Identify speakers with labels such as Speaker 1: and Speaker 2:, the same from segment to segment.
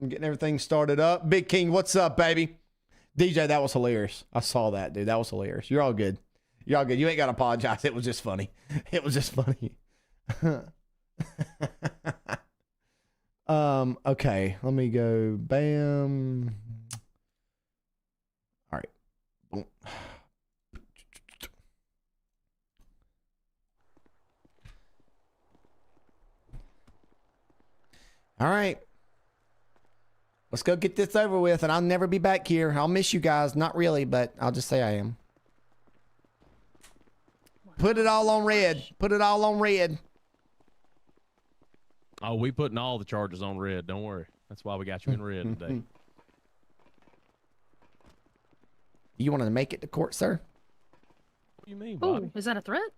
Speaker 1: I'm getting everything started up. Big King, what's up, baby? DJ, that was hilarious. I saw that, dude. That was hilarious. You're all good. You're all good. You ain't got to apologize. It was just funny. It was just funny. Okay. Let me go. Bam. All right. Boom. All right. Let's go get this over with, and I'll never be back here. I'll miss you guys. Not really, but I'll just say I am. Put it all on red. Put it all on red.
Speaker 2: Oh, we putting all the charges on red. Don't worry. That's why we got you in red today.
Speaker 1: You want to make it to court, sir?
Speaker 2: What do you mean, Bobby?
Speaker 3: Oh, is that a threat?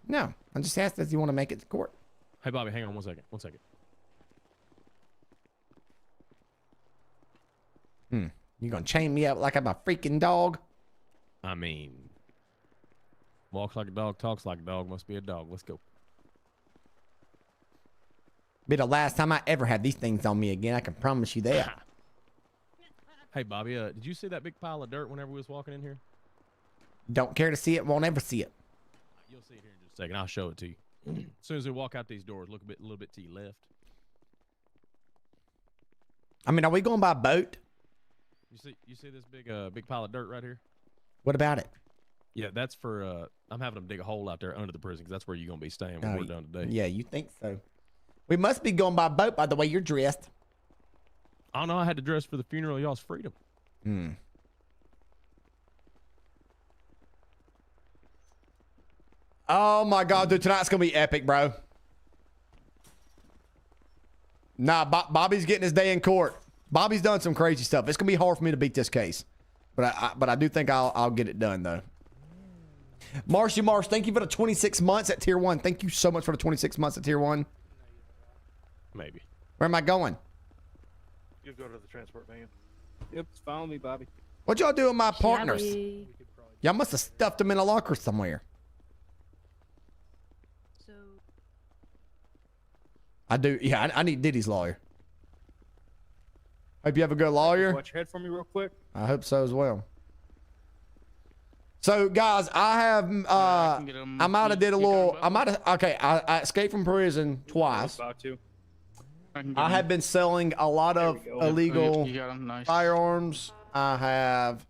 Speaker 1: No. I just asked if you want to make it to court.
Speaker 2: Hey, Bobby, hang on 1 second. 1 second.
Speaker 1: You gonna chain me up like I'm a freaking dog?
Speaker 2: I mean, walks like a dog, talks like a dog, must be a dog. Let's go.
Speaker 1: Be the last time I ever had these things on me again. I can promise you that.
Speaker 2: Hey, Bobby, did you see that big pile of dirt whenever we was walking in here?
Speaker 1: Don't care to see it, won't ever see it.
Speaker 2: You'll see it here in just a second. I'll show it to you. As soon as we walk out these doors, look a little bit to your left.
Speaker 1: I mean, are we going by boat?
Speaker 2: You see this big pile of dirt right here?
Speaker 1: What about it?
Speaker 2: Yeah, that's for I'm having them dig a hole out there under the prison because that's where you're gonna be staying when we're done today.
Speaker 1: Yeah, you think so? We must be going by boat by the way you're dressed.
Speaker 2: I don't know. I had to dress for the funeral of y'all's freedom.
Speaker 1: Oh my God, dude! Tonight's gonna be epic, bro. Nah, Bobby's getting his day in court. Bobby's done some crazy stuff. It's gonna be hard for me to beat this case, but I do think I'll get it done though. Marshy Marsh, thank you for the 26 months at tier 1. Thank you so much for the 26 months at tier 1.
Speaker 2: Maybe.
Speaker 1: Where am I going?
Speaker 4: You go to the transport van.
Speaker 5: Yep, follow me, Bobby.
Speaker 1: What y'all do with my partners? Y'all must have stuffed them in a locker somewhere.
Speaker 3: So
Speaker 1: I do. Yeah, I need Diddy's lawyer. Hope you have a good lawyer.
Speaker 5: Watch your head for me real quick.
Speaker 1: I hope so as well. So guys, I have I might have did a little. I escaped from prison twice.
Speaker 5: About to.
Speaker 1: I have been selling a lot of illegal firearms. I have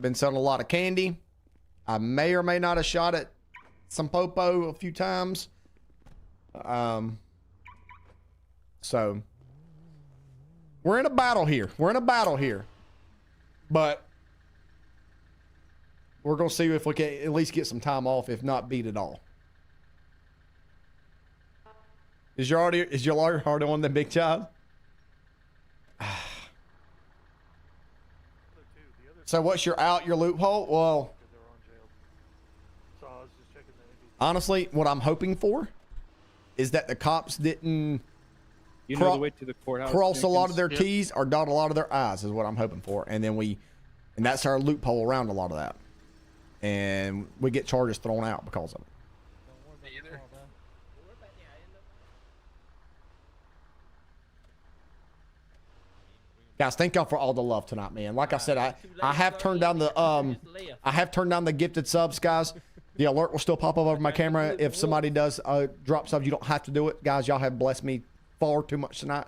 Speaker 1: been selling a lot of candy. I may or may not have shot at some popo a few times. So we're in a battle here. But we're gonna see if we can at least get some time off, if not beat it all. Is your lawyer already on the big job? So what's your loophole? Well, honestly, what I'm hoping for is that the cops didn't cross a lot of their T's or dot a lot of their I's is what I'm hoping for. And then and that's our loophole around a lot of that. And we get charges thrown out because of it. Guys, thank y'all for all the love tonight, man. Like I said, I have turned down the gifted subs, guys. The alert will still pop up over my camera if somebody does drop subs. You don't have to do it, guys. Y'all have blessed me far too much tonight.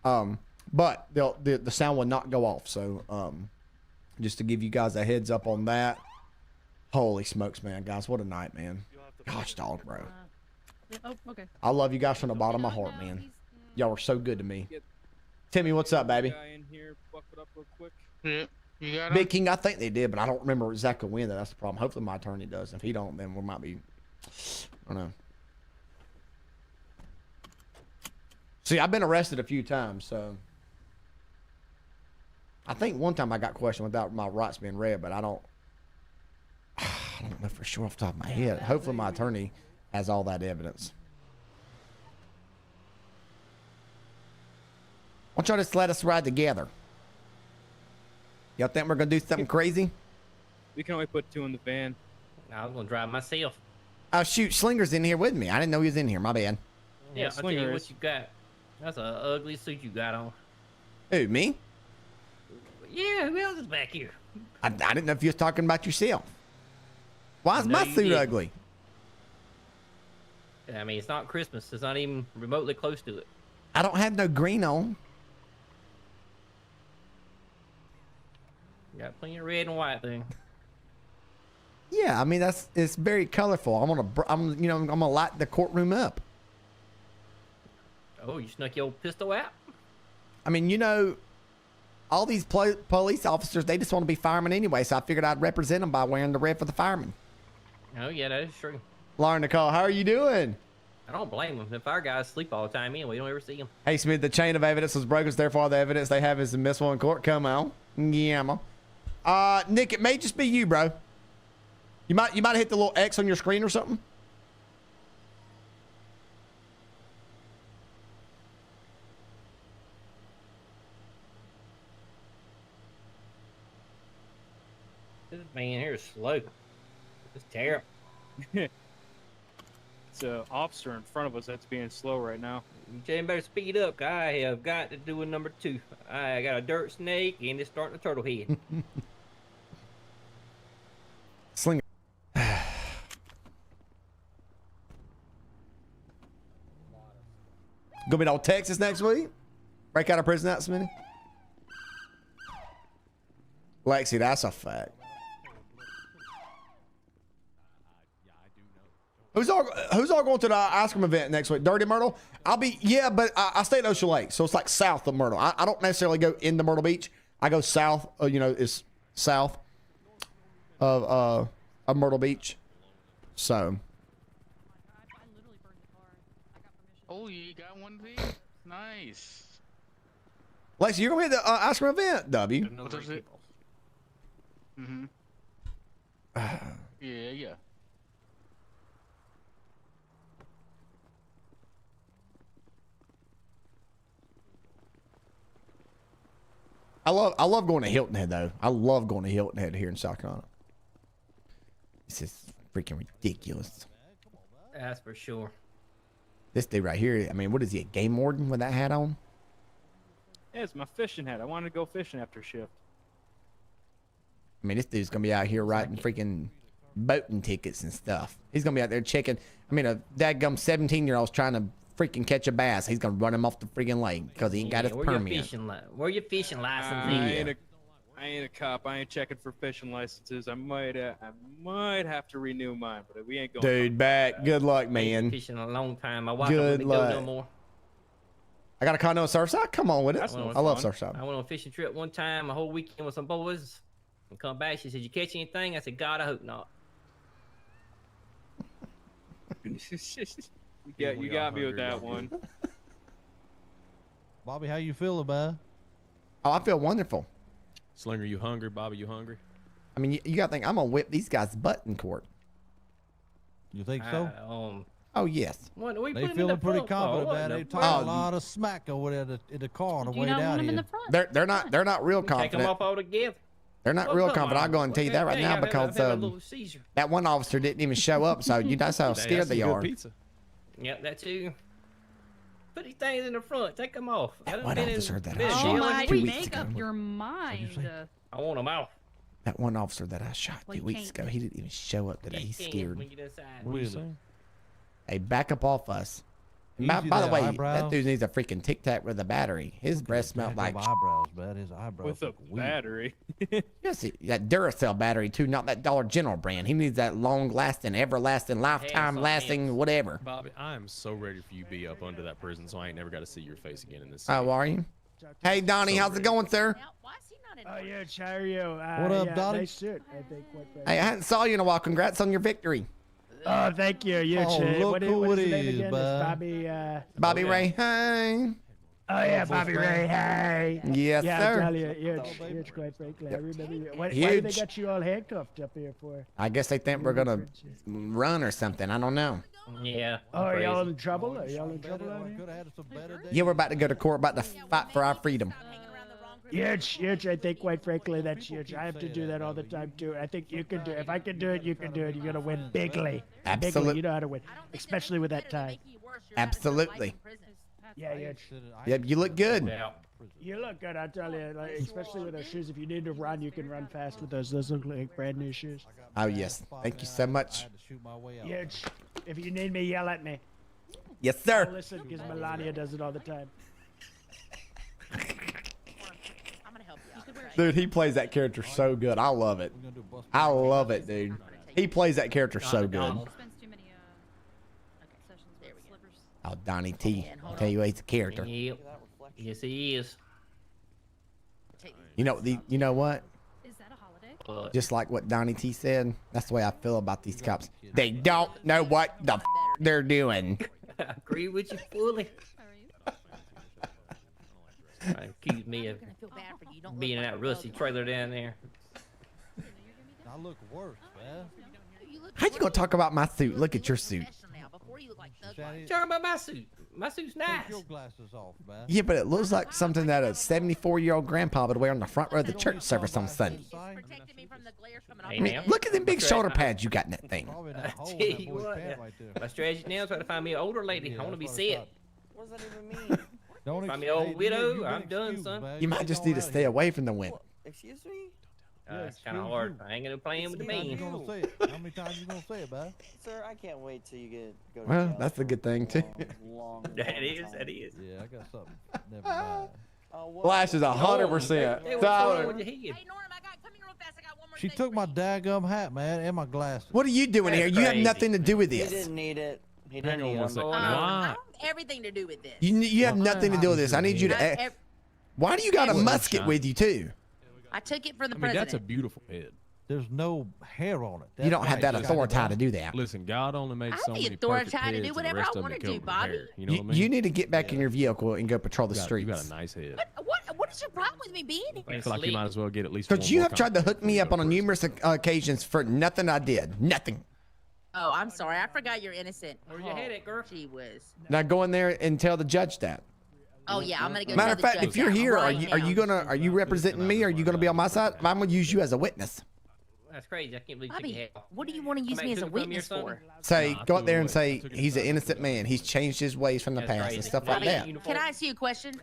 Speaker 1: But the sound will not go off. So just to give you guys a heads up on that. Holy smokes, man, guys, what a night, man. Gosh, dog, bro.
Speaker 3: oh, okay.
Speaker 1: I love you guys from the bottom of my heart, man. Y'all are so good to me. Timmy, what's up, baby?
Speaker 6: Yeah, you got him?
Speaker 1: Big King, I think they did, but I don't remember exactly when. That's the problem. Hopefully my attorney does. If he don't, then we might be, I don't know. See, I've been arrested a few times, so. I think one time I got questioned without my rights being read, but I don't know for sure off the top of my head. Hopefully my attorney has all that evidence. Why don't y'all just let us ride together? Y'all think we're gonna do something crazy?
Speaker 5: We can only put 2 in the van.
Speaker 7: I was gonna drive myself.
Speaker 1: Oh shoot, Slinger's in here with me. I didn't know he was in here. My bad.
Speaker 7: Yeah, I'll tell you what you got. That's an ugly suit you got on.
Speaker 1: Who, me?
Speaker 7: Yeah, who else is back here?
Speaker 1: I didn't know if you was talking about yourself. Why is
Speaker 7: No,
Speaker 1: my
Speaker 7: you
Speaker 1: suit
Speaker 7: didn't.
Speaker 1: ugly?
Speaker 7: I mean, it's not Christmas. It's not even remotely close to it.
Speaker 1: I don't have no green on.
Speaker 7: You got plenty of red and white thing.
Speaker 1: Yeah, I mean it's very colorful. I'm gonna light the courtroom up.
Speaker 7: Oh, you snuck your old pistol out?
Speaker 1: I mean, all these police officers, they just want to be firemen anyway, so I figured I'd represent them by wearing the red for the firemen.
Speaker 7: Oh, yeah, that is true.
Speaker 1: Lauren Nicole, how are you doing?
Speaker 7: I don't blame them. The fire guys sleep all the time anyway. You don't ever see them.
Speaker 1: Hey, Smith, the chain of evidence was broken, so therefore the evidence they have is admissible in court. Come on. Yeah, man. Nick, it may just be you, bro. You might have hit the little X on your screen or something.
Speaker 7: This man here is slow. It's terrible.
Speaker 5: It's an officer in front of us that's being slow right now.
Speaker 7: You tell him better speed up. 'Cause I have got to do a number 2. I got a dirt snake and it's starting a turtle head.
Speaker 1: Slinger. Gonna be to Texas next week? Break out of prison that, Smitty? Lexi, that's a fact. Who's all going to the ice cream event next week? Dirty Myrtle? Yeah, but I stay at Ocean Lake, so it's like south of Myrtle. I don't necessarily go into Myrtle Beach. I go south, it's south of Myrtle Beach. So.
Speaker 3: Oh, you got one of these? Nice.
Speaker 1: Lexi, you're going to be at the ice cream event, W.
Speaker 3: What is it? Mm-hmm. Yeah.
Speaker 1: I love going to Hilton Head though. I love going to Hilton Head here in South Carolina. This is freaking ridiculous.
Speaker 7: That's for sure.
Speaker 1: This dude right here, I mean, what is he, a game warden with that hat on?
Speaker 5: Yeah, it's my fishing hat. I wanted to go fishing after shift.
Speaker 1: I mean, this dude's gonna be out here writing freaking boating tickets and stuff. He's gonna be out there checking. I mean, a dadgum 17-year-old's trying to freaking catch a bass. He's gonna run him off the freaking lake because he ain't got his permit.
Speaker 7: Where your fishing license
Speaker 5: I ain't a cop. I ain't checking for fishing licenses. I might have to renew mine, but we ain't going.
Speaker 1: Dude, back. Good luck, man.
Speaker 7: Fishing a long time. My wife
Speaker 1: Good
Speaker 7: don't let me
Speaker 1: luck.
Speaker 7: go no more.
Speaker 1: I got a condo in Surfside. Come on with it. I love
Speaker 5: fun.
Speaker 1: Surfside.
Speaker 7: I went on a fishing trip one time, a whole weekend with some boys. And come back, she said, "You catch anything?" I said, "God, I hope not."
Speaker 5: You got me with that one.
Speaker 2: Bobby, how you feeling, man?
Speaker 1: Oh, I feel wonderful.
Speaker 2: Slinger, you hungry? Bobby, you hungry?
Speaker 1: I mean, you gotta think I'm gonna whip these guys' butt in court.
Speaker 2: You think so?
Speaker 1: Oh yes.
Speaker 7: What, we
Speaker 2: They
Speaker 7: put 'em in
Speaker 2: feeling
Speaker 7: the
Speaker 2: pretty
Speaker 7: front
Speaker 2: confident,
Speaker 7: for?
Speaker 2: man.
Speaker 7: What
Speaker 2: They
Speaker 7: the
Speaker 2: talking
Speaker 1: Oh,
Speaker 2: a lot of smack over there in the car on the
Speaker 6: Do
Speaker 2: way
Speaker 6: you not
Speaker 2: down
Speaker 6: want him in
Speaker 2: here.
Speaker 6: the front?
Speaker 1: They're not real
Speaker 7: Take them
Speaker 1: confident.
Speaker 7: off all together.
Speaker 1: They're not
Speaker 7: Well,
Speaker 1: real
Speaker 7: come
Speaker 1: confident.
Speaker 7: on.
Speaker 1: I'll go and tell you that right
Speaker 7: Hey,
Speaker 1: now
Speaker 7: I've
Speaker 1: because
Speaker 7: had a little seizure.
Speaker 1: that one officer didn't even show up. So that's how scared they are.
Speaker 2: Pizza.
Speaker 7: Yep, that too. Put these things in the front. Take them off.
Speaker 1: That
Speaker 7: I
Speaker 1: one
Speaker 7: done been
Speaker 1: officer
Speaker 7: in,
Speaker 1: that I
Speaker 7: been in
Speaker 1: shot
Speaker 6: Oh
Speaker 7: jail
Speaker 6: my,
Speaker 7: like
Speaker 1: 2
Speaker 7: weeks.
Speaker 1: weeks
Speaker 6: make
Speaker 1: ago.
Speaker 6: up your mind.
Speaker 7: I want them off.
Speaker 1: That one officer that I shot
Speaker 6: Well,
Speaker 1: 2
Speaker 6: you
Speaker 1: weeks
Speaker 6: can't.
Speaker 1: ago, he didn't even show up today. He's
Speaker 7: You can't
Speaker 1: scared.
Speaker 7: when you get inside.
Speaker 2: What are you saying?
Speaker 1: Hey, back up off us. And by
Speaker 2: Easy
Speaker 1: the
Speaker 2: there,
Speaker 1: way,
Speaker 2: eyebrows.
Speaker 1: that dude needs a freaking Tic Tac with a battery. His breath smelled like
Speaker 2: eyebrows, man. His eyebrows
Speaker 5: With a
Speaker 2: look weird.
Speaker 5: battery.
Speaker 1: yes, that Duracell battery too, not that Dollar General brand. He needs that long-lasting, everlasting, lifetime-lasting, whatever.
Speaker 2: Bobby, I am so ready for you to be up under that prison, so I ain't never got to see your face again in this.
Speaker 1: Oh, are you? Hey, Donnie, how's it going, sir?
Speaker 6: Now, why is he not in
Speaker 8: Oh, yeah, how are you?
Speaker 2: What up,
Speaker 8: yeah,
Speaker 2: Donnie?
Speaker 8: Nice suit, I think.
Speaker 1: Hey, I hadn't saw you in a while. Congrats on your victory.
Speaker 8: Oh, thank you. You
Speaker 2: Oh, look who
Speaker 8: what
Speaker 2: it
Speaker 8: is his name
Speaker 2: is,
Speaker 8: again?
Speaker 2: bud.
Speaker 8: It's Bobby.
Speaker 1: Bobby
Speaker 2: yeah.
Speaker 1: Ray, hey.
Speaker 8: Oh, yeah, Bobby Ray. Hey.
Speaker 1: Yes,
Speaker 8: Yeah,
Speaker 1: sir.
Speaker 8: I tell you, huge, quite frankly. I remember you. Why do they
Speaker 1: Huge.
Speaker 8: got you all handcuffed up here for?
Speaker 1: I guess they think we're gonna run or something. I don't know.
Speaker 7: Yeah.
Speaker 8: Oh, are y'all
Speaker 7: crazy.
Speaker 8: in trouble? Are y'all in trouble out here?
Speaker 1: Yeah, we're about to go to court, about to fight for our freedom.
Speaker 8: Huge. I think, quite frankly, that's huge. I have to do that all the time, too. I think you can do it. If I can do it, you can do it. You're going to win bigly.
Speaker 1: Absolute-
Speaker 8: Bigly. You know how to win, especially with that tie.
Speaker 1: Absolutely.
Speaker 8: Yeah, yeah.
Speaker 1: Yep, you look good.
Speaker 7: Yeah.
Speaker 8: You look good, I tell you. Like, especially with those shoes. If you need to run, you can run fast with those. Those look like brand new shoes.
Speaker 1: Oh yes, thank you so much.
Speaker 8: Huge. If you need me, yell at me.
Speaker 1: Yes,
Speaker 8: I'll
Speaker 1: sir.
Speaker 8: listen, because Melania does it all the time.
Speaker 6: I'm gonna help you out. Okay?
Speaker 1: Dude, he plays that character so good. I love it. I love it, dude. He plays that character so good.
Speaker 6: Spends too many sessions with slippers.
Speaker 1: Oh, Donnie T. I'll tell you, he's a character.
Speaker 7: Yep. Yes, he is.
Speaker 1: You know what?
Speaker 6: Is that a holiday?
Speaker 7: But
Speaker 1: Just like what Donnie T said, that's the way I feel about these cops. They don't know what the they're doing.
Speaker 7: I agree with you fully.
Speaker 6: How are you?
Speaker 7: Accuse me of
Speaker 6: I'm gonna feel bad for you. Don't
Speaker 7: being in
Speaker 6: look
Speaker 7: that
Speaker 6: like
Speaker 7: rusty trailer down there.
Speaker 9: I look worse, man.
Speaker 6: you look
Speaker 1: How you gonna talk about my suit? Look at your suit.
Speaker 6: professional now. Before you look like thug
Speaker 9: Shady,
Speaker 7: Talking about my suit. My suit's
Speaker 9: take
Speaker 7: nice.
Speaker 9: your glasses off, man.
Speaker 1: Yeah, but it looks like something that a 74-year-old grandpa would wear on the front row of the church service on Sunday.
Speaker 6: protected me from the glare coming off
Speaker 7: Hey,
Speaker 1: I mean,
Speaker 7: now.
Speaker 1: look at them big shoulder pads you got in that thing.
Speaker 9: Probably
Speaker 7: I
Speaker 9: that hole in
Speaker 7: tell
Speaker 9: that
Speaker 7: you
Speaker 9: boy's
Speaker 7: what,
Speaker 9: pant right there.
Speaker 7: my strategy now is try to find me an older lady. I want to be set.
Speaker 10: What does that even mean?
Speaker 9: Don't
Speaker 7: Find me
Speaker 9: ex-
Speaker 7: old
Speaker 9: hey,
Speaker 7: widow,
Speaker 9: you've been
Speaker 7: I'm done,
Speaker 9: excused,
Speaker 7: son.
Speaker 9: man.
Speaker 1: You might
Speaker 9: can
Speaker 1: just
Speaker 9: go
Speaker 1: need to
Speaker 9: out
Speaker 1: stay
Speaker 9: here.
Speaker 1: away from the wind.
Speaker 10: Excuse me?
Speaker 7: It's kind of hard. I ain't gonna play with the
Speaker 9: How many times
Speaker 7: beans.
Speaker 9: you gonna say it? How many times you gonna say it, man?
Speaker 10: Sir, I can't wait till you go to
Speaker 1: Well,
Speaker 10: jail
Speaker 1: that's a good thing, too.
Speaker 10: long
Speaker 7: That is.
Speaker 10: time.
Speaker 7: That is.
Speaker 9: Yeah, I got something. Never mind.
Speaker 10: What?
Speaker 1: Flash is 100%.
Speaker 7: Hey, what's going on with
Speaker 1: Tyler,
Speaker 7: your head?
Speaker 6: Hey, Norm, come here real fast. I got one more
Speaker 9: She
Speaker 6: thing
Speaker 9: took
Speaker 6: for
Speaker 9: my
Speaker 6: you.
Speaker 9: daggum hat, man, and my glasses.
Speaker 1: what are you doing here?
Speaker 7: That's
Speaker 1: You have
Speaker 7: crazy.
Speaker 1: nothing to do with
Speaker 10: He
Speaker 1: this.
Speaker 10: didn't need it. He
Speaker 2: Hang
Speaker 10: didn't
Speaker 2: on
Speaker 10: need
Speaker 2: one
Speaker 10: them.
Speaker 2: second.
Speaker 7: Oh,
Speaker 6: I
Speaker 7: no.
Speaker 2: Why?
Speaker 6: don't have everything to do with this.
Speaker 1: You have nothing to do with this. I need you to.
Speaker 6: I,
Speaker 1: Why do you got a
Speaker 6: Well,
Speaker 1: musket with you too?
Speaker 6: I took it from the
Speaker 2: I mean, that's a
Speaker 6: president.
Speaker 2: beautiful head.
Speaker 9: There's no hair on it.
Speaker 1: You don't have that
Speaker 2: right,
Speaker 1: authority to do that.
Speaker 2: Listen, God only made
Speaker 6: I
Speaker 2: so
Speaker 6: have the
Speaker 2: many
Speaker 6: authority
Speaker 2: perfect
Speaker 6: to do
Speaker 2: heads,
Speaker 6: whatever
Speaker 2: and the rest
Speaker 6: I
Speaker 2: of them
Speaker 6: wanna
Speaker 2: they
Speaker 6: do,
Speaker 2: cover with
Speaker 6: Bobby.
Speaker 2: hair. You know
Speaker 1: You,
Speaker 2: what I mean?
Speaker 1: you need to get back in your vehicle and go patrol the
Speaker 2: you
Speaker 1: streets.
Speaker 2: got a nice head.
Speaker 6: What is your problem with me being here?
Speaker 2: I feel like you might as well get at least.
Speaker 1: Because
Speaker 2: one
Speaker 1: you
Speaker 2: more
Speaker 1: have tried to hook me
Speaker 2: conversation
Speaker 1: up on
Speaker 2: before you go to
Speaker 1: numerous occasions for nothing I did. Nothing.
Speaker 6: Oh, I'm sorry. I forgot you're innocent.
Speaker 7: Where's your head at, girl?
Speaker 6: Gee whiz.
Speaker 1: Now go in there and tell the judge that.
Speaker 6: Oh yeah, I'm gonna go.
Speaker 1: Matter
Speaker 6: tell
Speaker 1: of
Speaker 6: the
Speaker 1: fact,
Speaker 6: judge
Speaker 1: if you're
Speaker 6: that
Speaker 1: here,
Speaker 6: right now.
Speaker 1: are you representing me? Are you gonna be on my side? I'm gonna use you as a witness.
Speaker 7: That's crazy. I can't believe you took your
Speaker 6: Bobby,
Speaker 7: head off.
Speaker 6: what do you want to use
Speaker 7: Come
Speaker 6: me
Speaker 7: back
Speaker 6: as a
Speaker 7: to the film
Speaker 6: witness
Speaker 7: here, son.
Speaker 6: for?
Speaker 1: Say,
Speaker 2: Nah, I
Speaker 1: go out
Speaker 2: threw
Speaker 1: there
Speaker 2: it
Speaker 1: and
Speaker 2: away.
Speaker 1: say
Speaker 2: I took it
Speaker 1: he's
Speaker 2: to
Speaker 1: an
Speaker 2: the
Speaker 1: innocent man. He's changed his ways from the
Speaker 7: That's
Speaker 1: past
Speaker 7: crazy.
Speaker 1: and stuff
Speaker 7: Yeah,
Speaker 1: like
Speaker 7: yeah,
Speaker 1: that.
Speaker 7: uniform.
Speaker 6: Can I ask you a question?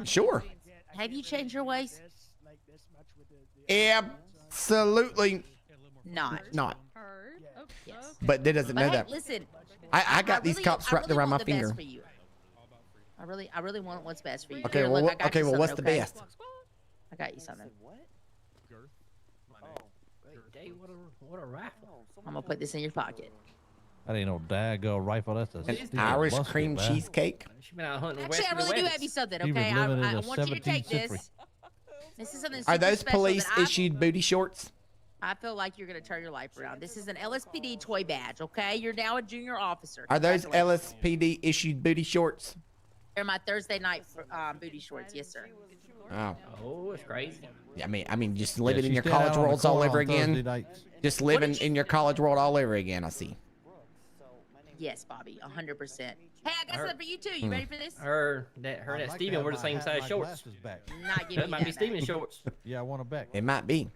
Speaker 1: Sure.
Speaker 6: Have you changed your ways?
Speaker 1: Absolutely
Speaker 6: Not.
Speaker 1: not.
Speaker 6: Heard. Okay. Yes.
Speaker 1: But that doesn't
Speaker 6: But
Speaker 1: know
Speaker 6: hey,
Speaker 1: that.
Speaker 6: listen.
Speaker 1: I got these cops wrapped around my
Speaker 6: want the best
Speaker 1: finger.
Speaker 6: for you. I really want what's best for you.
Speaker 1: Okay,
Speaker 6: Here,
Speaker 1: well,
Speaker 6: look, I got you
Speaker 1: what's the
Speaker 6: something, okay?
Speaker 1: best?
Speaker 6: I got you something.
Speaker 10: What?
Speaker 7: Great day. What a rifle.
Speaker 6: I'm gonna put this in your pocket.
Speaker 9: That ain't no daggum rifle. That's a
Speaker 1: An
Speaker 9: steel
Speaker 1: Irish
Speaker 9: musket,
Speaker 1: cream
Speaker 9: man.
Speaker 1: cheesecake.
Speaker 7: She been out hunting
Speaker 6: Actually, I
Speaker 7: Western
Speaker 6: really do
Speaker 7: weapons.
Speaker 6: have you something,
Speaker 9: He was
Speaker 6: okay? I
Speaker 9: living in the
Speaker 6: want you to take
Speaker 9: 17th century.
Speaker 6: this. This is something
Speaker 1: Are
Speaker 6: super
Speaker 1: those
Speaker 6: special
Speaker 1: police
Speaker 6: that I-
Speaker 1: issued booty shorts?
Speaker 6: I feel like you're gonna turn your life around. This is an LSPD toy badge, okay? You're now a junior officer.
Speaker 1: Are those
Speaker 6: Congratulations.
Speaker 1: LSPD issued booty shorts?
Speaker 6: They're my Thursday night booty shorts, yes, sir.
Speaker 1: Oh,
Speaker 7: Oh, it's crazy.
Speaker 1: yeah, I mean, just
Speaker 9: Yeah,
Speaker 1: living
Speaker 9: she
Speaker 1: in your
Speaker 9: stand out
Speaker 1: college
Speaker 9: on the
Speaker 1: worlds all
Speaker 9: corner
Speaker 1: over
Speaker 9: on Thursday
Speaker 1: again.
Speaker 9: nights.
Speaker 1: Just living
Speaker 6: did you-
Speaker 1: in your college world all over again. I see.
Speaker 6: Yes, Bobby, 100%. Hey, I got
Speaker 7: Her-
Speaker 6: something for you too. You ready for this?
Speaker 7: Her that
Speaker 9: I'd like to
Speaker 7: Steven
Speaker 9: have
Speaker 7: were the
Speaker 9: my
Speaker 7: same
Speaker 9: hat and
Speaker 7: size
Speaker 9: my
Speaker 7: shorts.
Speaker 9: glasses back.
Speaker 6: Not giving
Speaker 7: That
Speaker 6: you
Speaker 7: might be
Speaker 6: that
Speaker 7: Steven's
Speaker 6: back.
Speaker 7: shorts.
Speaker 9: Yeah, I want them back.
Speaker 1: It might be.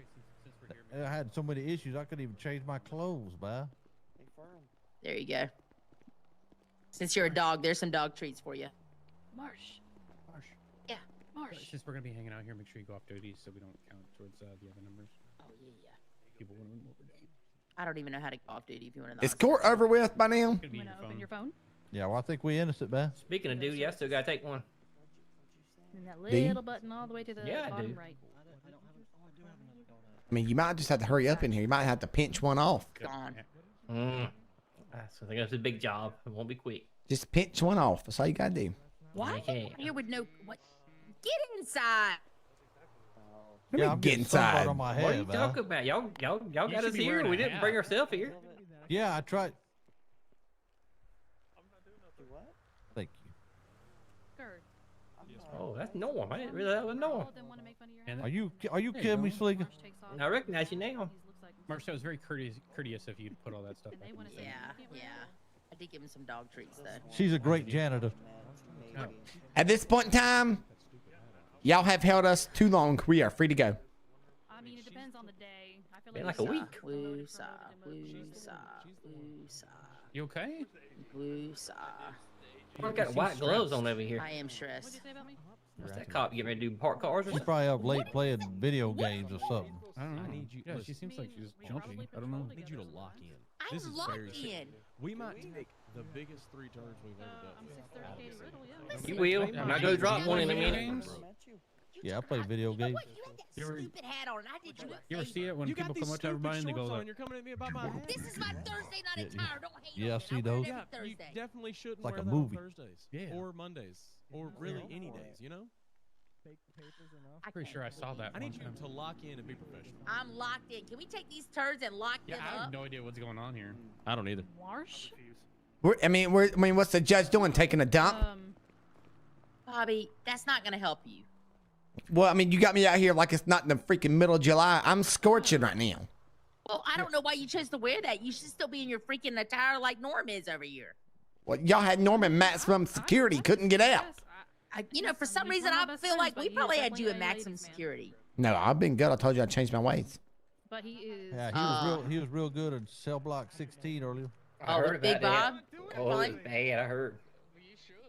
Speaker 9: I had so many issues, I couldn't even change my clothes, man.
Speaker 6: There you go. Since you're a dog, there's some dog treats for you.
Speaker 11: Marsh.
Speaker 12: Marsh.
Speaker 6: Yeah, Marsh.
Speaker 12: Since we're gonna be hanging out here, make sure you go off duty so we don't count towards the other numbers.
Speaker 6: Oh yeah.
Speaker 12: People wondering what we're doing.
Speaker 6: I don't even know how to go off duty if you want to know.
Speaker 1: Is court over with by now?
Speaker 12: It's gonna be
Speaker 11: You
Speaker 12: your
Speaker 11: wanna open
Speaker 12: phone.
Speaker 11: your phone?
Speaker 9: Yeah, well, I think we innocent, man.
Speaker 7: Speaking of duty, I still gotta take one.
Speaker 11: And that
Speaker 1: you?
Speaker 11: little button all the way to the
Speaker 7: Yeah, I
Speaker 11: bottom
Speaker 7: do.
Speaker 11: right.
Speaker 1: I mean, you might just have to hurry up in here. You might have to pinch one off.
Speaker 6: Gone.
Speaker 7: I think that's a big job. It won't be quick.
Speaker 1: Just pinch one off. That's all you gotta do.
Speaker 6: Why?
Speaker 7: Okay.
Speaker 6: Here with no what? Get inside.
Speaker 1: Let
Speaker 9: Yeah,
Speaker 1: me
Speaker 9: I'm
Speaker 1: get
Speaker 9: getting sunburned
Speaker 1: inside.
Speaker 9: on my
Speaker 7: What are you
Speaker 9: head, man.
Speaker 7: talking about? Y'all got
Speaker 12: should
Speaker 7: us
Speaker 12: be
Speaker 7: here.
Speaker 12: wearing
Speaker 7: We
Speaker 12: a
Speaker 7: didn't
Speaker 12: hat.
Speaker 7: bring ourselves here.
Speaker 9: Yeah, I tried. Thank you.
Speaker 11: Gerd.
Speaker 7: Oh, that's Norm. I didn't realize that was Norm.
Speaker 11: All them wanna make fun of your
Speaker 12: And
Speaker 11: hat.
Speaker 9: Are you
Speaker 12: There you
Speaker 9: kidding me,
Speaker 12: go.
Speaker 9: Sleeker?
Speaker 11: Marsh takes off.
Speaker 7: I recognize you now.
Speaker 11: He looks like
Speaker 12: Marsh, that was very courteous of you to put all that stuff
Speaker 11: and
Speaker 12: back.
Speaker 11: they wanna say
Speaker 6: Yeah,
Speaker 11: you can't wear
Speaker 6: yeah.
Speaker 11: that.
Speaker 6: I did give him some dog treats though.
Speaker 9: She's a great janitor.
Speaker 12: Oh,
Speaker 1: At this point in time, y'all have held us too long. We are free to go.
Speaker 11: I mean, it depends on the day. I feel
Speaker 7: Been
Speaker 11: like
Speaker 7: like a
Speaker 11: it's,
Speaker 7: week.
Speaker 6: Woosah, woosah, woosah,
Speaker 12: you okay?
Speaker 6: woosah.
Speaker 7: I've got white gloves on over here.
Speaker 6: I am
Speaker 11: What'd
Speaker 6: stressed.
Speaker 11: you say about me?
Speaker 7: What's that cop getting ready to do? Park cars or
Speaker 9: She's
Speaker 7: something?
Speaker 9: probably up late playing video games or something.
Speaker 12: I don't know.
Speaker 2: I need you.
Speaker 12: Yeah, she
Speaker 2: listen,
Speaker 12: seems like she's jumpy.
Speaker 11: probably
Speaker 12: I don't know.
Speaker 11: patrol
Speaker 2: I need you to lock in.
Speaker 6: I'm
Speaker 2: This is
Speaker 6: locked
Speaker 2: very serious.
Speaker 6: in.
Speaker 2: We might take the biggest 3 turns we've ever
Speaker 11: I'm
Speaker 2: done.
Speaker 11: 6:30 to Riddle, yeah.
Speaker 7: You will. And I go drop one in a minute.
Speaker 12: Games?
Speaker 9: Yeah, I play video
Speaker 6: You know
Speaker 9: games.
Speaker 6: what? You had that
Speaker 12: You ever-
Speaker 6: stupid hat on, and I did you a
Speaker 12: You ever
Speaker 6: favor.
Speaker 12: see it when
Speaker 2: You got
Speaker 12: people
Speaker 2: these
Speaker 12: come up to
Speaker 2: stupid
Speaker 12: everybody and they go
Speaker 2: shorts on.
Speaker 12: like,
Speaker 2: You're coming at me about my hat.
Speaker 6: This is my Thursday night
Speaker 9: Yeah,
Speaker 6: attire. Don't hate
Speaker 9: yeah, I
Speaker 6: on
Speaker 9: see
Speaker 6: me. I wear
Speaker 9: those.
Speaker 6: it
Speaker 2: Yeah,
Speaker 6: every
Speaker 2: you
Speaker 6: Thursday.
Speaker 2: definitely shouldn't
Speaker 9: Like
Speaker 2: wear
Speaker 9: a
Speaker 2: that
Speaker 9: movie.
Speaker 2: on Thursdays
Speaker 12: Yeah.
Speaker 2: or Mondays or really any days, you know?
Speaker 6: I
Speaker 12: pretty
Speaker 6: can't
Speaker 12: sure I
Speaker 6: believe
Speaker 12: saw
Speaker 6: it.
Speaker 12: that
Speaker 2: I need
Speaker 12: one
Speaker 2: you
Speaker 12: time.
Speaker 2: to lock in and be professional.
Speaker 6: I'm locked in. Can we take these turds and lock
Speaker 12: Yeah,
Speaker 6: them
Speaker 12: I have
Speaker 6: up?
Speaker 12: no idea what's going on here.
Speaker 2: I don't either.
Speaker 11: Marsh?
Speaker 1: I mean, what's the judge doing? Taking a dump?
Speaker 6: Bobby, that's not gonna help you.
Speaker 1: Well, I mean, you got me out here like it's not in the freaking middle of July. I'm scorching right now.
Speaker 6: Well, I don't know why you chose to wear that. You should still be in your freaking attire like Norm is over here.
Speaker 1: Well, y'all had Norman maximum security, couldn't get out.
Speaker 6: You know, for some
Speaker 11: He's
Speaker 6: reason,
Speaker 11: one of
Speaker 6: I
Speaker 11: my best
Speaker 6: feel like
Speaker 11: friends,
Speaker 6: we
Speaker 11: but he is
Speaker 6: probably had
Speaker 11: definitely
Speaker 6: you in
Speaker 11: a
Speaker 6: maximum
Speaker 11: ladies' man.
Speaker 6: security.
Speaker 1: No, I've been good. I told you I changed my ways.
Speaker 11: But he is.
Speaker 9: Yeah, he was real good in cell block 16 earlier.
Speaker 7: I
Speaker 6: Oh,
Speaker 7: heard
Speaker 6: with Big
Speaker 7: about
Speaker 6: Bob?
Speaker 7: that. Oh, it's bad. I heard.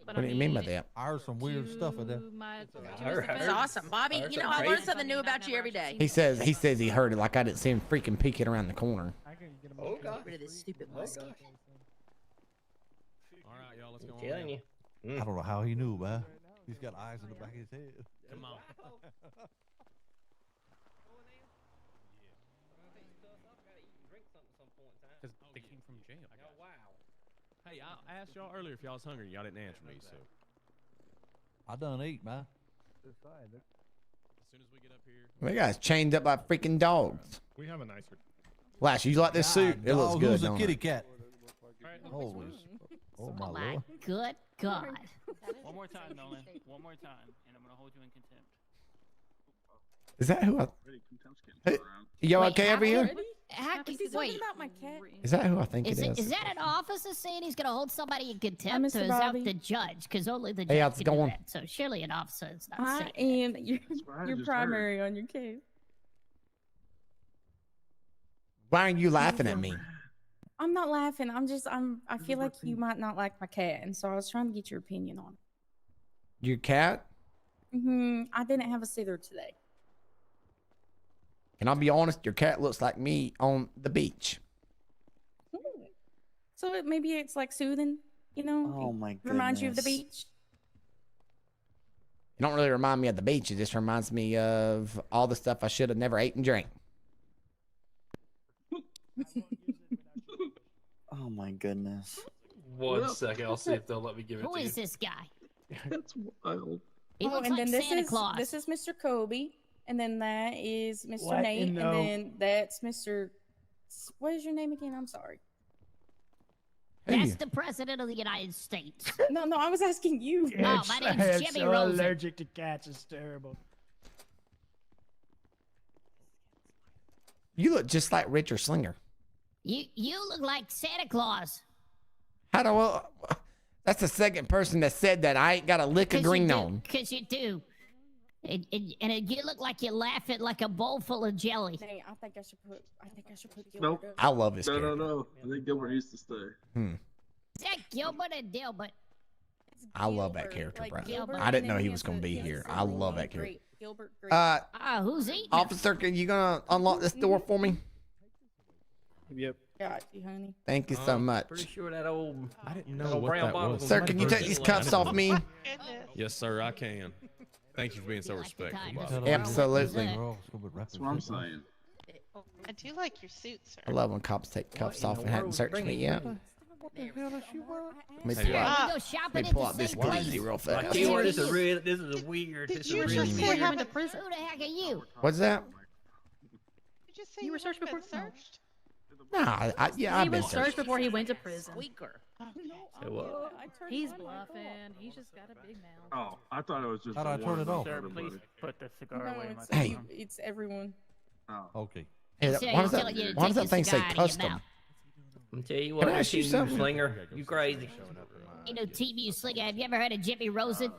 Speaker 11: But
Speaker 1: What do you mean by that?
Speaker 9: I heard some weird stuff in there.
Speaker 6: It's awesome. Bobby,
Speaker 7: heard
Speaker 6: you know,
Speaker 7: something
Speaker 6: I learn
Speaker 7: crazy.
Speaker 6: something new about you every day.
Speaker 1: He says he heard it like I didn't see him freaking peeking around the corner.
Speaker 7: Oh,
Speaker 6: Get
Speaker 7: God.
Speaker 6: rid of this stupid
Speaker 7: Oh,
Speaker 6: musket.
Speaker 7: God.
Speaker 2: All right, y'all, let's go
Speaker 7: I'm
Speaker 2: on.
Speaker 7: telling
Speaker 2: now.
Speaker 7: you.
Speaker 9: I don't know how he knew, man. He's got eyes in the back of his head.
Speaker 2: Come on.
Speaker 12: Because they came from jail.
Speaker 2: Hey, I asked y'all earlier if y'all was hungry. Y'all didn't answer me, so
Speaker 9: I done ate, man.
Speaker 2: as soon as we get up here,
Speaker 1: We guys chained up by freaking dogs.
Speaker 4: We have a nicer.
Speaker 1: Lash, you like this suit? It looks
Speaker 9: Dog,
Speaker 1: good,
Speaker 9: who's a
Speaker 1: don't
Speaker 9: kitty
Speaker 1: it?
Speaker 9: cat?
Speaker 12: Alright.
Speaker 9: Holy, oh my
Speaker 13: My
Speaker 9: lord.
Speaker 13: good God.
Speaker 3: One more time, Nolan. One more time, and I'm gonna hold you in contempt.
Speaker 1: Is that who I... Hey, y'all
Speaker 13: Wait,
Speaker 1: okay
Speaker 13: how
Speaker 1: over here?
Speaker 13: could- How could, wait,
Speaker 11: my cat.
Speaker 1: Is that who I think
Speaker 13: is
Speaker 1: it
Speaker 13: it,
Speaker 1: is?
Speaker 13: is that an officer saying he's gonna hold somebody in contempt,
Speaker 14: Mr.
Speaker 13: or is that
Speaker 14: Bobby.
Speaker 13: the judge? Because only the
Speaker 1: Hey,
Speaker 13: judge
Speaker 1: how's
Speaker 13: can
Speaker 1: it
Speaker 13: do
Speaker 1: going?
Speaker 13: that. So surely an officer is not
Speaker 14: I
Speaker 13: saying.
Speaker 14: am your primary on your case.
Speaker 1: Why are you laughing at me?
Speaker 14: I'm not laughing. I feel like you might not like my cat, and so I was trying to get your opinion on
Speaker 1: Your cat?
Speaker 14: it. I didn't have a sitter today.
Speaker 1: And I'll be honest, your cat looks like me on the beach.
Speaker 14: So maybe it's like soothing, you know?
Speaker 10: Oh my goodness.
Speaker 14: Reminds you of the beach.
Speaker 1: It don't really remind me of the beach. It just reminds me of all the stuff I should have never ate and drank.
Speaker 10: Oh my goodness.
Speaker 5: One second, I'll see if they'll let me give it
Speaker 13: Who
Speaker 5: to you.
Speaker 13: is this guy?
Speaker 4: That's wild.
Speaker 13: He looks
Speaker 14: and
Speaker 13: like
Speaker 14: then
Speaker 13: Santa Claus.
Speaker 14: this is Mr. Kobe, and then that is Mr.
Speaker 8: What
Speaker 14: Nate,
Speaker 8: in
Speaker 14: and
Speaker 8: the-
Speaker 14: then that's Mr. What is your name again? I'm sorry.
Speaker 13: That's the president of the United States.
Speaker 14: No, I was asking you.
Speaker 13: Oh, my
Speaker 8: I
Speaker 13: name's
Speaker 8: am
Speaker 13: Jimmy
Speaker 8: so
Speaker 13: Rosen.
Speaker 8: allergic to cats. It's terrible.
Speaker 1: You look just like Richard Slinger.
Speaker 13: You look like Santa Claus.
Speaker 1: How do I... That's the second person that said that. I ain't got a lick of green on.
Speaker 13: Because you do. And you look like you laugh at like a bowl full of jelly.
Speaker 14: Nate, I think I should put Gilbert
Speaker 4: Nope.
Speaker 14: up.
Speaker 1: I love this
Speaker 4: No,
Speaker 1: character.
Speaker 4: no. I think Gilbert needs to stay.
Speaker 13: Is that Gilbert or Dilbert?
Speaker 1: I love that
Speaker 14: Gilbert,
Speaker 1: character,
Speaker 14: like
Speaker 1: bro.
Speaker 14: Gilbert,
Speaker 1: I didn't
Speaker 14: and
Speaker 1: know
Speaker 14: then
Speaker 1: he
Speaker 14: has
Speaker 1: was gonna
Speaker 14: a-
Speaker 1: be
Speaker 14: he has
Speaker 1: here.
Speaker 14: a
Speaker 1: I love
Speaker 14: name,
Speaker 1: that character.
Speaker 14: Great. Gilbert Great.
Speaker 13: Who's eating?
Speaker 1: Officer, can you gonna unlock this door for me?
Speaker 5: Yep.
Speaker 14: Got you, honey.
Speaker 1: Thank you so much.
Speaker 7: Pretty sure that old.
Speaker 2: I didn't
Speaker 7: that
Speaker 2: know
Speaker 7: old
Speaker 2: what
Speaker 7: brown
Speaker 2: that
Speaker 7: bottle
Speaker 2: was.
Speaker 7: was
Speaker 1: Sir,
Speaker 7: my
Speaker 1: can you
Speaker 7: first
Speaker 1: take these
Speaker 7: thing
Speaker 1: cuffs
Speaker 7: like-
Speaker 1: off me?
Speaker 2: Yes, sir, I can. Thank you for being so
Speaker 13: You like the
Speaker 2: respectful,
Speaker 13: kind
Speaker 2: Bob.
Speaker 13: of-
Speaker 1: Absolutely.
Speaker 9: That's
Speaker 4: what I'm saying.
Speaker 11: I do like your suit, sir.
Speaker 1: I love when cops take cuffs
Speaker 7: in
Speaker 1: off
Speaker 7: the
Speaker 1: and hadn't
Speaker 7: world?
Speaker 1: searched
Speaker 7: Bring
Speaker 1: me
Speaker 7: it.
Speaker 1: yet.
Speaker 9: What the hell does she want?
Speaker 1: Let me
Speaker 2: Hey,
Speaker 1: pull
Speaker 2: yeah.
Speaker 1: out,
Speaker 13: We go shopping
Speaker 1: let me
Speaker 13: at
Speaker 1: pull
Speaker 13: the
Speaker 1: out this
Speaker 13: same place.
Speaker 1: glizzy real
Speaker 7: My
Speaker 1: fast.
Speaker 7: keyword is a real. This is a weird. This is
Speaker 11: you
Speaker 7: a
Speaker 11: were
Speaker 7: real
Speaker 11: just
Speaker 7: weird.
Speaker 11: before you went to prison.
Speaker 13: Who the heck are you?
Speaker 1: What's that?
Speaker 11: Did you say you were searched before? Searched?
Speaker 1: Nah,
Speaker 11: He
Speaker 1: I've been
Speaker 11: was
Speaker 1: searched.
Speaker 11: searched before he went to prison.
Speaker 6: Squeaker.
Speaker 7: Say what?
Speaker 11: He's bluffing. He's just got a big mouth.
Speaker 4: Oh, I thought it was just.
Speaker 9: How do I turn it off?
Speaker 3: Sir, please put the cigar
Speaker 14: No,
Speaker 3: away.
Speaker 14: it's,
Speaker 3: my
Speaker 1: Hey.
Speaker 14: it's everyone.
Speaker 4: Oh.
Speaker 9: Okay.
Speaker 1: Hey,
Speaker 13: So
Speaker 1: why does
Speaker 13: he's telling you
Speaker 1: that,
Speaker 13: to
Speaker 1: why does
Speaker 13: take
Speaker 1: that thing
Speaker 13: your
Speaker 1: say
Speaker 13: cigar out of your
Speaker 1: custom?
Speaker 13: mouth.
Speaker 7: I'm tell you
Speaker 1: Can
Speaker 7: what,
Speaker 1: I ask you
Speaker 7: Team
Speaker 1: something?
Speaker 7: Slinger, you crazy.
Speaker 13: You know, TV Slinger. Have you ever heard of Jimmy Rosen?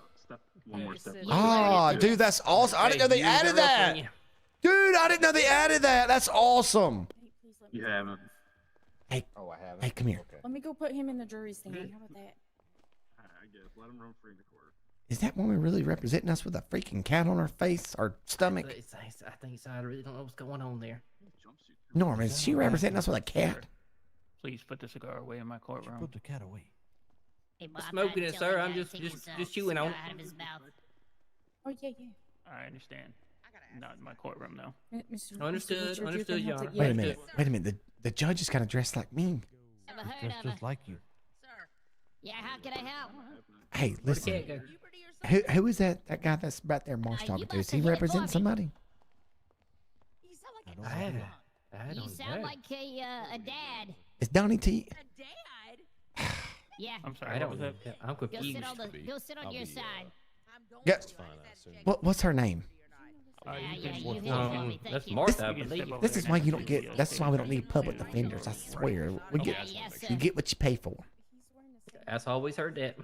Speaker 4: One more step.
Speaker 1: Oh, dude, that's awesome. I didn't know they
Speaker 7: Hey,
Speaker 1: added
Speaker 7: use it rough
Speaker 1: that.
Speaker 7: on you.
Speaker 1: Dude, I didn't know they added that. That's awesome.
Speaker 4: You haven't.
Speaker 1: Hey,
Speaker 4: Oh, I haven't.
Speaker 1: hey, come here.
Speaker 14: Let me go put him in the jury stand. How about that?
Speaker 4: gift. Let him run free in the court.
Speaker 1: Is that woman really representing us with a freaking cat on her face or stomach?
Speaker 7: I think so. I really don't know what's going on there.
Speaker 1: Norm, is she representing us with a cat?
Speaker 12: Please put the cigar away in my courtroom.
Speaker 9: Put the cat away.
Speaker 13: Hey, Bob,
Speaker 7: Smoking
Speaker 13: I
Speaker 7: it,
Speaker 13: tell
Speaker 7: sir.
Speaker 13: him
Speaker 7: I'm
Speaker 13: not to
Speaker 7: just
Speaker 13: take
Speaker 7: just
Speaker 13: his,
Speaker 7: just chewing on
Speaker 13: cigar
Speaker 7: it.
Speaker 13: out of his mouth.
Speaker 14: Oh yeah, yeah.
Speaker 12: I understand. Not in my courtroom, though.
Speaker 14: Mr.
Speaker 7: Understood,
Speaker 14: Richard,
Speaker 7: understood,
Speaker 14: you
Speaker 7: Your
Speaker 14: can
Speaker 7: Honor.
Speaker 14: have
Speaker 1: Wait a
Speaker 14: to-
Speaker 1: minute. Wait a minute. The judge is kind of dressed like me.
Speaker 13: Ever heard of
Speaker 9: Just
Speaker 13: her?
Speaker 9: like you.
Speaker 13: Yeah, how can I help?
Speaker 1: Hey,
Speaker 7: Where'd the
Speaker 1: listen.
Speaker 7: cat go?
Speaker 1: Who is that guy that's right there Marsh
Speaker 13: you
Speaker 1: talking to?
Speaker 13: must
Speaker 1: Is he
Speaker 13: have hit
Speaker 1: representing
Speaker 13: Bobbi.
Speaker 1: somebody?
Speaker 13: You sound like
Speaker 9: I
Speaker 13: a
Speaker 9: don't
Speaker 7: I
Speaker 9: know.
Speaker 7: haven't. I
Speaker 13: You
Speaker 7: don't
Speaker 13: sound
Speaker 7: know.
Speaker 13: like a dad.
Speaker 1: Is Donnie T?
Speaker 13: Yeah.
Speaker 12: I'm sorry.
Speaker 7: I
Speaker 12: what was
Speaker 7: don't.
Speaker 12: that?
Speaker 7: I'm
Speaker 13: Go
Speaker 7: confused.
Speaker 13: sit on the. Go sit on your side.
Speaker 1: Yeah. What's her name?
Speaker 13: Yeah,
Speaker 12: you
Speaker 13: yeah,
Speaker 12: can
Speaker 13: you
Speaker 12: walk
Speaker 13: hit
Speaker 12: off.
Speaker 13: Bobbi. Thank
Speaker 7: That's
Speaker 13: you.
Speaker 7: Martha, I
Speaker 12: You can step
Speaker 7: believe.
Speaker 12: over
Speaker 1: This
Speaker 12: there
Speaker 1: is why
Speaker 12: next
Speaker 1: you
Speaker 12: to
Speaker 1: don't
Speaker 12: the
Speaker 1: get. That's why we don't need public
Speaker 12: state
Speaker 1: defenders. I swear. We get.
Speaker 13: Yes,
Speaker 1: You
Speaker 13: sir.
Speaker 1: get what you pay for.
Speaker 7: That's always heard that.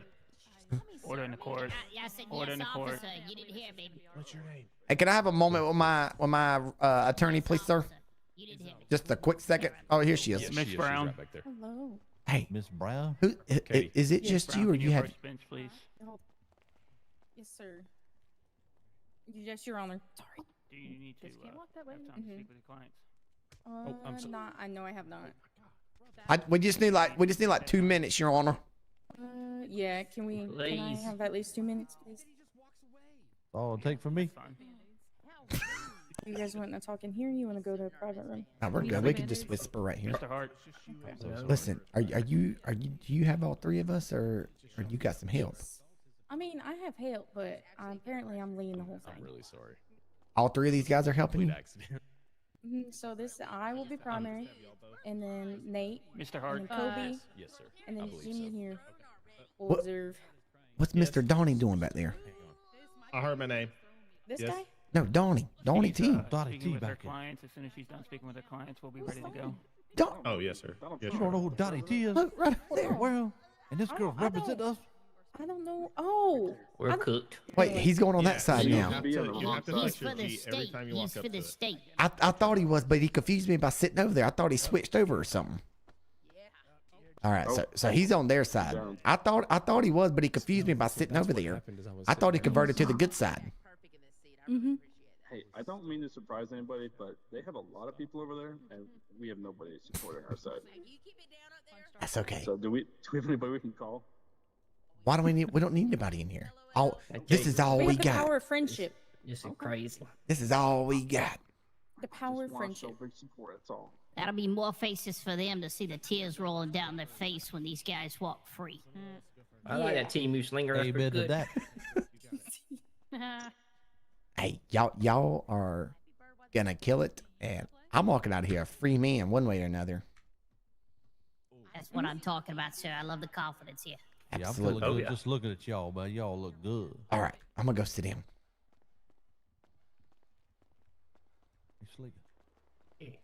Speaker 12: Order in the court.
Speaker 13: I said
Speaker 12: Order in
Speaker 13: yes,
Speaker 12: the court.
Speaker 13: officer. You didn't hear me.
Speaker 9: What's your name?
Speaker 1: Hey, can I have a moment with my attorney, please, sir?
Speaker 13: Officer. You didn't hear me.
Speaker 1: Just a quick second. Oh, here she is.
Speaker 12: Miss Brown.
Speaker 14: Hello.
Speaker 1: Hey,
Speaker 9: Miss Brown?
Speaker 1: who
Speaker 12: Katie.
Speaker 1: is it?
Speaker 12: Miss
Speaker 1: Just
Speaker 12: Brown,
Speaker 1: you, or
Speaker 12: can
Speaker 1: you have?
Speaker 12: approach bench, please?
Speaker 14: Yes, sir. Yes, Your Honor. Sorry.
Speaker 12: Do you need to
Speaker 11: Just can't walk that way.
Speaker 12: have time to speak with your clients?
Speaker 9: I'm sorry.
Speaker 14: Not. I know I have not.
Speaker 1: We just need like 2 minutes, Your Honor.
Speaker 14: Yeah. Can we? Can I
Speaker 7: Please.
Speaker 14: have at least 2 minutes, please?
Speaker 9: All it'll take from me.
Speaker 12: Fine.
Speaker 14: You guys want to talk in here? You want to go to a private room?
Speaker 1: No, we're good. We can just whisper right here.
Speaker 12: Mr. Hart.
Speaker 1: Listen, are you do you have all three of us, or you got some help?
Speaker 14: I mean, I have help, but apparently I'm leading the whole thing.
Speaker 2: really sorry.
Speaker 1: All three of these guys are helping you.
Speaker 2: Accident.
Speaker 14: So I will be primary, and then Nate,
Speaker 12: Mr. Hart.
Speaker 14: and then Kobe,
Speaker 2: Yes, sir.
Speaker 14: and
Speaker 2: I
Speaker 14: then
Speaker 2: believe
Speaker 14: Jimmy
Speaker 2: so.
Speaker 14: here will
Speaker 1: What-
Speaker 14: observe.
Speaker 1: What's Mr. Donnie doing back there?
Speaker 15: I heard my name.
Speaker 14: This
Speaker 15: Yes.
Speaker 14: guy?
Speaker 1: No, Donnie T.
Speaker 9: Donnie
Speaker 12: Speaking
Speaker 9: T
Speaker 12: with her
Speaker 9: back here.
Speaker 12: clients. As soon as she's done speaking with her clients, we'll be ready to go.
Speaker 1: Don.
Speaker 15: Oh, yes, sir. Yes,
Speaker 9: You don't know who Donnie T is?
Speaker 1: Look right
Speaker 9: What in the world? And this girl
Speaker 14: I
Speaker 9: represent
Speaker 14: don't-
Speaker 9: us?
Speaker 14: I don't know. Oh,
Speaker 7: We're
Speaker 14: I don't-
Speaker 7: cooked.
Speaker 1: Wait, he's going on that side
Speaker 15: you
Speaker 1: now.
Speaker 15: have to, you have to
Speaker 13: He's
Speaker 15: touch your
Speaker 13: for the
Speaker 15: G every
Speaker 13: state.
Speaker 15: time you walk
Speaker 13: He's
Speaker 15: up
Speaker 13: for
Speaker 15: to
Speaker 13: the
Speaker 15: it.
Speaker 13: state.
Speaker 1: I thought he was, but he confused me by sitting over there. I thought he switched over or something. All right, so he's on their side. I thought he was, but he confused me by sitting over there. I thought he converted to the good side.
Speaker 14: Mm-hmm.
Speaker 4: Hey, I don't mean to surprise anybody, but they have a lot of people over there, and we have nobody supporting our side.
Speaker 1: That's okay.
Speaker 4: So do we have anybody we can call?
Speaker 1: Why do we need? We don't need anybody in here. This is all
Speaker 14: We
Speaker 1: we
Speaker 14: have the
Speaker 1: got.
Speaker 14: power of friendship.
Speaker 7: This is crazy.
Speaker 1: This is all we got.
Speaker 14: The power of
Speaker 4: Just want
Speaker 14: friendship.
Speaker 4: big support. That's all.
Speaker 13: That'll be more faces for them to see the tears rolling down their face when these guys walk free.
Speaker 7: I like that team you slinger. That's pretty
Speaker 9: Amen to
Speaker 7: good.
Speaker 9: that.
Speaker 1: Hey, y'all are gonna kill it, and I'm walking out of here a free man, one way or another.
Speaker 13: That's what I'm talking about, sir. I love the confidence here.
Speaker 9: Yeah, I'm
Speaker 1: Absolutely.
Speaker 9: feeling good just looking at y'all, man. Y'all look good.
Speaker 1: All right, I'm gonna go sit down.
Speaker 9: You sleeping? Hey,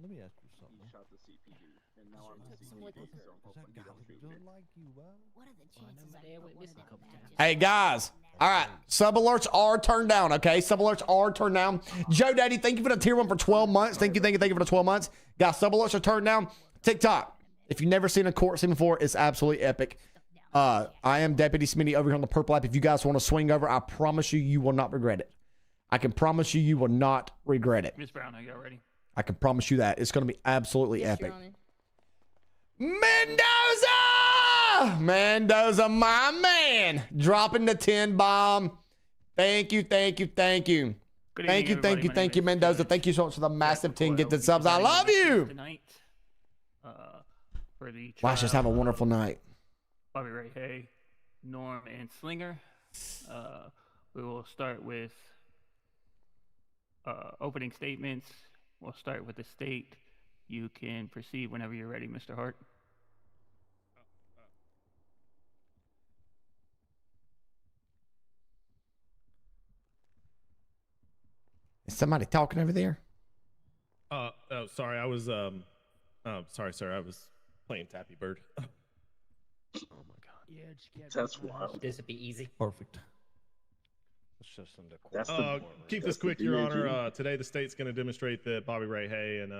Speaker 9: let me ask you something.
Speaker 4: He shot the CPD, and now I'm the
Speaker 9: Is
Speaker 4: CPD.
Speaker 9: that
Speaker 4: So
Speaker 9: guy
Speaker 4: hopefully he don't
Speaker 9: look
Speaker 4: shoot
Speaker 9: just
Speaker 4: me.
Speaker 9: like you, man?
Speaker 13: What are the chances I put one of them down just
Speaker 1: Hey guys, all right. Sub alerts are turned down. Okay, sub alerts are turned down. Joe Daddy, thank you for the tier 1 for 12 months. Thank you for the 12 months. Guys, sub alerts are turned down. TikTok. If you've never seen a court scene before, it's absolutely epic. I am Deputy Smitty over here on the Purple app. If you guys want to swing over, I promise you, you will not regret it. I can promise you, you will not regret it.
Speaker 12: Miss Brown, are you all ready?
Speaker 1: I can promise you that. It's going to be absolutely
Speaker 14: Yes, Your
Speaker 1: epic.
Speaker 14: Honor.
Speaker 1: Mendoza! Mendoza, my man. Dropping the 10 bomb. Thank you.
Speaker 12: Good
Speaker 1: Thank you,
Speaker 12: evening, everybody. My name
Speaker 1: thank you,
Speaker 12: is
Speaker 1: Mendoza. Thank you so much for the massive 10 gifted subs. I
Speaker 12: Presiding
Speaker 1: love
Speaker 12: over
Speaker 1: you.
Speaker 12: Tonight, for the
Speaker 1: Watch us have a
Speaker 12: trial
Speaker 1: wonderful night.
Speaker 12: of Bobbi Ray Hay, Norm, and Slinger. We will start with opening statements. We'll start with the state. You can proceed whenever you're ready, Mr. Hart.
Speaker 1: Is somebody talking over there?
Speaker 15: Oh, sorry. I was sorry, sir. I was playing Tappy Bird. Oh my god.
Speaker 4: That's wild.
Speaker 7: This would be easy.
Speaker 9: Perfect.
Speaker 4: That's the,
Speaker 15: Keep
Speaker 4: that's
Speaker 15: this quick,
Speaker 4: the
Speaker 15: Your
Speaker 4: DAG.
Speaker 15: Honor. Today, the state's going to demonstrate that Bobbi Ray Hay and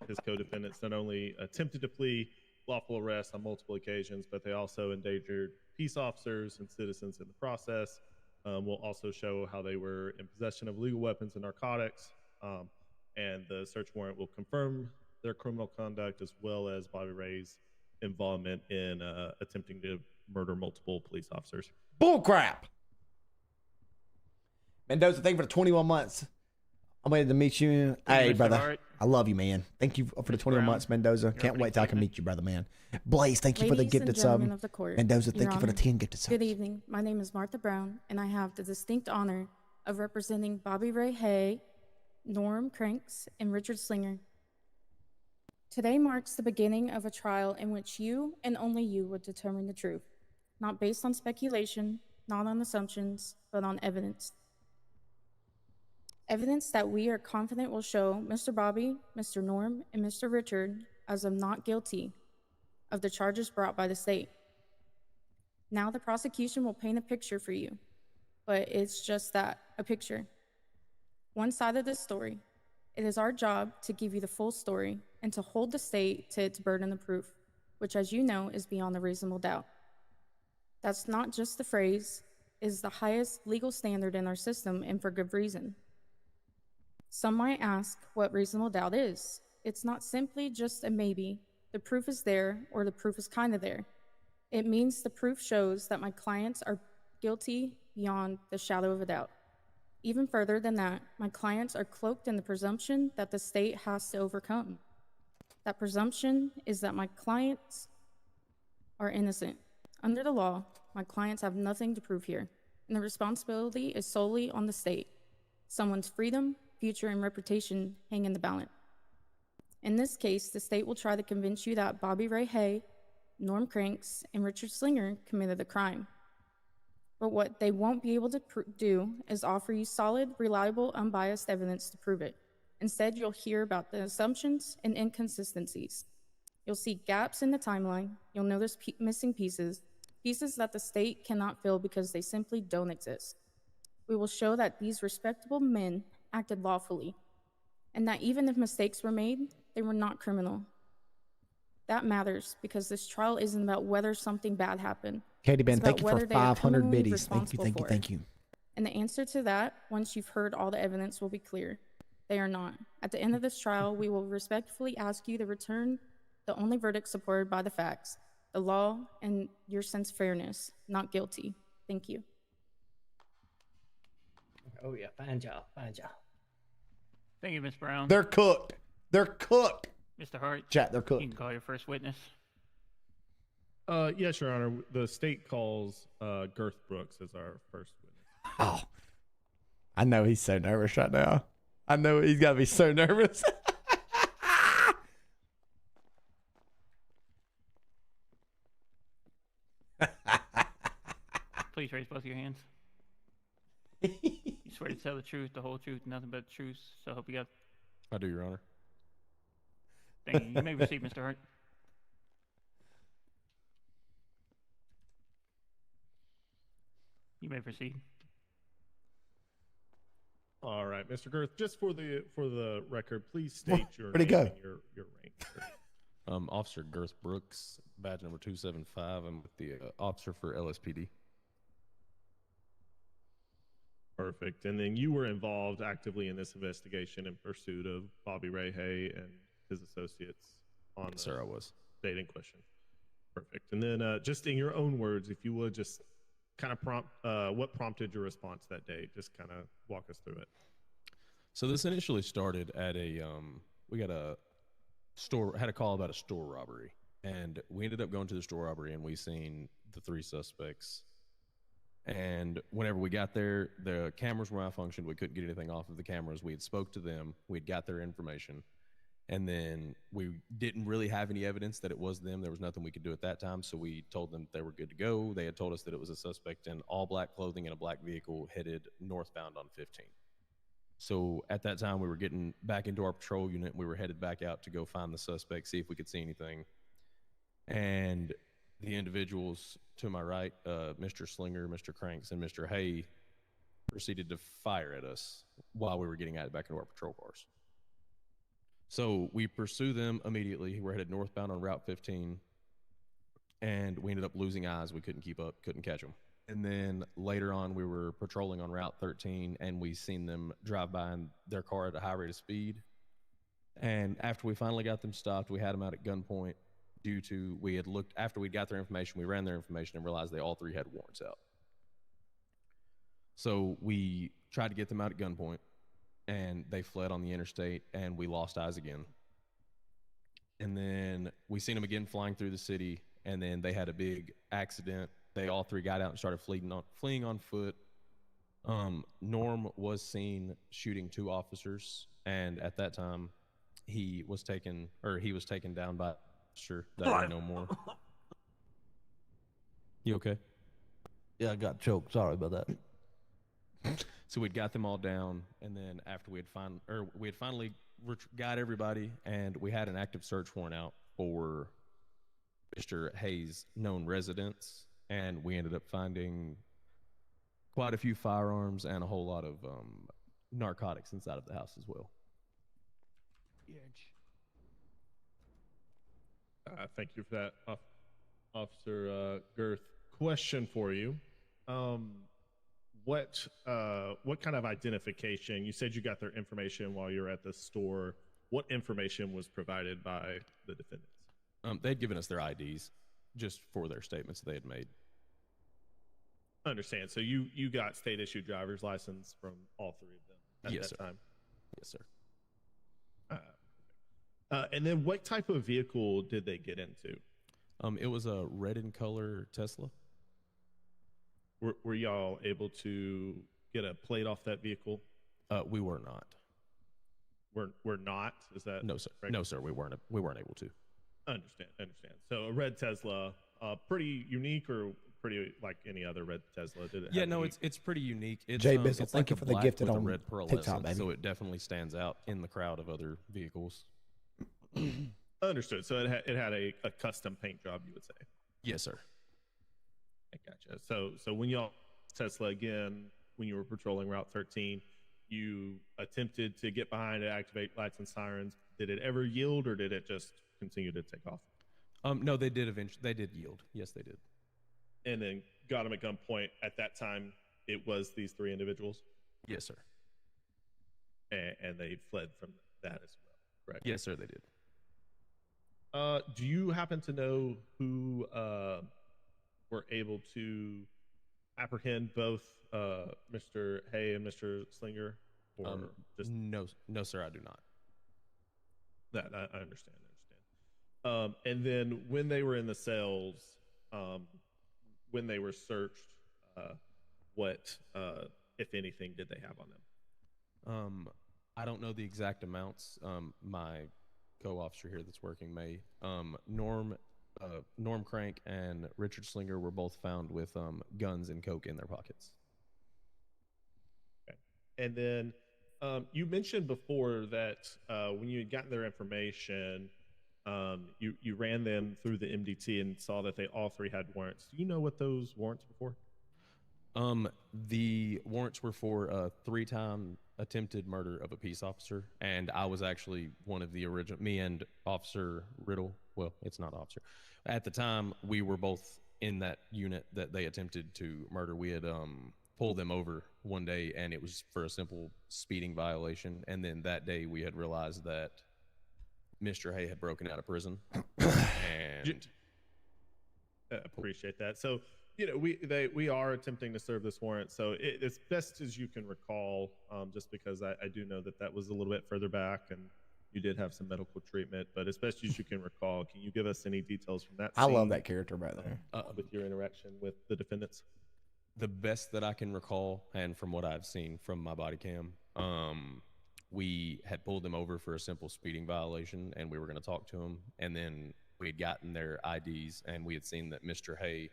Speaker 15: his co-defendants not only attempted to flee lawful arrests on multiple occasions, but they also endangered peace officers and citizens in the process. We'll also show how they were in possession of illegal weapons and narcotics. And the search warrant will confirm their criminal conduct as well as Bobbi Ray's involvement in attempting to murder multiple police officers.
Speaker 1: Bullcrap. Mendoza, thank you for the 21 months. I'm ready to meet you. Hey,
Speaker 12: Mr.
Speaker 1: brother.
Speaker 12: Hart.
Speaker 1: I love you, man. Thank you for the 21 months, Mendoza. Can't wait till I can meet you, brother, man. Blaze, thank you for the
Speaker 14: Ladies
Speaker 1: gifted
Speaker 14: and
Speaker 1: sub.
Speaker 14: gentlemen of the court,
Speaker 1: Mendoza,
Speaker 14: Your
Speaker 1: thank you for the
Speaker 14: Honor,
Speaker 1: 10 gifted subs.
Speaker 14: Good evening. My name is Martha Brown, and I have the distinct honor of representing Bobbi Ray Hay, Norm Cranks, and Richard Slinger. Today marks the beginning of a trial in which you and only you would determine the truth, not based on speculation, not on assumptions, but on evidence. Evidence that we are confident will show Mr. Bobby, Mr. Norm, and Mr. Richard as of not guilty of the charges brought by the state. Now the prosecution will paint a picture for you, but it's just that, a picture. One side of the story. It is our job to give you the full story and to hold the state to its burden of proof, which, as you know, is beyond a reasonable doubt. That's not just the phrase, it is the highest legal standard in our system, and for good reason. Some might ask what reasonable doubt is. It's not simply just a maybe, the proof is there, or the proof is kind of there. It means the proof shows that my clients are guilty beyond the shadow of a doubt. Even further than that, my clients are cloaked in the presumption that the state has to overcome. That presumption is that my clients are innocent. Under the law, my clients have nothing to prove here, and the responsibility is solely on the state. Someone's freedom, future, and reputation hang in the balance. In this case, the state will try to convince you that Bobbi Ray Hay, Norm Cranks, and Richard Slinger committed the crime. But what they won't be able to do is offer you solid, reliable, unbiased evidence to prove it. Instead, you'll hear about the assumptions and inconsistencies. You'll see gaps in the timeline. You'll notice missing pieces that the state cannot fill because they simply don't exist. We will show that these respectable men acted lawfully, and that even if mistakes were made, they were not criminal. That matters because this trial isn't about whether something bad happened.
Speaker 1: Katie Ben,
Speaker 14: It's
Speaker 1: thank
Speaker 14: about
Speaker 1: you for
Speaker 14: whether they are
Speaker 1: 500
Speaker 14: criminally
Speaker 1: biddies. Thank you,
Speaker 14: responsible
Speaker 1: thank you,
Speaker 14: for
Speaker 1: thank
Speaker 14: it.
Speaker 1: you.
Speaker 14: And the answer to that, once you've heard all the evidence, will be clear. They are not. At the end of this trial, we will respectfully ask you to return the only verdict supported by the facts, the law, and your sense of fairness, not guilty. Thank you.
Speaker 7: Oh yeah, fine job, fine job.
Speaker 12: Thank you, Miss Brown.
Speaker 1: They're cooked. They're cooked.
Speaker 12: Mr. Hart.
Speaker 1: Chat, they're cooked.
Speaker 12: You can call your first witness.
Speaker 15: Yes, Your Honor. The state calls Girth Brooks as our first witness.
Speaker 1: Oh, I know he's so nervous right now. I know he's got to be so nervous.
Speaker 12: Please raise both of your hands. You swear to tell the truth, the whole truth, nothing but the truth. So I hope you got.
Speaker 2: I do, Your Honor.
Speaker 12: Thank you. You may proceed, Mr. Hart. You may proceed.
Speaker 15: All right, Mr. Girth. Just for the record, please state your
Speaker 1: Where'd he
Speaker 15: name
Speaker 1: go?
Speaker 15: and your rank.
Speaker 2: Officer Girth Brooks, badge number 275. I'm with the officer for LSPD.
Speaker 15: Perfect. And then you were involved actively in this investigation in pursuit of Bobbi Ray Hay and his associates on
Speaker 2: Yes, sir, I was.
Speaker 15: State in question. Perfect. And then just in your own words, if you would just kind of what prompted your response that day? Just kind of walk us through it.
Speaker 2: So this initially started at we got had a call about a store robbery, and we ended up going to the store robbery, and we seen the 3 suspects. And whenever we got there, the cameras were malfunctioned. We couldn't get anything off of the cameras. We had spoke to them. We'd got their information. And then we didn't really have any evidence that it was them. There was nothing we could do at that time. So we told them they were good to go. They had told us that it was a suspect in all black clothing in a black vehicle headed northbound on 15. So at that time, we were getting back into our patrol unit. We were headed back out to go find the suspect, see if we could see anything. And the individuals to my right, Mr. Slinger, Mr. Cranks, and Mr. Hay, proceeded to fire at us while we were getting out back into our patrol cars. So we pursue them immediately. We're headed northbound on Route 15. and we ended up losing eyes. We couldn't keep up, couldn't catch them. And then later on, we were patrolling on Route 13, and we seen them drive by in their car at a high rate of speed. And after we finally got them stopped, we had them out at gunpoint due to we had looked after we got their information, we ran their information and realized they all three had warrants out. So we tried to get them out at gunpoint, and they fled on the interstate, and we lost eyes again. And then we seen them again flying through the city, and then they had a big accident. They all three got out and started fleeing on foot. Norm was seen shooting 2 officers, and at that time, he was taken down by officer that we know more. You okay?
Speaker 9: Yeah, I got choked. Sorry about that.
Speaker 2: So we'd got them all down, and then after we had finally got everybody, and we had an active search warrant out for Mr. Hayes' known residence, and we ended up finding quite a few firearms and a whole lot of narcotics inside of the house as well.
Speaker 15: Thank you for that, Officer Girth. Question for you. What kind of identification? You said you got their information while you were at the store. What information was provided by the defendants?
Speaker 2: They'd given us their IDs just for their statements they had made.
Speaker 15: I understand. So you got state issued driver's license from all 3 of them at
Speaker 2: Yes,
Speaker 15: that
Speaker 2: sir.
Speaker 15: time?
Speaker 2: Yes, sir.
Speaker 15: And then what type of vehicle did they get into?
Speaker 2: It was a red in color Tesla.
Speaker 15: Were y'all able to get a plate off that vehicle?
Speaker 2: We were not.
Speaker 15: We're not? Is that
Speaker 2: No, sir.
Speaker 15: correct?
Speaker 2: No, sir. We weren't able to.
Speaker 15: Understand. So a red Tesla, pretty unique or pretty like any other red Tesla? Did it
Speaker 2: Yeah,
Speaker 15: have
Speaker 2: no,
Speaker 15: any-
Speaker 2: it's pretty unique. It's,
Speaker 1: Jay Biscuit,
Speaker 2: it's
Speaker 1: thank
Speaker 2: like
Speaker 1: you
Speaker 2: a
Speaker 1: for the
Speaker 2: black
Speaker 1: gifted
Speaker 2: with a
Speaker 1: on
Speaker 2: red
Speaker 1: TikTok,
Speaker 2: pearlescent,
Speaker 1: baby.
Speaker 2: so it definitely stands out in the crowd of other vehicles.
Speaker 15: Understood. So it had a custom paint job, you would say.
Speaker 2: Yes, sir.
Speaker 15: I gotcha. So when y'all Tesla again, when you were patrolling Route 13, you attempted to get behind to activate lights and sirens. Did it ever yield, or did it just continue to take off?
Speaker 2: No, they did eventually. They did yield. Yes, they did.
Speaker 15: And then got them at gunpoint. At that time, it was these 3 individuals,
Speaker 2: Yes, sir.
Speaker 15: and they fled from that as well. Correct?
Speaker 2: Yes, sir. They did.
Speaker 15: Do you happen to know who were able to apprehend both Mr. Hay and Mr. Slinger? Or just
Speaker 2: No, sir. I do not.
Speaker 15: that I understand. And then when they were in the cells, when they were searched, what, if anything, did they have on them?
Speaker 2: I don't know the exact amounts. My co-officer here that's working may. Norm Crank and Richard Slinger were both found with guns and coke in their pockets.
Speaker 15: Okay. And then you mentioned before that when you had gotten their information, you ran them through the MDT and saw that they all 3 had warrants. Do you know what those warrants were for?
Speaker 2: The warrants were for a 3-time attempted murder of a peace officer, and I was actually one of the original. Me and Officer Riddle. Well, it's not officer. At the time, we were both in that unit that they attempted to murder. We had pulled them over one day, and it was for a simple speeding violation. And then that day, we had realized that Mr. Hay had broken out of prison, and
Speaker 15: appreciate that. So, we are attempting to serve this warrant. So as best as you can recall, just because I do know that was a little bit further back and you did have some medical treatment, but as best as you can recall, can you give us any details from that scene?
Speaker 1: I love that character right there.
Speaker 15: With your interaction with the defendants?
Speaker 2: The best that I can recall, and from what I've seen from my body cam, we had pulled them over for a simple speeding violation, and we were going to talk to them, and then we had gotten their IDs, and we had seen that Mr. Hay,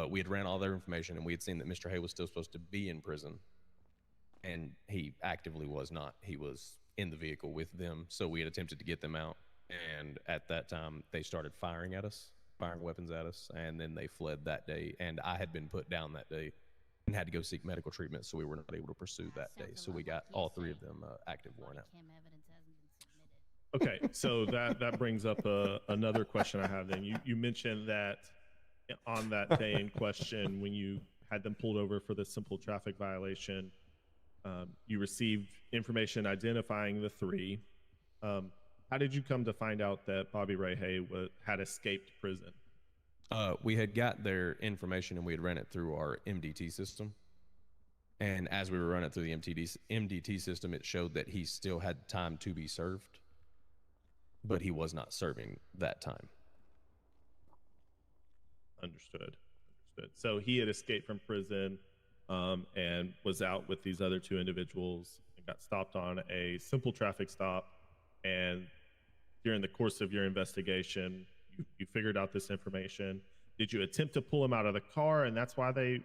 Speaker 2: we had ran all their information, and we had seen that Mr. Hay was still supposed to be in prison, and he actively was not. He was in the vehicle with them, so we had attempted to get them out, and at that time, they started firing weapons at us, and then they fled that day, and I had been put down that day and had to go seek medical treatment, so we were not able to pursue that day. So we got all 3 of them active warrant out.
Speaker 15: Okay, so that brings up another question I have. Then you mentioned that on that day in question, when you had them pulled over for the simple traffic violation, you received information identifying the three. How did you come to find out that Bobby Ray Hay had escaped prison?
Speaker 2: We had got their information and we had ran it through our MDT system. And as we were running it through the MDT system, it showed that he still had time to be served, but he was not serving that time.
Speaker 15: Understood. So he had escaped from prison and was out with these other two individuals and got stopped on a simple traffic stop. And during the course of your investigation, you figured out this information. Did you attempt to pull him out of the car, and that's why they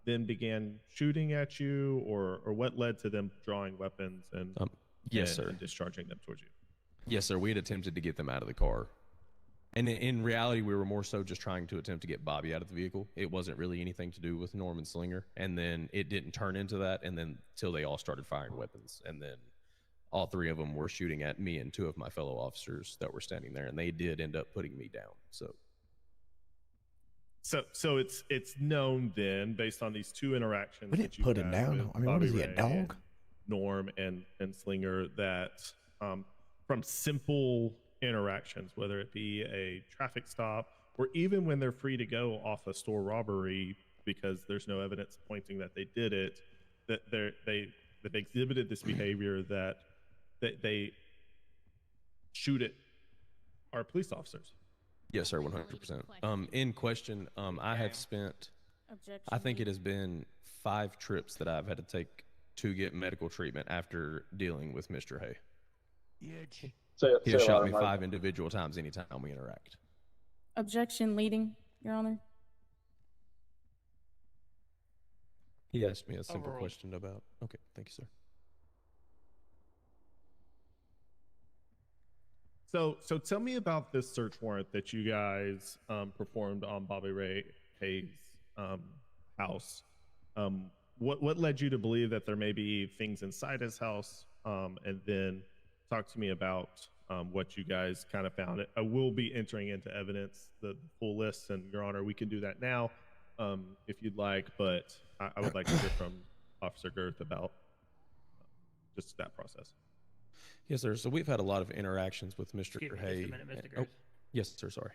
Speaker 15: then began shooting at you, or what led to them drawing weapons and and discharging them towards you?
Speaker 2: Yes, sir. We had attempted to get them out of the car. And in reality, we were more so just trying to attempt to get Bobby out of the vehicle. It wasn't really anything to do with Norman Slinger. And then it didn't turn into that, and then till they all started firing weapons. And then all three of them were shooting at me and two of my fellow officers that were standing there, and they did end up putting me down.
Speaker 15: So it's known then, based on these two interactions.
Speaker 1: We didn't put him down. I mean, what is he, a dog?
Speaker 15: Norm and Slinger, that from simple interactions, whether it be a traffic stop or even when they're free to go off a store robbery because there's no evidence pointing that they did it, that they exhibited this behavior that they shoot at our police officers.
Speaker 2: Yes, sir, 100%. In question, I have spent, I think it has been 5 trips that I've had to take to get medical treatment after dealing with Mr. Hay. He has shot me 5 individual times anytime we interact.
Speaker 14: Objection leading, Your Honor.
Speaker 2: He asked me a simple question about. Okay, thank you, sir.
Speaker 15: So tell me about this search warrant that you guys performed on Bobby Ray Hay's house. What led you to believe that there may be things inside his house? And then talk to me about what you guys kind of found. I will be entering into evidence the full list, and Your Honor, we can do that now if you'd like, but I would like to hear from Officer Girth about just that process.
Speaker 2: Yes, sir. So we've had a lot of interactions with Mr.
Speaker 12: Excuse me,
Speaker 2: Hay.
Speaker 12: just a minute, Mr. Girth.
Speaker 2: Yes, sir. Sorry.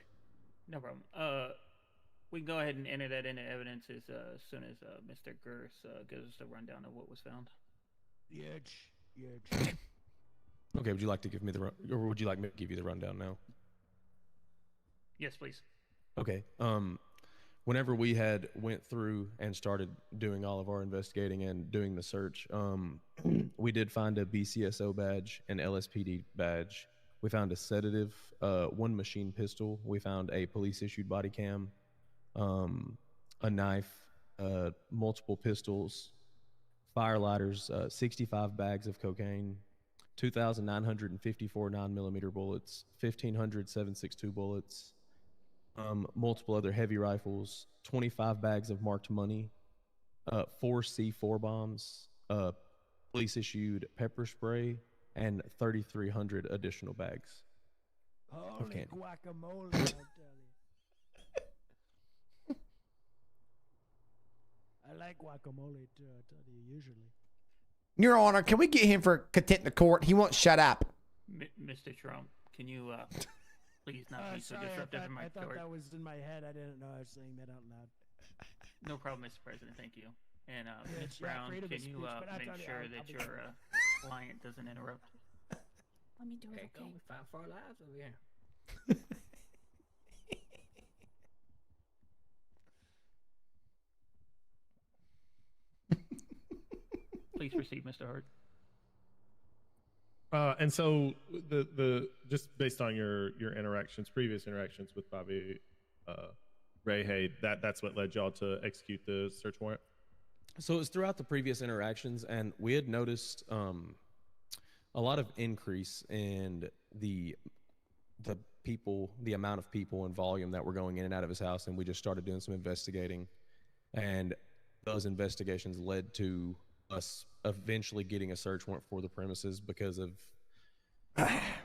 Speaker 12: No problem. We can go ahead and enter that into evidence as soon as Mr. Girth gives us a rundown of what was found.
Speaker 2: Okay, would you like to give me the or would you like me to give you the rundown now?
Speaker 12: Yes, please.
Speaker 2: Okay. Whenever we had went through and started doing all of our investigating and doing the search, we did find a BCSO badge, an LSPD badge. We found a sedative, 1 machine pistol. We found a police-issued body cam, a knife, multiple pistols, fire lighters, 65 bags of cocaine, 2,954 9mm bullets, 1,500 7.62 bullets, multiple other heavy rifles, 25 bags of marked money, 4 C4 bombs, police-issued pepper spray, and 3,300 additional bags of candy.
Speaker 8: Guacamole, I'll tell you. I like guacamole too, I tell you, usually.
Speaker 1: Your Honor, can we get him for contempt of court? He won't shut up.
Speaker 12: Mr. Trump, can you please not be so
Speaker 8: Sorry,
Speaker 12: disruptive in my
Speaker 8: I thought
Speaker 12: court?
Speaker 8: that was in my head. I didn't know I was saying that out loud.
Speaker 12: No problem, Mr. President. Thank you. And Ms.
Speaker 8: Yeah,
Speaker 12: Brown,
Speaker 8: freedom of
Speaker 12: can you
Speaker 8: speech, but I'll
Speaker 12: make
Speaker 8: tell you,
Speaker 12: sure
Speaker 8: I'll
Speaker 12: that
Speaker 8: be
Speaker 12: your client doesn't interrupt?
Speaker 14: Let me do it, okay?
Speaker 7: We fight for our lives over here.
Speaker 12: Please proceed, Mr. Hart.
Speaker 15: And so the just based on your previous interactions with Bobby Ray Hay, that's what led y'all to execute the search warrant?
Speaker 2: So it was throughout the previous interactions, and we had noticed a lot of increase in the people, the amount of people and volume that were going in and out of his house, and we just started doing some investigating, and those investigations led to us eventually getting a search warrant for the premises because of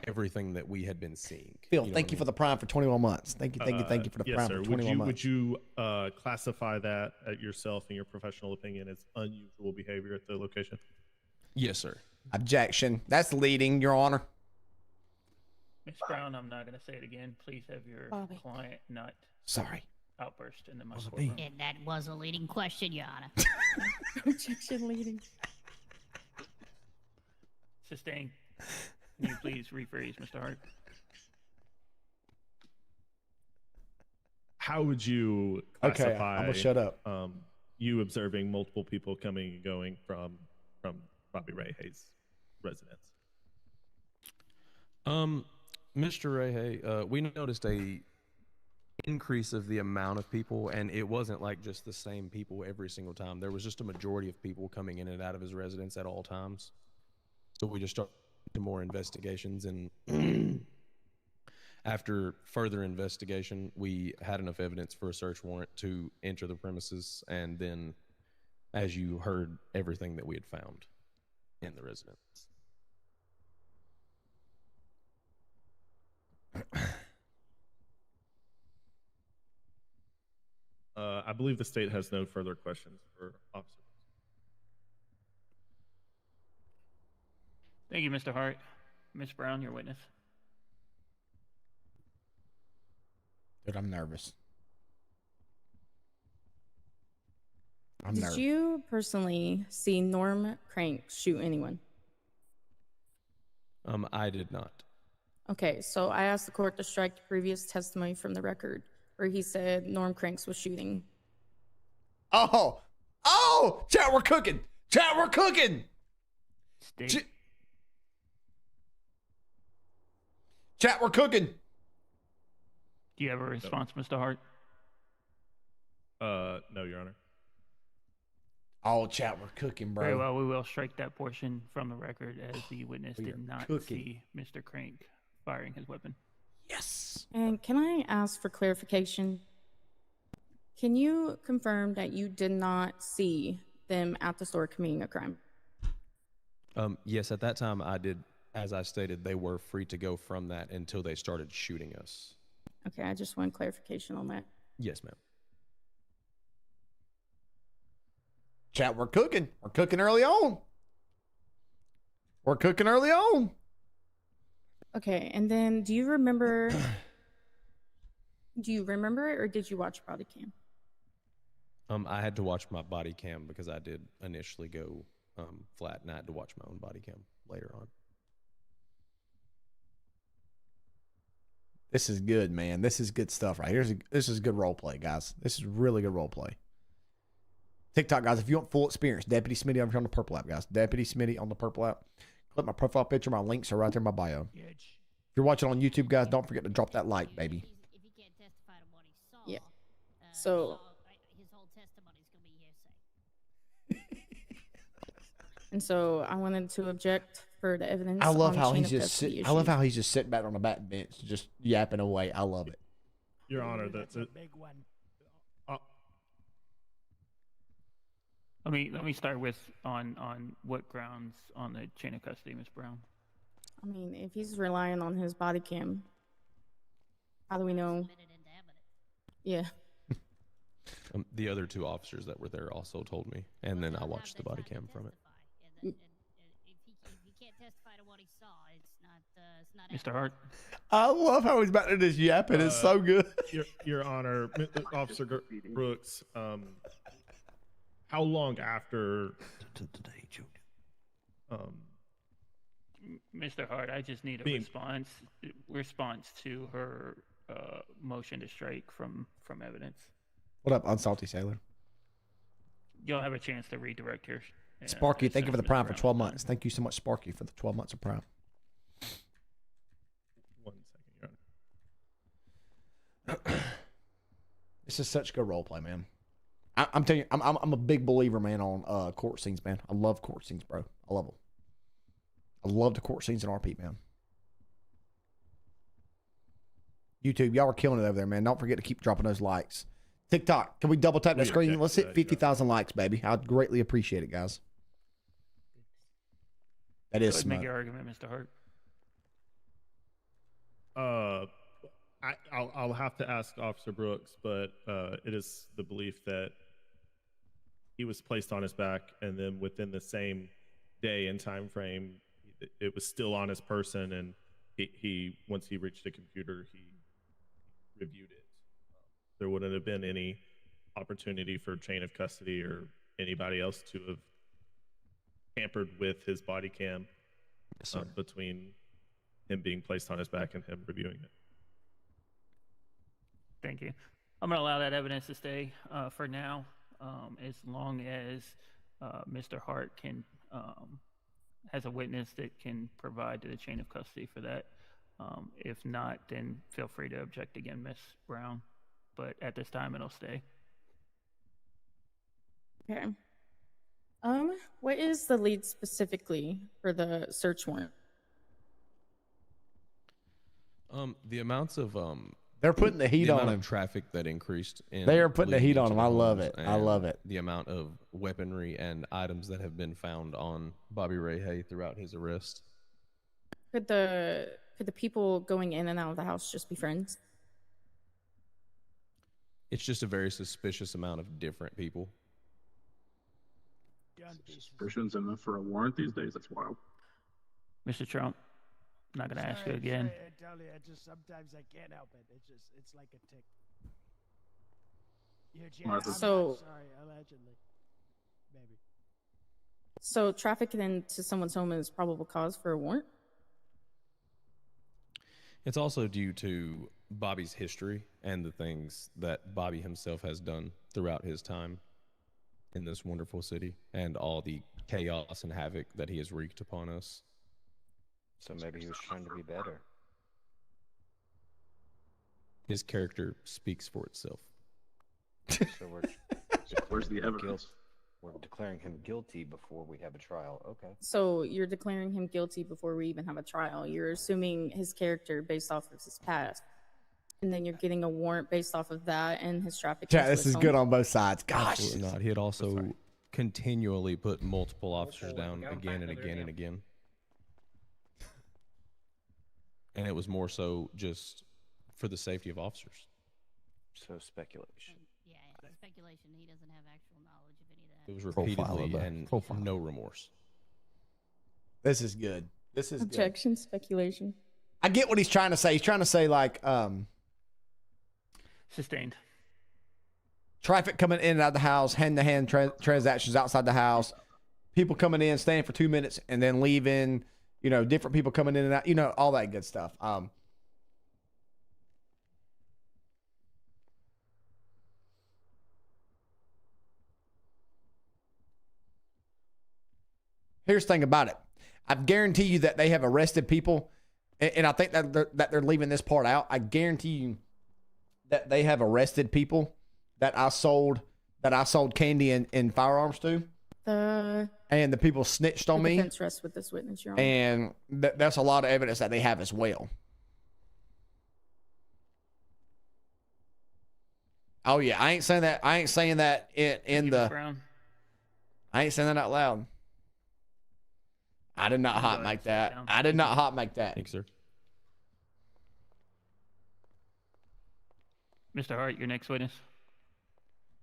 Speaker 2: everything that we had been seeing.
Speaker 1: Phil,
Speaker 2: know
Speaker 1: thank
Speaker 2: what
Speaker 1: you
Speaker 2: I
Speaker 1: for
Speaker 2: mean?
Speaker 1: the prime for 21 months. Thank you for the
Speaker 15: yes,
Speaker 1: prime
Speaker 15: sir.
Speaker 1: for 21 months.
Speaker 15: Would you classify that at yourself, in your professional opinion, as unusual behavior at the location?
Speaker 2: Yes, sir.
Speaker 1: Objection. That's leading, Your Honor.
Speaker 12: Miss Brown, I'm not going to say it again. Please have your
Speaker 14: Bobby.
Speaker 12: client not
Speaker 1: Sorry.
Speaker 12: outburst into my
Speaker 9: Was it
Speaker 12: courtroom.
Speaker 13: And that was a leading question, Your Honor.
Speaker 14: Objection leading.
Speaker 12: Sustained. Can you please rephrase, Mr. Hart?
Speaker 15: How would you
Speaker 1: Okay,
Speaker 15: classify?
Speaker 1: I'm gonna shut up.
Speaker 15: You observing multiple people coming and going from Bobby Ray Hayes' residence.
Speaker 2: Mr. Ray, we noticed a increase of the amount of people, and it wasn't like just the same people every single time. There was just a majority of people coming in and out of his residence at all times. So we just started more investigations, and after further investigation, we had enough evidence for a search warrant to enter the premises, and then, as you heard, everything that we had found in the residence.
Speaker 15: I believe the state has no further questions for officers.
Speaker 12: Thank you, Mr. Hart. Miss Brown, your witness.
Speaker 1: Dude, I'm nervous.
Speaker 14: Did you personally see Norm Crank shoot anyone?
Speaker 2: I did not.
Speaker 14: Okay, so I asked the court to strike the previous testimony from the record where he said Norm Cranks was shooting.
Speaker 1: Oh, chat, we're cooking. Chat, we're cooking. Chat, we're cooking.
Speaker 12: Do you have a response, Mr. Hart?
Speaker 15: No, Your Honor.
Speaker 1: Oh, chat, we're cooking, bro.
Speaker 12: Very well, we will strike that portion from the record as the witness
Speaker 1: We
Speaker 12: did
Speaker 1: are
Speaker 12: not
Speaker 1: cooking.
Speaker 12: see Mr. Crank firing his weapon.
Speaker 1: Yes.
Speaker 14: And can I ask for clarification? Can you confirm that you did not see them at the store committing a crime?
Speaker 2: Yes, at that time I did. As I stated, they were free to go from that until they started shooting us.
Speaker 14: Okay, I just want clarification on that.
Speaker 2: Yes, ma'am.
Speaker 1: Chat, we're cooking. We're cooking early on. We're cooking early on.
Speaker 14: Okay, and then do you remember it or did you watch body cam?
Speaker 2: I had to watch my body cam because I did initially go flat, and I had to watch my own body cam later on.
Speaker 1: This is good, man. This is good stuff right here. This is good role play, guys. This is really good role play. TikTok, guys, if you want full experience, Deputy Smitty over here on the Purple app, guys. Deputy Smitty on the Purple app. Click my profile picture. My links are right there in my bio. If you're watching on YouTube, guys, don't forget to drop that like, baby.
Speaker 14: Yeah. So
Speaker 13: his whole testimony is going to be hearsay.
Speaker 14: And so I wanted to object for the evidence.
Speaker 1: I love
Speaker 14: on
Speaker 1: how
Speaker 14: chain
Speaker 1: he's
Speaker 14: of
Speaker 1: just
Speaker 14: custody
Speaker 1: I love
Speaker 14: issue.
Speaker 1: how he's just sitting back on the back bench, just yapping away. I love it.
Speaker 15: Your Honor,
Speaker 8: That's a big one.
Speaker 12: Let me start with on what grounds on the chain of custody, Ms. Brown.
Speaker 14: I mean, if he's relying on his body cam, how do we know? Yeah.
Speaker 2: The other two officers that were there also told me, and then I watched the body cam from it.
Speaker 13: If he can't testify to what he saw, it's not
Speaker 12: Mr. Hart.
Speaker 1: I love how he's back there just yapping. It's so good.
Speaker 15: Your Honor, Officer Brooks, how long after
Speaker 9: today, Junior?
Speaker 12: Mr. Hart, I just need a response to her motion to strike from evidence.
Speaker 1: What up, Unsalty Sailor?
Speaker 12: You'll have a chance to redirect here.
Speaker 1: Sparky, thank you for the
Speaker 12: Mr.
Speaker 1: prime for
Speaker 12: Brown.
Speaker 1: 12 months. Thank you so much, Sparky, for the 12 months of prime.
Speaker 15: 1 second, Your Honor.
Speaker 1: This is such good role play, man. I'm telling you, I'm a big believer, man, on court scenes, man. I love court scenes, bro. I love them. I love the court scenes in RP, man. YouTube, y'all are killing it over there, man. Don't forget to keep dropping those likes. TikTok, can we double tap that screen? Let's hit 50,000 likes, baby. I'd greatly appreciate it, guys. That
Speaker 12: Go
Speaker 1: is
Speaker 12: ahead and make
Speaker 1: smart.
Speaker 12: your argument, Mr. Hart.
Speaker 15: I'll have to ask Officer Brooks, but it is the belief that he was placed on his back, and then within the same day and time frame, it was still on his person, and he once he reached the computer, he reviewed it. There wouldn't have been any opportunity for chain of custody or anybody else to have tampered with his body cam between him being placed on his back and him reviewing it.
Speaker 12: Thank you. I'm going to allow that evidence to stay for now, as long as Mr. Hart can has a witness that can provide to the chain of custody for that. If not, then feel free to object again, Miss Brown. But at this time, it'll stay.
Speaker 14: Okay. What is the lead specifically for the search warrant?
Speaker 2: The amounts of
Speaker 1: they're putting the heat on
Speaker 2: amount
Speaker 1: him.
Speaker 2: of traffic that increased.
Speaker 1: They are putting the
Speaker 2: leading
Speaker 1: heat on
Speaker 2: into
Speaker 1: him.
Speaker 2: the
Speaker 1: I love
Speaker 2: homes
Speaker 1: it. I love
Speaker 2: and
Speaker 1: it.
Speaker 2: The amount of weaponry and items that have been found on Bobby Ray Hay throughout his arrest.
Speaker 14: Could the people going in and out of the house just be friends?
Speaker 2: It's just a very suspicious amount of different people.
Speaker 4: Suspicions enough for a warrant these days. That's wild.
Speaker 12: Mr. Trump, I'm not going to ask you again.
Speaker 8: Sorry, I tell you, I just sometimes I can't help it. It's like a tick. Yeah, I'm
Speaker 14: So-
Speaker 8: sorry, allegedly. Maybe.
Speaker 14: So trafficking into someone's home is probable cause for a warrant?
Speaker 2: It's also due to Bobby's history and the things that Bobby himself has done throughout his time in this wonderful city and all the chaos and havoc that he has wreaked upon us.
Speaker 16: So maybe he was trying to be better.
Speaker 2: His character speaks for itself.
Speaker 16: So
Speaker 4: where's the evidence?
Speaker 16: We're declaring him guilty before we have a trial. Okay.
Speaker 14: So you're declaring him guilty before we even have a trial. You're assuming his character based off of his past. And then you're getting a warrant based off of that and his traffic.
Speaker 1: Chat, this is good on both sides. Gosh.
Speaker 2: Absolutely not. He had also continually put multiple officers down again and again and again. And it was more so just for the safety of officers.
Speaker 16: So speculation.
Speaker 13: Yeah, speculation. He doesn't have actual knowledge of any of that.
Speaker 2: It was repeatedly and no remorse.
Speaker 1: This is good. This is good.
Speaker 14: Objection, speculation.
Speaker 1: I get what he's trying to say. He's trying to say like
Speaker 12: Sustained.
Speaker 1: Traffic coming in and out of the house, hand-to-hand transactions outside the house, people coming in, staying for 2 minutes, and then leaving. You know, different people coming in and out. You know, all that good stuff. Here's the thing about it. I guarantee you that they have arrested people, and I think that they're leaving this part out. I guarantee you that they have arrested people that I sold candy and firearms to. And the people snitched on
Speaker 14: The
Speaker 1: me.
Speaker 14: defense rests with this witness, Your Honor.
Speaker 1: And that's a lot of evidence that they have as well. Oh yeah, I ain't saying that. I ain't saying that in the.
Speaker 12: Brown.
Speaker 1: I ain't saying that out loud. I did not hot mic that. I did not hot mic that.
Speaker 2: Thanks, sir.
Speaker 12: Mr. Hart, your next witness.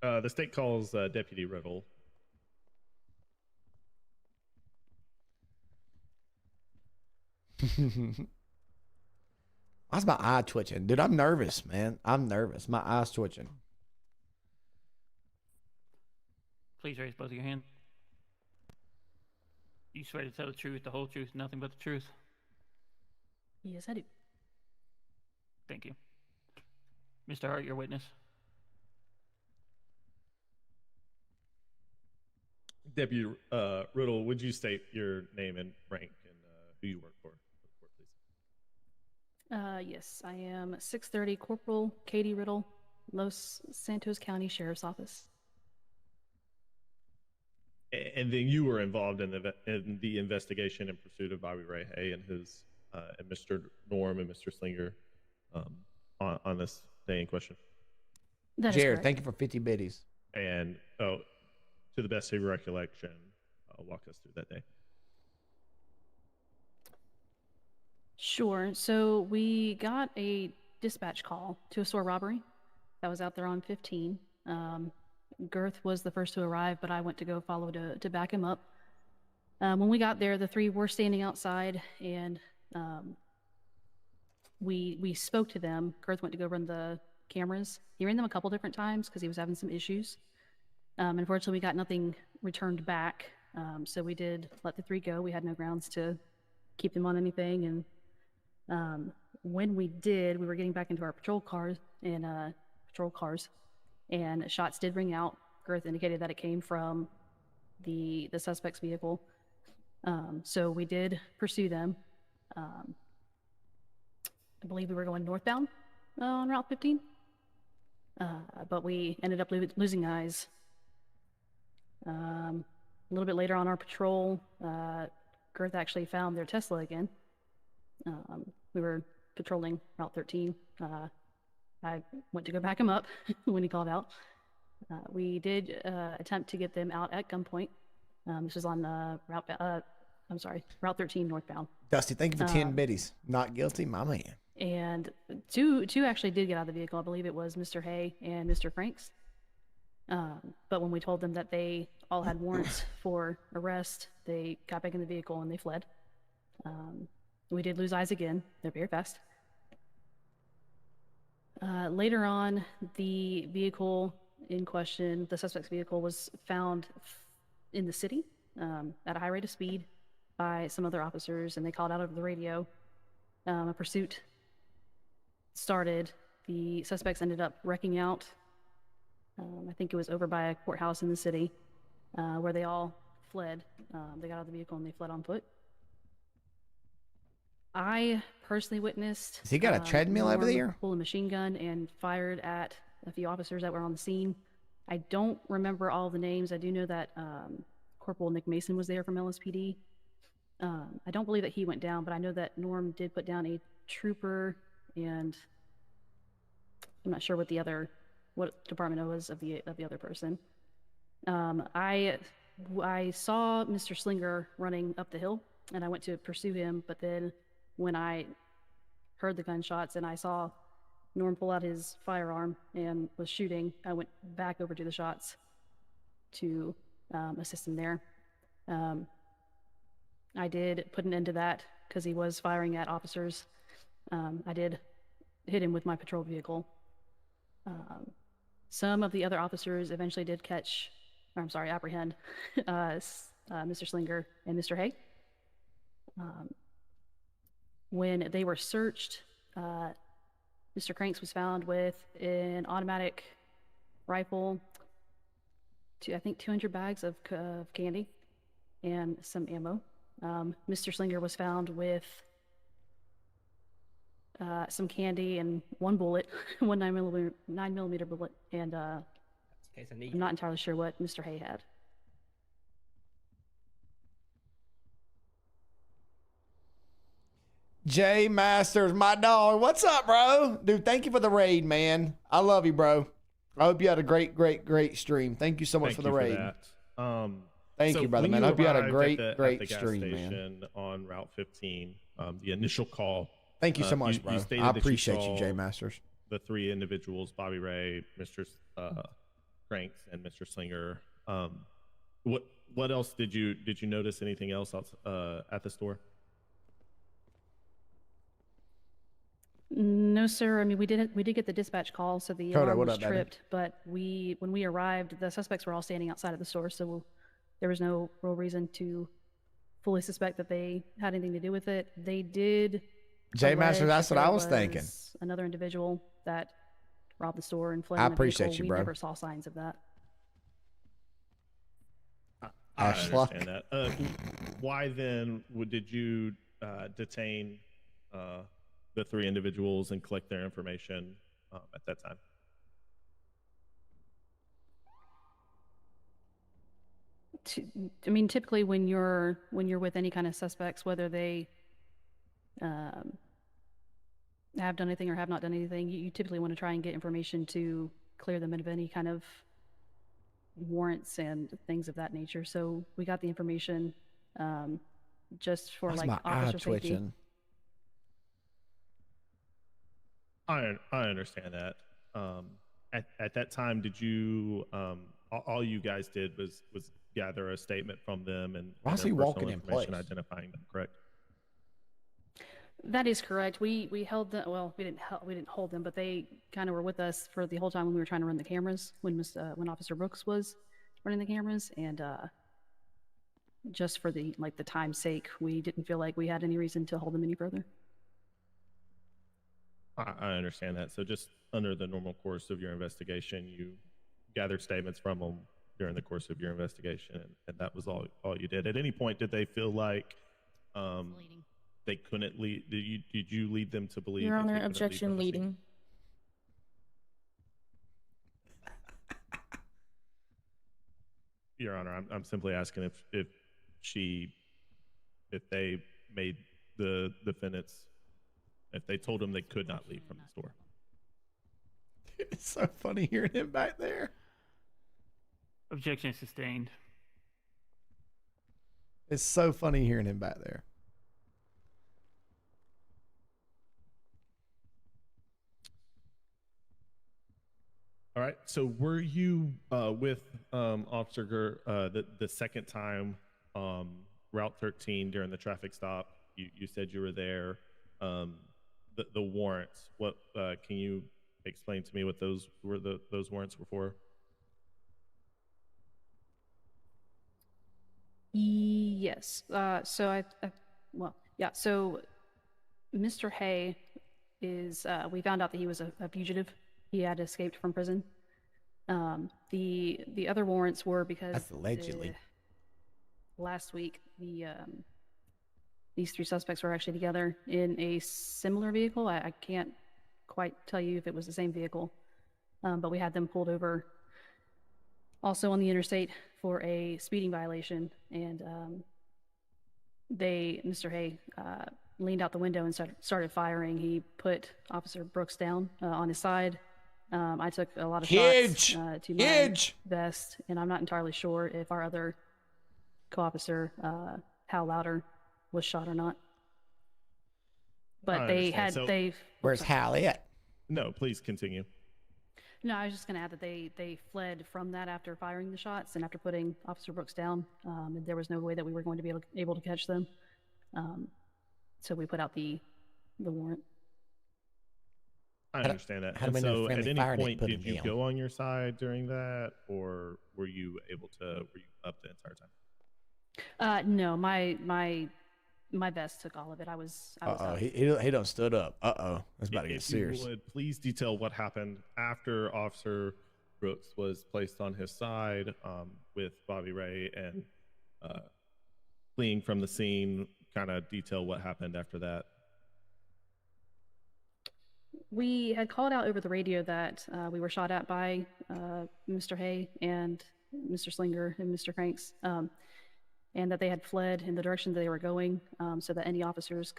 Speaker 15: The state calls Deputy Riddle.
Speaker 1: Why's my eye twitching? Dude, I'm nervous, man. I'm nervous. My eye's twitching.
Speaker 12: Please raise both of your hands. You swear to tell the truth, the whole truth, nothing but the truth?
Speaker 11: Yes, I do.
Speaker 12: Thank you. Mr. Hart, your witness.
Speaker 15: Deputy Riddle, would you state your name and rank and who you work for the court, please?
Speaker 11: Yes, I am 630 Corporal Katie Riddle, Los Santos County Sheriff's Office.
Speaker 15: And then you were involved in the investigation in pursuit of Bobby Ray Hay and his and Mr. Norm and Mr. Slinger on this day in question.
Speaker 11: That is
Speaker 1: Jared,
Speaker 11: correct.
Speaker 1: thank you for 50 biddies.
Speaker 15: And to the best of your recollection, walk us through that day.
Speaker 11: Sure. So we got a dispatch call to a store robbery that was out there on 15. Girth was the first to arrive, but I went to go follow to back him up. When we got there, the three were standing outside, and we spoke to them. Girth went to go run the cameras. He ran them a couple different times because he was having some issues. Unfortunately, we got nothing returned back, so we did let the three go. We had no grounds to keep them on anything, and when we did, we were getting back into our patrol cars, and shots did ring out. Girth indicated that it came from the suspect's vehicle, so we did pursue them. I believe we were going northbound on Route 15, but we ended up losing eyes. A little bit later on our patrol, Girth actually found their Tesla again. We were patrolling Route 13. I went to go back him up when he called out. We did attempt to get them out at gunpoint. This was on Route 13 northbound.
Speaker 1: Dusty, thank you for 10 biddies. Not guilty, my man.
Speaker 11: And two actually did get out of the vehicle. I believe it was Mr. Hay and Mr. Franks. But when we told them that they all had warrants for arrest, they got back in the vehicle and they fled. We did lose eyes again. They're very fast. Later on, the vehicle in question, the suspect's vehicle, was found in the city at a high rate of speed by some other officers, and they called out over the radio. A pursuit started. The suspects ended up wrecking out. I think it was over by a courthouse in the city where they all fled. They got out of the vehicle and they fled on foot. I personally witnessed.
Speaker 1: Has he got a treadmill over there?
Speaker 11: Pull a machine gun and fired at a few officers that were on the scene. I don't remember all the names. I do know that Corporal Nick Mason was there from LSPD. I don't believe that he went down, but I know that Norm did put down a trooper, and I'm not sure what department it was of the other person. I saw Mr. Slinger running up the hill, and I went to pursue him, but then when I heard the gunshots and I saw Norm pull out his firearm and was shooting, I went back over to the shots to assist him there. I did put an end to that because he was firing at officers. I did hit him with my patrol vehicle. Some of the other officers eventually did apprehend Mr. Slinger and Mr. Hay. When they were searched, Mr. Cranks was found with an automatic rifle, I think 200 bags of candy and some ammo. Mr. Slinger was found with some candy and one bullet, one 9mm bullet, and I'm not entirely sure what Mr. Hay had.
Speaker 1: Jay Masters, my dog. What's up, bro? Dude, thank you for the raid, man. I love you, bro. I hope you had a great stream. Thank you so much for the raid. Thank you, brother, man. I hope you had a great stream, man.
Speaker 15: On Route 15, the initial call.
Speaker 1: Thank you so much, bro. I appreciate you, Jay Masters.
Speaker 15: The three individuals, Bobby Ray, Mr. Cranks, and Mr. Slinger. What else did you notice? Anything else at the store?
Speaker 11: No, sir. I mean, we did get the dispatch call, so the alarm was tripped. But when we arrived, the suspects were all standing outside of the store, so there was no real reason to fully suspect that they had anything to do with it. They did.
Speaker 1: Jay Master, that's what I was thinking.
Speaker 11: Another individual that robbed the store and fled.
Speaker 1: I appreciate you, bro.
Speaker 11: We never saw signs of that.
Speaker 15: I understand that. Why then did you detain the three individuals and collect their information at that time?
Speaker 11: I mean, typically when you're with any kind of suspects, whether they have done anything or have not done anything, you typically want to try and get information to clear them of any kind of warrants and things of that nature. So we got the information just for
Speaker 1: Why's
Speaker 11: like
Speaker 1: my
Speaker 11: officer
Speaker 1: eye
Speaker 11: safety.
Speaker 1: twitching?
Speaker 15: I understand that. At that time, did you all you guys did was gather a statement from them and
Speaker 1: Why is
Speaker 15: their
Speaker 1: he
Speaker 15: personal
Speaker 1: walking in
Speaker 15: information
Speaker 1: place?
Speaker 15: identifying them, correct?
Speaker 11: That is correct. We held them. Well, we didn't hold them, but they kind of were with us for the whole time when we were trying to run the cameras. When Officer Brooks was running the cameras, and just for the time's sake, we didn't feel like we had any reason to hold them any further.
Speaker 15: I understand that. So just under the normal course of your investigation, you gathered statements from them during the course of your investigation, and that was all you did. At any point, did they feel like they couldn't lead? Did you lead them to believe?
Speaker 14: Your
Speaker 15: that they
Speaker 14: Honor,
Speaker 15: couldn't leave
Speaker 14: objection
Speaker 15: from the scene?
Speaker 14: leading.
Speaker 15: Your Honor, I'm simply asking if they made the defendants, if they told them they could not leave from the store.
Speaker 1: It's so funny hearing him back there.
Speaker 12: Objection sustained.
Speaker 1: It's so funny hearing him back there.
Speaker 15: All right. So were you with Officer the second time Route 13 during the traffic stop? You said you were there. The warrants. What can you explain to me what those warrants were for?
Speaker 11: Yes. So So Mr. Hay is. We found out that he was a fugitive. He had escaped from prison. The other warrants were because
Speaker 1: That's allegedly.
Speaker 11: Last week these three suspects were actually together in a similar vehicle. I can't quite tell you if it was the same vehicle, but we had them pulled over also on the interstate for a speeding violation, and Mr. Hay leaned out the window and started firing. He put Officer Brooks down on his side. I took a lot of shots to my vest, and I'm not entirely sure if our other co-officer, Hal Louder, was shot or not. But
Speaker 1: Where's Hal at?
Speaker 15: No, please continue.
Speaker 11: No, I was just going to add that they fled from that after firing the shots and after putting Officer Brooks down. And there was no way that we were going to be able to catch them. So we put out the warrant.
Speaker 15: I understand that. And so at any point, did you go on your side during that, or were you up the entire time?
Speaker 11: No, my vest took all of it. I was up.
Speaker 1: He done stood up. That's about to get serious.
Speaker 15: If you would please detail what happened after Officer Brooks was placed on his side with Bobbi Ray and fleeing from the scene. Kind of detail what happened after that.
Speaker 11: We had called out over the radio that we were shot at by Mr. Hay and Mr. Slinger and Mr. Cranks, and that they had fled in the direction that they were going, so that any officers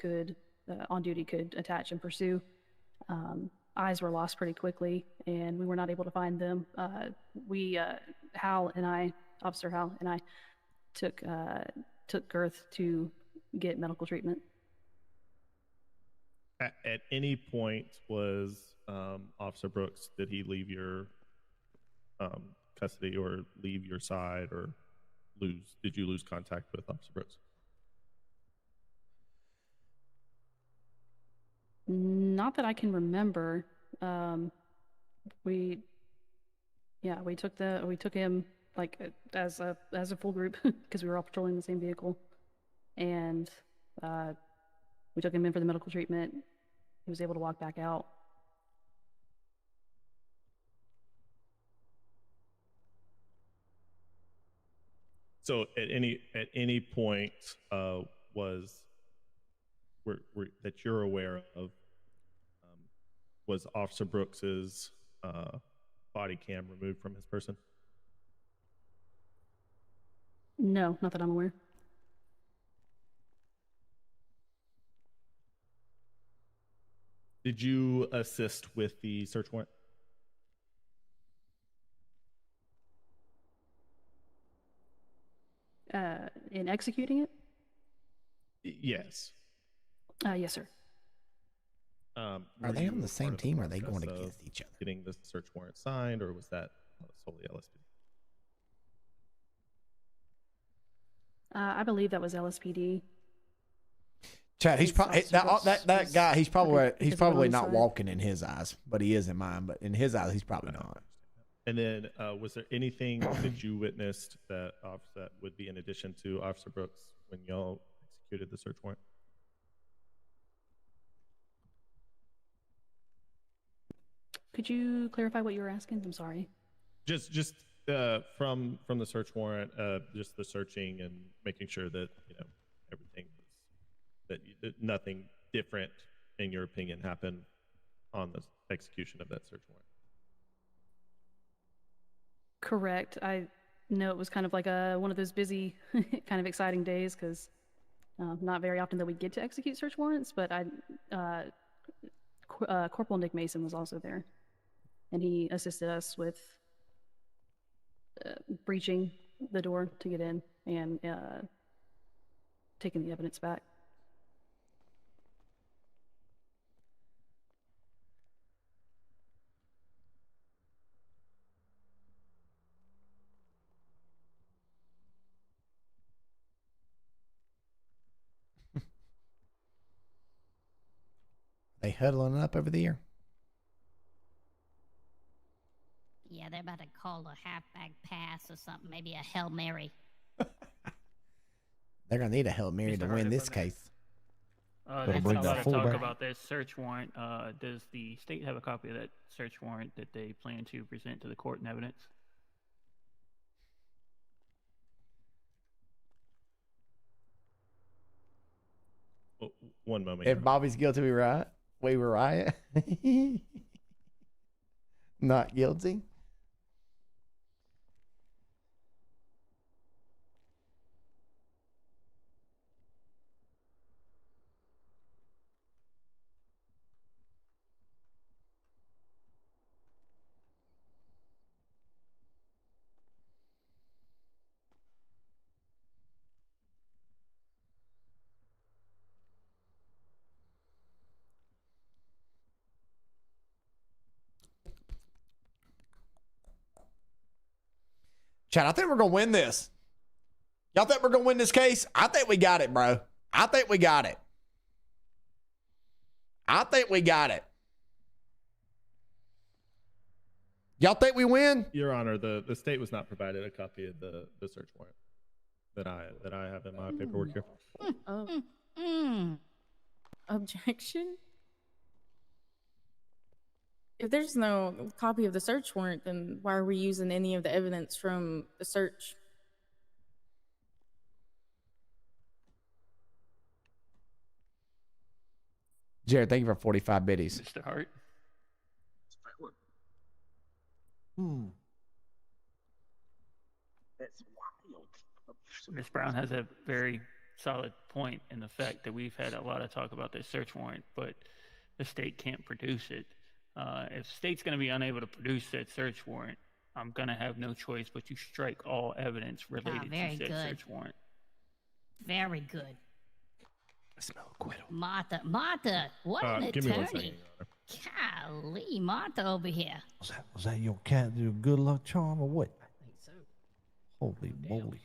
Speaker 11: on duty could attach and pursue. Eyes were lost pretty quickly, and we were not able to find them. Officer Hal and I, took Girth to get medical treatment.
Speaker 15: At any point was Officer Brooks, did he leave your custody or leave your side, or did you lose contact with Officer Brooks?
Speaker 11: Not that I can remember. We took him as a full group because we were all patrolling the same vehicle, and we took him in for the medical treatment. He was able to walk back out.
Speaker 15: So at any point that you're aware of, was Officer Brooks's body cam removed from his person?
Speaker 11: No, not that I'm aware.
Speaker 15: Did you assist with the search warrant?
Speaker 11: In executing it?
Speaker 15: Yes.
Speaker 11: Yes, sir.
Speaker 1: Are
Speaker 15: were
Speaker 1: they on
Speaker 15: you
Speaker 1: the
Speaker 15: a
Speaker 1: same
Speaker 15: part of
Speaker 1: team or are they
Speaker 15: process
Speaker 1: going
Speaker 15: of
Speaker 1: against each other?
Speaker 15: getting the search warrant signed, or was that solely LSPD?
Speaker 11: I believe that was LSPD.
Speaker 1: Chad, he's
Speaker 11: Since
Speaker 1: probably
Speaker 11: Officer Brooks
Speaker 1: that
Speaker 11: was
Speaker 1: guy. He's
Speaker 11: because we're on the
Speaker 1: not
Speaker 11: side.
Speaker 1: walking in his eyes, but he is in mine. But in his eyes, he's probably not.
Speaker 15: And then, was there anything that you witnessed that would be in addition to Officer Brooks when y'all executed the search warrant?
Speaker 11: Could you clarify what you were asking? I'm sorry.
Speaker 15: Just from the search warrant, just the searching and making sure that everything was that nothing different, in your opinion, happened on the execution of that search warrant.
Speaker 11: Correct. I know it was kind of like one of those busy, kind of exciting days because not very often that we get to execute search warrants. But Corporal Nick Mason was also there, and he assisted us with breaching the door to get in and taking the evidence back.
Speaker 1: They huddling up over there.
Speaker 13: Yeah, they're about to call a halfback pass or something, maybe a Hail Mary.
Speaker 1: They're gonna need a Hail Mary to win this case.
Speaker 12: There's been a lot of talk about this search warrant. Does the state have a copy of that search warrant that they plan to present to the court in evidence?
Speaker 15: Oh, one moment.
Speaker 1: If Bobby's guilty, we were right. Not guilty. Chad, I think we're going to win this. Y'all think we're going to win this case? I think we got it, bro. I think we got it. I think we got it. Y'all think we win?
Speaker 15: Your Honor, the state was not provided a copy of the search warrant that I have in my paperwork here.
Speaker 14: Objection? If there's no copy of the search warrant, then why are we using any of the evidence from the search?
Speaker 1: Jared, thank you for 45 biddies.
Speaker 12: Mr. Hart?
Speaker 4: That's wild.
Speaker 12: Ms. Brown has a very solid point in the fact that we've had a lot of talk about this search warrant, but the state can't produce it. If the state's going to be unable to produce that search warrant, I'm going to have no choice but to strike all evidence related to that search warrant.
Speaker 13: Very good.
Speaker 1: I smell acquittal.
Speaker 13: Martha, what an
Speaker 15: give me one second,
Speaker 13: attorney.
Speaker 15: Your Honor.
Speaker 13: Golly, Martha over here.
Speaker 9: Was that your cat do good luck charm or what?
Speaker 13: I think so.
Speaker 9: Holy moly.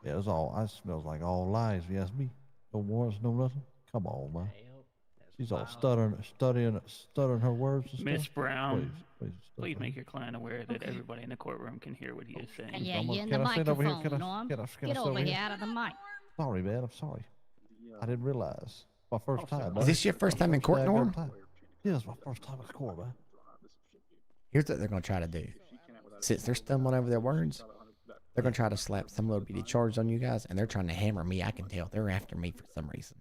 Speaker 9: Yeah, it's all, it smells like all lies, if you ask me. No warrants, no nothing. Come on, man. She's all stuttering her words and
Speaker 12: Miss
Speaker 9: stuff.
Speaker 12: Brown,
Speaker 9: Please
Speaker 12: please make your client aware that everybody in the courtron can hear what he is saying.
Speaker 13: Yeah, you're in
Speaker 9: Can
Speaker 13: the
Speaker 9: I sit over here?
Speaker 13: microphone, Norm.
Speaker 9: Can I
Speaker 13: Get
Speaker 9: sit
Speaker 13: over here out of the mic.
Speaker 9: Sorry, man. I'm sorry. I didn't realize. My first time.
Speaker 1: Is this your first time in court, Norm?
Speaker 9: Yeah, it's my first time in court, man.
Speaker 1: Here's what they're going to try to do. Since they're stumbling over their words, they're going to try to slap some little bitty charge on you guys, and they're trying to hammer me. I can tell. They're after me for some reason.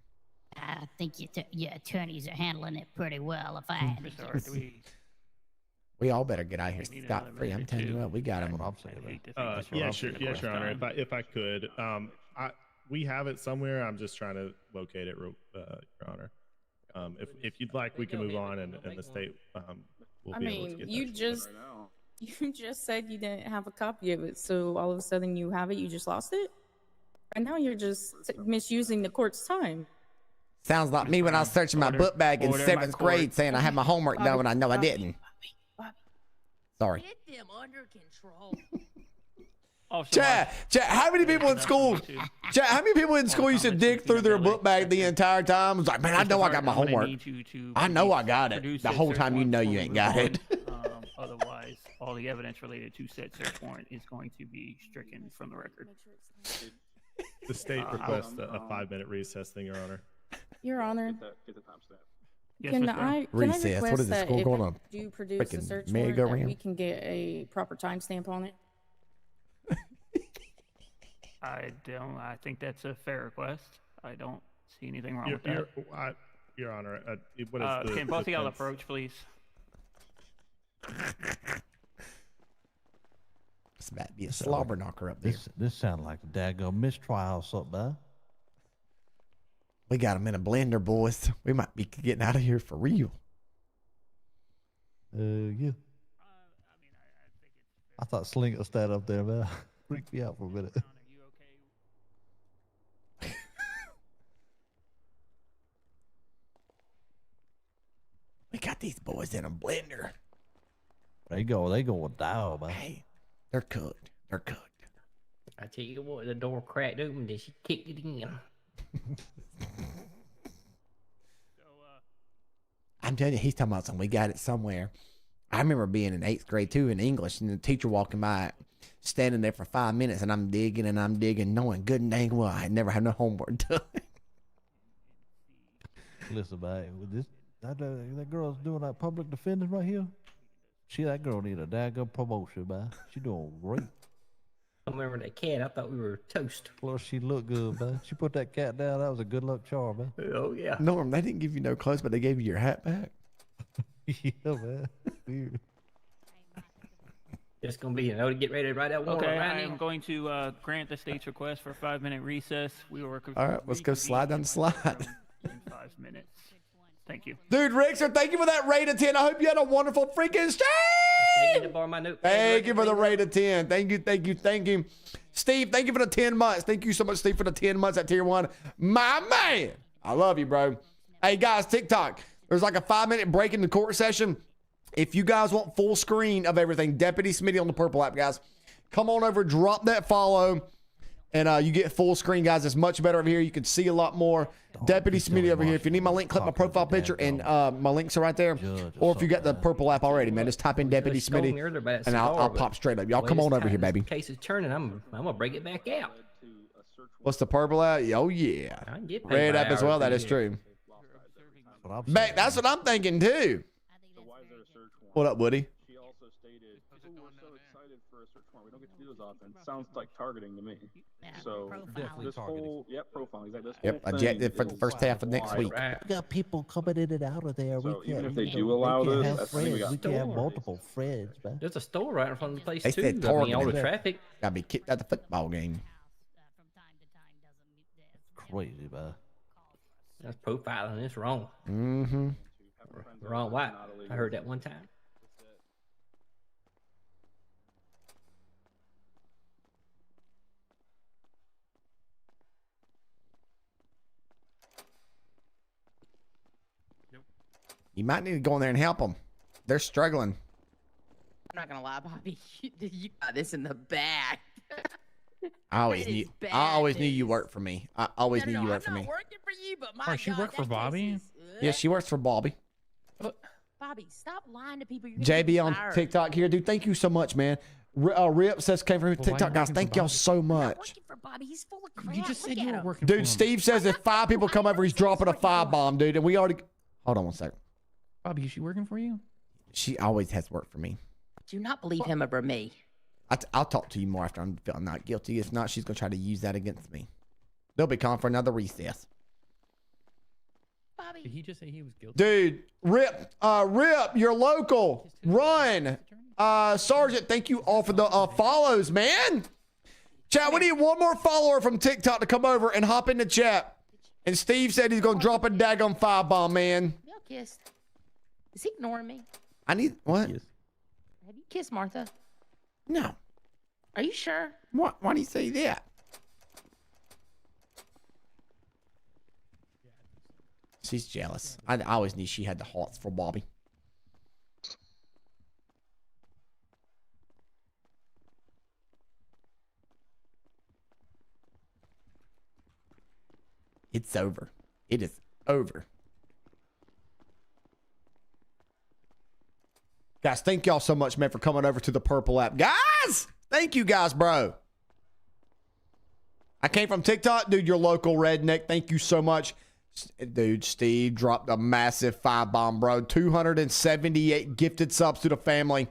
Speaker 13: I think your attorneys are handling it pretty well. If I had to
Speaker 12: Mr. Hart,
Speaker 13: guess.
Speaker 1: We all better get out of here
Speaker 12: Need
Speaker 1: scot free. I'm
Speaker 12: another
Speaker 1: telling you
Speaker 12: minute
Speaker 1: what, we got him.
Speaker 9: I'm saying, man.
Speaker 15: Yes, Your Honor. If I could, we have it somewhere. I'm just trying to locate it, Your Honor. If you'd like, we can move on, and the state will be able to get
Speaker 14: you just said you didn't have a copy of it, so all of a sudden you have it. You just lost it, and now you're just misusing the court's time.
Speaker 1: Sounds like me when I was searching my book bag in
Speaker 12: order in my
Speaker 1: 7th grade saying I had my homework done when I know I didn't. Sorry.
Speaker 6: Get them under control.
Speaker 1: Chad, how many people in school? Chad, how many people in school used to dig through their book bag the entire time? It's like, man, I know I got my homework. I know I got it. The whole time you know you ain't got it.
Speaker 12: Otherwise, all the evidence related to said search warrant is going to be stricken from the record.
Speaker 15: The state requests a 5-minute recess thing, Your Honor.
Speaker 14: Your Honor.
Speaker 4: Get the timestamp.
Speaker 12: Yes,
Speaker 14: Can
Speaker 12: Ms. Brown.
Speaker 14: I
Speaker 1: Recess.
Speaker 14: request
Speaker 1: What is this,
Speaker 14: that
Speaker 1: school
Speaker 14: if
Speaker 1: going
Speaker 14: you
Speaker 1: on?
Speaker 14: do produce the
Speaker 1: Freaking
Speaker 14: search warrant, that
Speaker 1: merry-go-round?
Speaker 14: we can get a proper timestamp on it?
Speaker 12: I think that's a fair request. I don't see anything wrong with that.
Speaker 15: Your Honor, what is the
Speaker 12: Can both of y'all
Speaker 15: defense?
Speaker 12: approach, please?
Speaker 1: This might be a slobber knocker up there.
Speaker 9: This sounds like a daggone mistrial or something, man.
Speaker 1: We got him in a blender, boys. We might be getting out of here for real.
Speaker 9: Yeah. I thought Sling was standing up there, man. Freaked me out for a minute.
Speaker 1: We got these boys in a blender.
Speaker 9: They going down, man.
Speaker 1: Hey, they're cooked. They're cooked.
Speaker 7: I tell you what, the door cracked open, then she kicked it in.
Speaker 1: I'm telling you, he's talking about something. We got it somewhere. I remember being in 8th grade too in English, and the teacher walking by, standing there for 5 minutes, and I'm digging, knowing good and dang well I had never had no homework done.
Speaker 9: Listen, man, with this that girl's doing that public defending right here. That girl need a daggone promotion, man. She doing great.
Speaker 7: I remember that cat. I thought we were toast.
Speaker 9: Plus, she looked good, man. She put that cat down. That was a good luck charm, man.
Speaker 7: Oh yeah.
Speaker 1: Norm, they didn't give you no clothes, but they gave you your hat back.
Speaker 9: Yeah, man. Weird.
Speaker 7: It's gonna be, to get ready to write that warrant
Speaker 12: Okay,
Speaker 7: right
Speaker 12: I am
Speaker 7: now.
Speaker 12: going to grant the state's request for a 5-minute recess. We will
Speaker 1: All right, let's go slide down the slide.
Speaker 12: in 5 minutes. Thank you.
Speaker 1: Dude, Rixer, thank you for that rate of 10. I hope you had a wonderful freaking stream.
Speaker 7: I need to borrow my notepad.
Speaker 1: Thank you for the rate of 10. Thank you. Steve, thank you for the 10 months. Thank you so much, Steve, for the 10 months at tier 1. My man. I love you, bro. Hey, guys, TikTok. There's like a 5-minute break in the court session. If you guys want full screen of everything, Deputy Smitty on the Purple app, guys. Come on over, drop that follow, and you get full screen, guys. It's much better over here. You can see a lot more. Deputy Smitty over here. If you need my link, click my profile picture, and my links are right there. Or if you got the Purple app already, man, just type in Deputy Smitty, and I'll pop straight up. Y'all come on over here, baby.
Speaker 7: Case is turning. I'm gonna break it back out.
Speaker 1: What's the Purple app? Oh, yeah.
Speaker 7: I can get paid
Speaker 1: Red
Speaker 7: by
Speaker 1: app as
Speaker 7: hour
Speaker 1: well.
Speaker 7: for
Speaker 1: That is
Speaker 7: this.
Speaker 1: true. Back, that's what I'm thinking, too. What up, Woody?
Speaker 4: She also stated, "Oh, we're so excited for a search warrant. We don't get to do those often." Sounds like targeting to me. So
Speaker 9: Definitely
Speaker 4: this whole profiling. Exactly. This
Speaker 1: Yep,
Speaker 4: whole
Speaker 1: objective
Speaker 4: thing
Speaker 1: for the
Speaker 4: is
Speaker 1: first half of next
Speaker 4: why-
Speaker 1: week.
Speaker 9: We got people coming in and out of there.
Speaker 4: So
Speaker 9: We
Speaker 4: even
Speaker 9: can't,
Speaker 4: if they
Speaker 9: you
Speaker 4: do
Speaker 9: know,
Speaker 4: allow
Speaker 9: we can't
Speaker 4: this,
Speaker 9: have
Speaker 4: that's when we
Speaker 9: friends.
Speaker 4: got
Speaker 9: We can't have
Speaker 7: stores.
Speaker 9: multiple friends, man.
Speaker 7: There's a store right in front of the place
Speaker 1: They
Speaker 7: too.
Speaker 1: said
Speaker 7: I mean, all the
Speaker 1: targeting.
Speaker 7: traffic.
Speaker 1: Gotta be kicked out the football game.
Speaker 9: Crazy, man.
Speaker 7: That's profiling. It's wrong.
Speaker 1: Mm-hmm.
Speaker 7: Wrong. Why? I heard that one time.
Speaker 1: You might need to go in there and help them. They're struggling.
Speaker 6: I'm not gonna lie, Bobby. You got this in the bag.
Speaker 1: I always
Speaker 6: It is
Speaker 1: knew.
Speaker 6: bad
Speaker 1: I always knew you worked for me. I always knew you worked for
Speaker 6: I'm
Speaker 1: me.
Speaker 6: not working for you, but my
Speaker 3: she
Speaker 6: God,
Speaker 3: worked for
Speaker 6: that
Speaker 3: Bobby?
Speaker 6: case is-
Speaker 1: Yeah, she works for Bobby.
Speaker 6: Bobby, stop lying to people. You're gonna
Speaker 1: JB
Speaker 6: get
Speaker 1: on
Speaker 6: fired.
Speaker 1: TikTok here, dude. Thank you so much, man. Rip says came from
Speaker 3: why are
Speaker 1: TikTok,
Speaker 3: you
Speaker 1: guys.
Speaker 3: working for
Speaker 1: Thank y'all
Speaker 3: Bobby?
Speaker 1: so
Speaker 6: I'm not
Speaker 1: much.
Speaker 6: working for Bobby. He's full of crap.
Speaker 3: You just said
Speaker 6: Look
Speaker 3: you
Speaker 6: at
Speaker 3: were
Speaker 6: him.
Speaker 3: working for
Speaker 1: Dude,
Speaker 3: him.
Speaker 1: Steve says if 5 people come over, he's dropping a 5-bomb, dude. And we already. Hold on one second.
Speaker 3: Bobby, is she working for you?
Speaker 1: She always has worked for me.
Speaker 6: Do not believe him over me.
Speaker 1: I'll talk to you more after I'm feeling not guilty. If not, she's gonna try to use that against me. They'll be calling for another recess.
Speaker 3: Did he just say he was guilty?
Speaker 1: Dude, Rip, you're local. Run. Sergeant, thank you all for the follows, man. Chat, we need one more follower from TikTok to come over and hop in the chat. And Steve said he's going to drop a daggone 5-bomb, man.
Speaker 6: Y'all kissed. Is he ignoring me?
Speaker 1: I need, what?
Speaker 6: Have you kissed Martha?
Speaker 1: No.
Speaker 6: Are you sure?
Speaker 1: Why do you say that? She's jealous. I always knew she had the hearts for Bobby. It's over. It is over. Guys, thank y'all so much, man, for coming over to the Purple app. Guys, thank you guys, bro. I came from TikTok. Dude, your local redneck. Thank you so much. Dude, Steve dropped a massive 5-bomb, bro. 278 gifted subs to the family.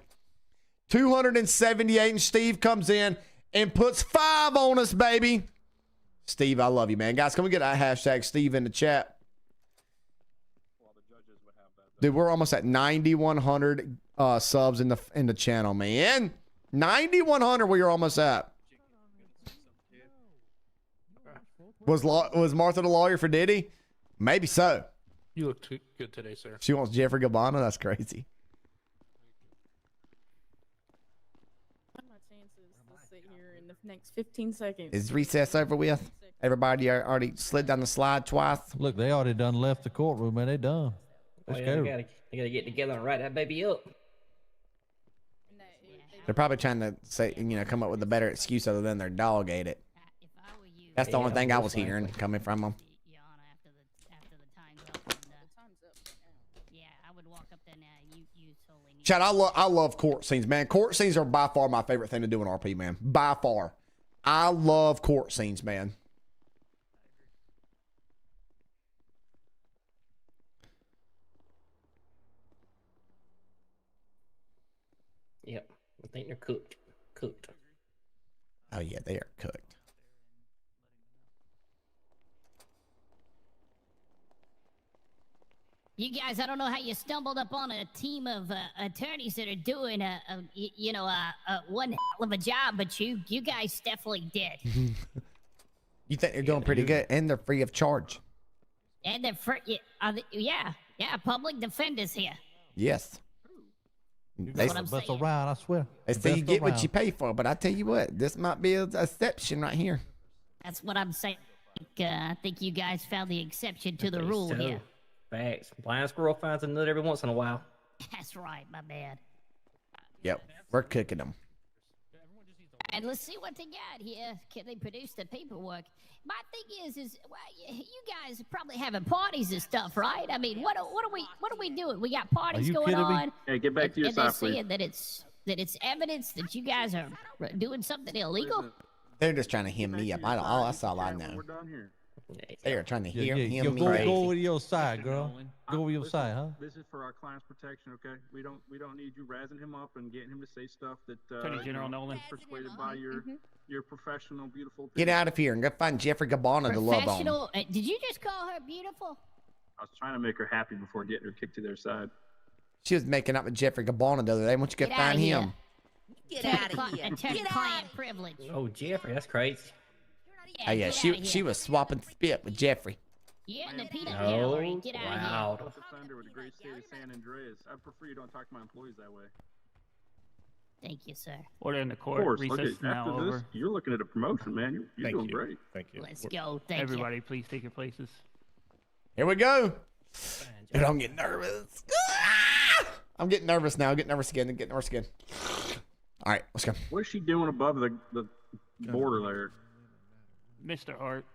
Speaker 1: 278, and Steve comes in and puts 5 on us, baby. Steve, I love you, man. Guys, can we get that hashtag Steve in the chat? Dude, we're almost at 9,100 subs in the channel, man. 9,100 we are almost at. Was Martha the lawyer for Diddy? Maybe so.
Speaker 17: You look good today, sir.
Speaker 1: She wants Jeffrey Gabbana? That's crazy.
Speaker 14: In the next 15 seconds.
Speaker 1: Is recess over with? Everybody already slid down the slide twice?
Speaker 9: Look, they already done left the courtroom, man. They done. Let's go.
Speaker 7: They gotta get together and write that baby up.
Speaker 1: They're probably trying to say, come up with a better excuse other than their dog ate it. That's the only thing I was hearing coming from them. Chad, I love court scenes, man. Court scenes are by far my favorite thing to do in RP, man. By far. I love court scenes, man.
Speaker 7: Yep. I think they're cooked. Cooked.
Speaker 1: Oh, yeah, they are cooked.
Speaker 13: You guys, I don't know how you stumbled upon a team of attorneys that are doing one hell of a job, but you guys definitely did.
Speaker 1: You think they're doing pretty good, and they're free of charge.
Speaker 13: And they're free. Yeah, public defenders here.
Speaker 1: Yes.
Speaker 9: That's around, I swear.
Speaker 1: They say you get what you pay for, but I tell you what, this might be an exception right here.
Speaker 13: That's what I'm saying. I think you guys found the exception to the rule here.
Speaker 7: Facts. Blind squirrel finds a nut every once in a while.
Speaker 13: That's right, my man.
Speaker 1: Yep, we're cooking them.
Speaker 13: And let's see what they got here. Can they produce the paperwork? My thing is well, you guys are probably having parties and stuff, right? I mean, what are we doing? We got parties going on.
Speaker 4: Hey, get back to your side,
Speaker 13: please. And they're saying that it's evidence that you guys are doing something illegal.
Speaker 1: They're just trying to hem me up. That's all I know.
Speaker 4: We're done here.
Speaker 1: They are trying to hem me
Speaker 9: go with your side, girl. Go with your side, huh?
Speaker 4: This is for our client's protection, okay? We don't need you razzing him up and getting him to say stuff that
Speaker 12: Attorney General Nolan
Speaker 4: persuaded by your professional, beautiful.
Speaker 1: Get out of here and go find Jeffrey Gabbana to love on.
Speaker 13: Did you just call her beautiful?
Speaker 4: I was trying to make her happy before getting her kicked to their side.
Speaker 1: She was making up with Jeffrey Gabbana the other day. Why don't you go find him?
Speaker 6: Get out of here.
Speaker 13: Attorney-client privilege.
Speaker 7: Oh, Jeffrey, that's crazy.
Speaker 1: Oh yeah, she was swapping spit with Jeffrey.
Speaker 13: Yeah, in the peanut gallery. Get out
Speaker 7: wow.
Speaker 13: of here.
Speaker 4: Defender with the great state of San Andreas. I prefer you don't talk to my employees that way.
Speaker 13: Thank you, sir.
Speaker 12: Order in the
Speaker 4: Of
Speaker 12: court.
Speaker 4: course.
Speaker 12: Recess is now
Speaker 4: After this,
Speaker 12: over.
Speaker 4: you're looking at a promotion, man. You're doing great.
Speaker 2: Thank you.
Speaker 13: Let's go. Thank
Speaker 12: Everybody, please take your places.
Speaker 1: Here we go. Dude, I'm getting nervous. I'm getting nervous now. I'm getting nervous again. All right, let's go.
Speaker 4: What is she doing above the border there?
Speaker 12: Mr. Hart,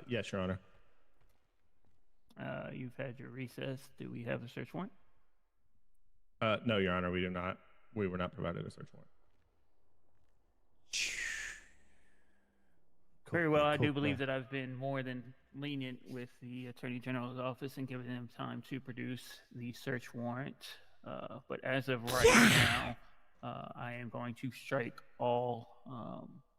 Speaker 15: Yes, Your Honor.
Speaker 12: you've had your recess. Do we have a search warrant?
Speaker 15: No, Your Honor, we do not. We were not provided a search warrant.
Speaker 12: Very well. I do believe that I've been more than lenient with the Attorney General's office and given them time to produce the search warrant. But as of right now, I am going to strike all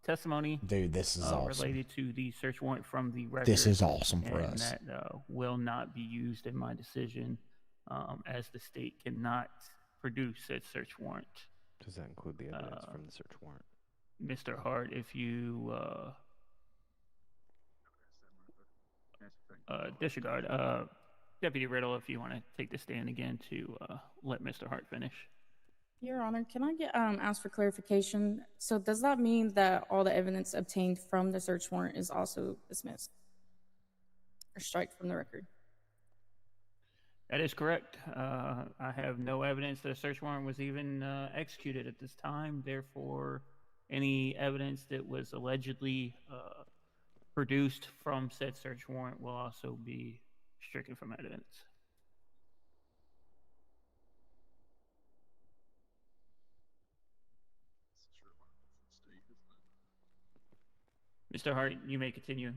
Speaker 12: testimony.
Speaker 1: Dude, this is awesome.
Speaker 12: Related to the search warrant from the record.
Speaker 1: This is awesome for
Speaker 12: and
Speaker 1: us.
Speaker 12: That will not be used in my decision, as the state cannot produce said search warrant.
Speaker 16: Does that include the evidence from the search warrant?
Speaker 12: Mr. Hart, if you disregard, Deputy Riddle, if you want to take the stand again to let Mr. Hart finish.
Speaker 14: Your Honor, can I get ask for clarification? So does that mean that all the evidence obtained from the search warrant is also dismissed? or strike from the record?
Speaker 12: That is correct. I have no evidence that a search warrant was even executed at this time. Therefore, any evidence that was allegedly produced from said search warrant will also be stricken from evidence. Mr. Hart, you may continue.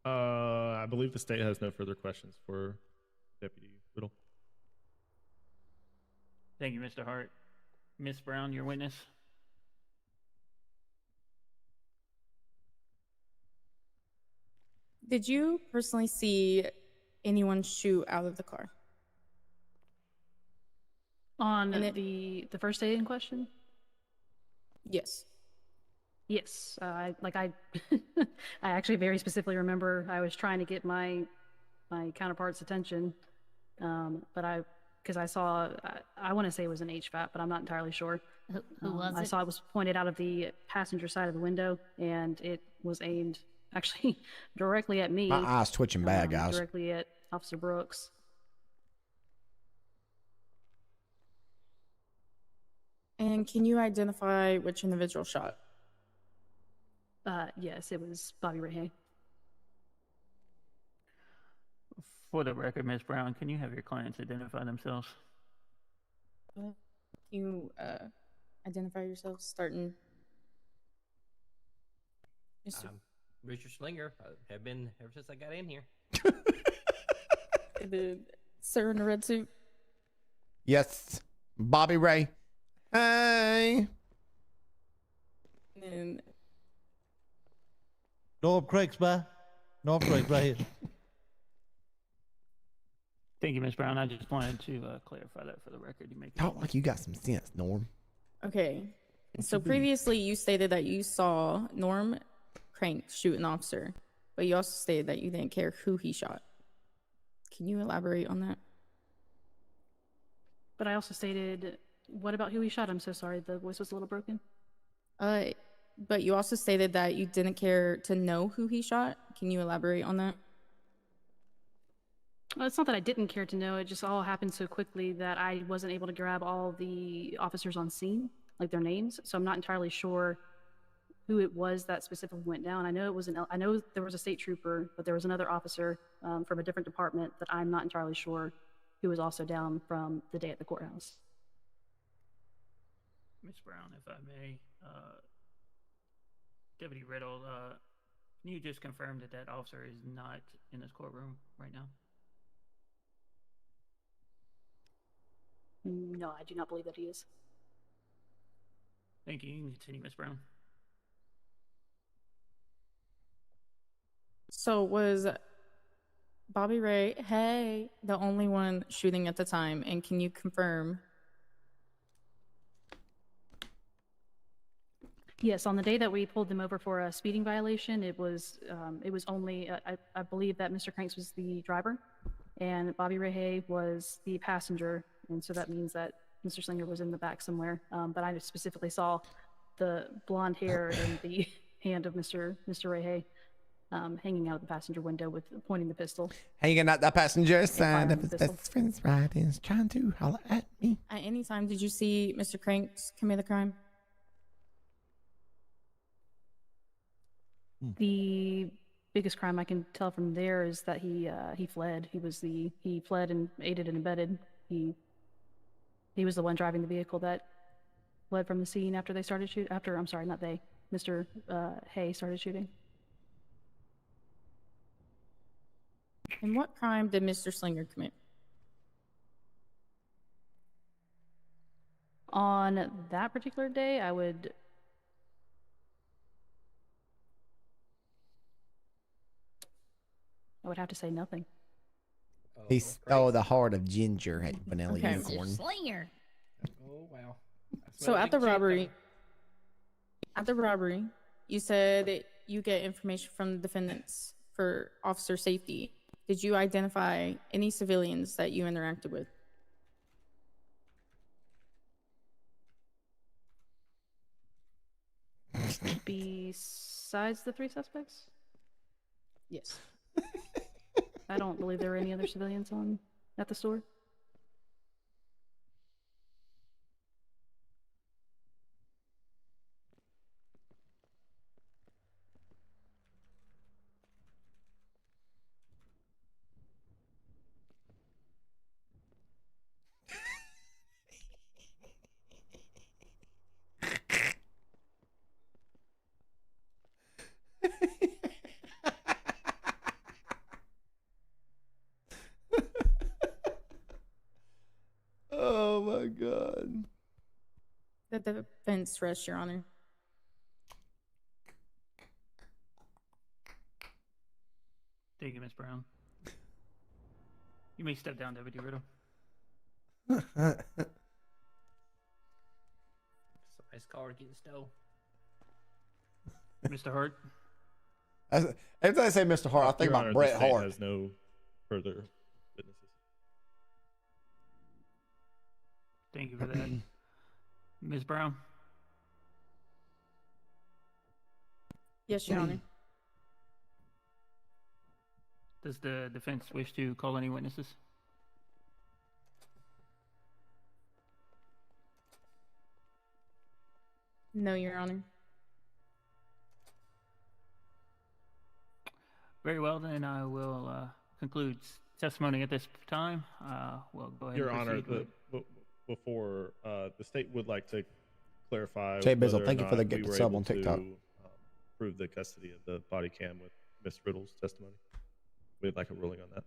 Speaker 15: I believe the state has no further questions for Deputy Whittle.
Speaker 12: Thank you, Mr. Hart. Ms. Brown, your witness.
Speaker 14: Did you personally see anyone shoot out of the car?
Speaker 11: On the first day in question?
Speaker 14: Yes.
Speaker 11: Yes, I I actually very specifically remember I was trying to get my counterpart's attention, but because I saw I want to say it was an HVAP, but I'm not entirely sure.
Speaker 13: Who was
Speaker 11: I
Speaker 13: it?
Speaker 11: saw it was pointed out of the passenger side of the window, and it was aimed actually directly at me.
Speaker 1: My eyes twitching bad, guys.
Speaker 11: Directly at Officer Brooks.
Speaker 14: And can you identify which individual shot?
Speaker 11: Yes, it was Bobby Ray.
Speaker 12: For the record, Ms. Brown, can you have your clients identify themselves?
Speaker 14: Can you identify yourself, starting? Mr.
Speaker 7: Richard Slinger. Have been ever since I got in here.
Speaker 14: The sir in the red suit.
Speaker 1: Yes, Bobby Ray. Hey.
Speaker 14: And
Speaker 9: North Craig's by. North Craig's right here.
Speaker 12: Thank you, Ms. Brown. I just wanted to clarify that for the record. You make it.
Speaker 1: Talk like you got some sense, Norm.
Speaker 14: okay. So previously you stated that you saw Norm Crank shoot an officer, but you also stated that you didn't care who he shot. Can you elaborate on that?
Speaker 11: But I also stated, what about who he shot? I'm so sorry, the voice was a little broken.
Speaker 14: But you also stated that you didn't care to know who he shot. Can you elaborate on that?
Speaker 11: Well, it's not that I didn't care to know. It just all happened so quickly that I wasn't able to grab all the officers on scene, like their names. So I'm not entirely sure who it was that specifically went down. I know it was I know there was a state trooper, but there was another officer from a different department that I'm not entirely sure who was also down from the day at the courthouse.
Speaker 12: Ms. Brown, if I may, Deputy Riddle, can you just confirm that that officer is not in this courtroom right now?
Speaker 11: No, I do not believe that he is.
Speaker 12: Thank you. You can continue, Ms. Brown.
Speaker 14: So was Bobby Ray, the only one shooting at the time? And can you confirm?
Speaker 11: Yes, on the day that we pulled them over for a speeding violation, it was only I believe that Mr. Cranks was the driver, and Bobby Ray was the passenger, and so that means that Mr. Slinger was in the back somewhere. But I specifically saw the blonde hair and the hand of Mr. Ray hanging out of the passenger window with pointing the pistol.
Speaker 1: Hanging out the passenger side of his best friend's ride is trying to holler at me.
Speaker 14: At any time, did you see Mr. Cranks commit the crime?
Speaker 11: The biggest crime I can tell from there is that he fled. He fled and aided and abetted. He was the one driving the vehicle that fled from the scene after they started shooting. I'm sorry, not they. Mr. Hay started shooting.
Speaker 14: And what crime did Mr. Slinger commit?
Speaker 11: On that particular day, I would have to say nothing.
Speaker 1: He's the heart of ginger, hey, vanilla
Speaker 14: Okay.
Speaker 1: unicorn.
Speaker 13: Slinger.
Speaker 7: Oh wow.
Speaker 14: So at the robbery, you said you get information from the defendants for officer safety. Did you identify any civilians that you interacted with?
Speaker 11: Besides the three suspects?
Speaker 14: Yes.
Speaker 11: I don't believe there were any other civilians at the store.
Speaker 1: Oh my God.
Speaker 14: The defense rests, Your Honor.
Speaker 12: Thank you, Miss Brown. You may step down, Deputy Riddle.
Speaker 7: Somebody's car getting stolen.
Speaker 12: Mr. Hart.
Speaker 1: Every time I say Mr. Hart, I think
Speaker 15: Your
Speaker 1: about
Speaker 15: Honor,
Speaker 1: Bret
Speaker 15: the state
Speaker 1: Hart.
Speaker 15: has no further witnesses.
Speaker 12: Thank you for that. Ms. Brown.
Speaker 14: Yes, Your Honor.
Speaker 12: Does the defense wish to call any witnesses?
Speaker 14: No, Your Honor.
Speaker 12: Very well, then I will conclude testimony at this time. We'll go ahead
Speaker 15: Your
Speaker 12: and
Speaker 15: Honor,
Speaker 12: proceed with...
Speaker 15: before the state would like to clarify
Speaker 1: Jay Bizzle,
Speaker 15: whether or
Speaker 1: thank you for the
Speaker 15: not we
Speaker 1: gifted
Speaker 15: were
Speaker 1: sub
Speaker 15: able
Speaker 1: on TikTok.
Speaker 15: to prove the custody of the body cam with Miss Riddle's testimony. We'd like a ruling on that.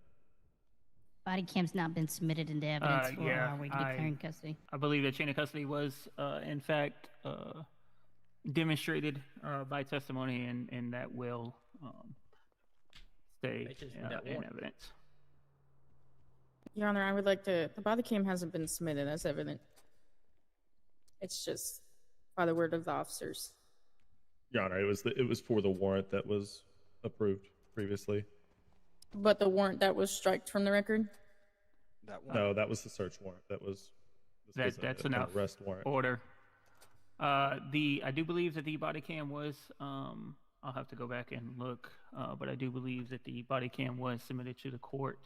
Speaker 13: Body cam's not been submitted into evidence for
Speaker 12: yeah,
Speaker 13: our way to declaring custody.
Speaker 12: I believe the chain of custody was, in fact, demonstrated by testimony, and that will stay in evidence.
Speaker 14: Your Honor, I would like to. The body cam hasn't been submitted as evidence. It's just by the word of the officers.
Speaker 15: Your Honor, it was for the warrant that was approved previously.
Speaker 14: But the warrant that was striked from the record?
Speaker 15: No, that was the search warrant. That's
Speaker 12: an
Speaker 15: arrest warrant.
Speaker 12: Order. I do believe that the body cam was. I'll have to go back and look, but I do believe that the body cam was submitted to the court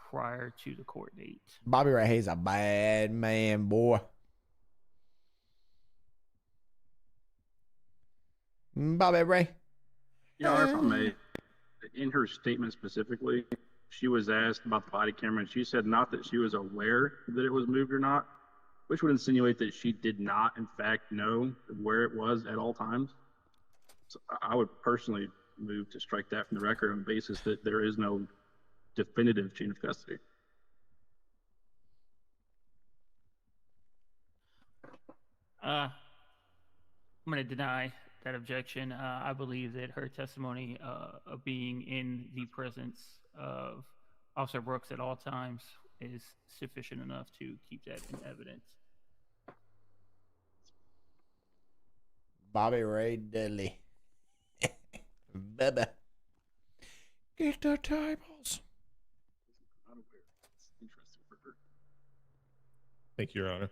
Speaker 12: prior to the court date.
Speaker 1: Bobby Ray Hayes a bad man, boy. Bobby Ray.
Speaker 4: Your Honor, if I may, in her statement specifically, she was asked about the body camera, and she said not that she was aware that it was moved or not, which would insinuate that she did not, in fact, know where it was at all times. So I would personally move to strike that from the record on the basis that there is no definitive chain of custody.
Speaker 12: I'm going to deny that objection. I believe that her testimony of being in the presence of Officer Brooks at all times is sufficient enough to keep that in evidence.
Speaker 1: Bobby Ray Dudley. Bubba. Get the tables.
Speaker 15: Thank you, Your Honor.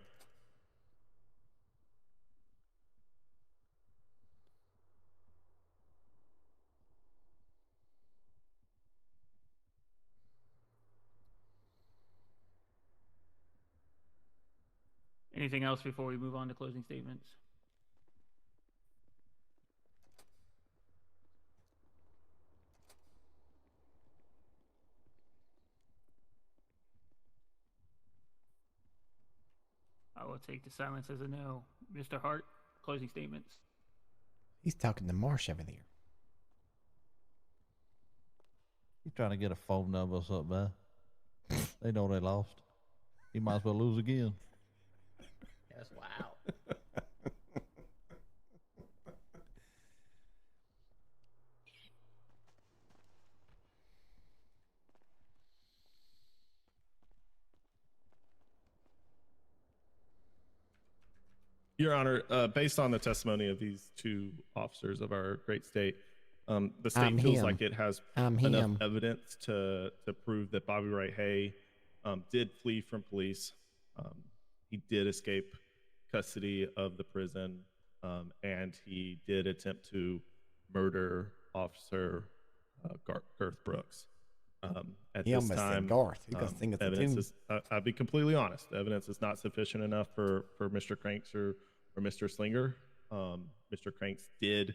Speaker 12: Anything else before we move on to closing statements? I will take the silence as a no. Mr. Hart, closing statements.
Speaker 1: He's talking to Marsh over there.
Speaker 9: He's trying to get a phone number or something, man. They know they lost. He might as well lose again.
Speaker 7: That's wow.
Speaker 15: Your Honor, based on the testimony of these two officers of our great state, the state feels like it has enough evidence to prove that Bobby Wright Hay did flee from police. He did escape custody of the prison, and he did attempt to murder Officer Girth Brooks. At
Speaker 1: He
Speaker 15: this
Speaker 1: almost said
Speaker 15: time,
Speaker 1: Garth. He goes, think it's a
Speaker 15: evidence
Speaker 1: tune.
Speaker 15: is. I'll be completely honest. The evidence is not sufficient enough for Mr. Cranks or Mr. Slinger. Mr. Cranks did,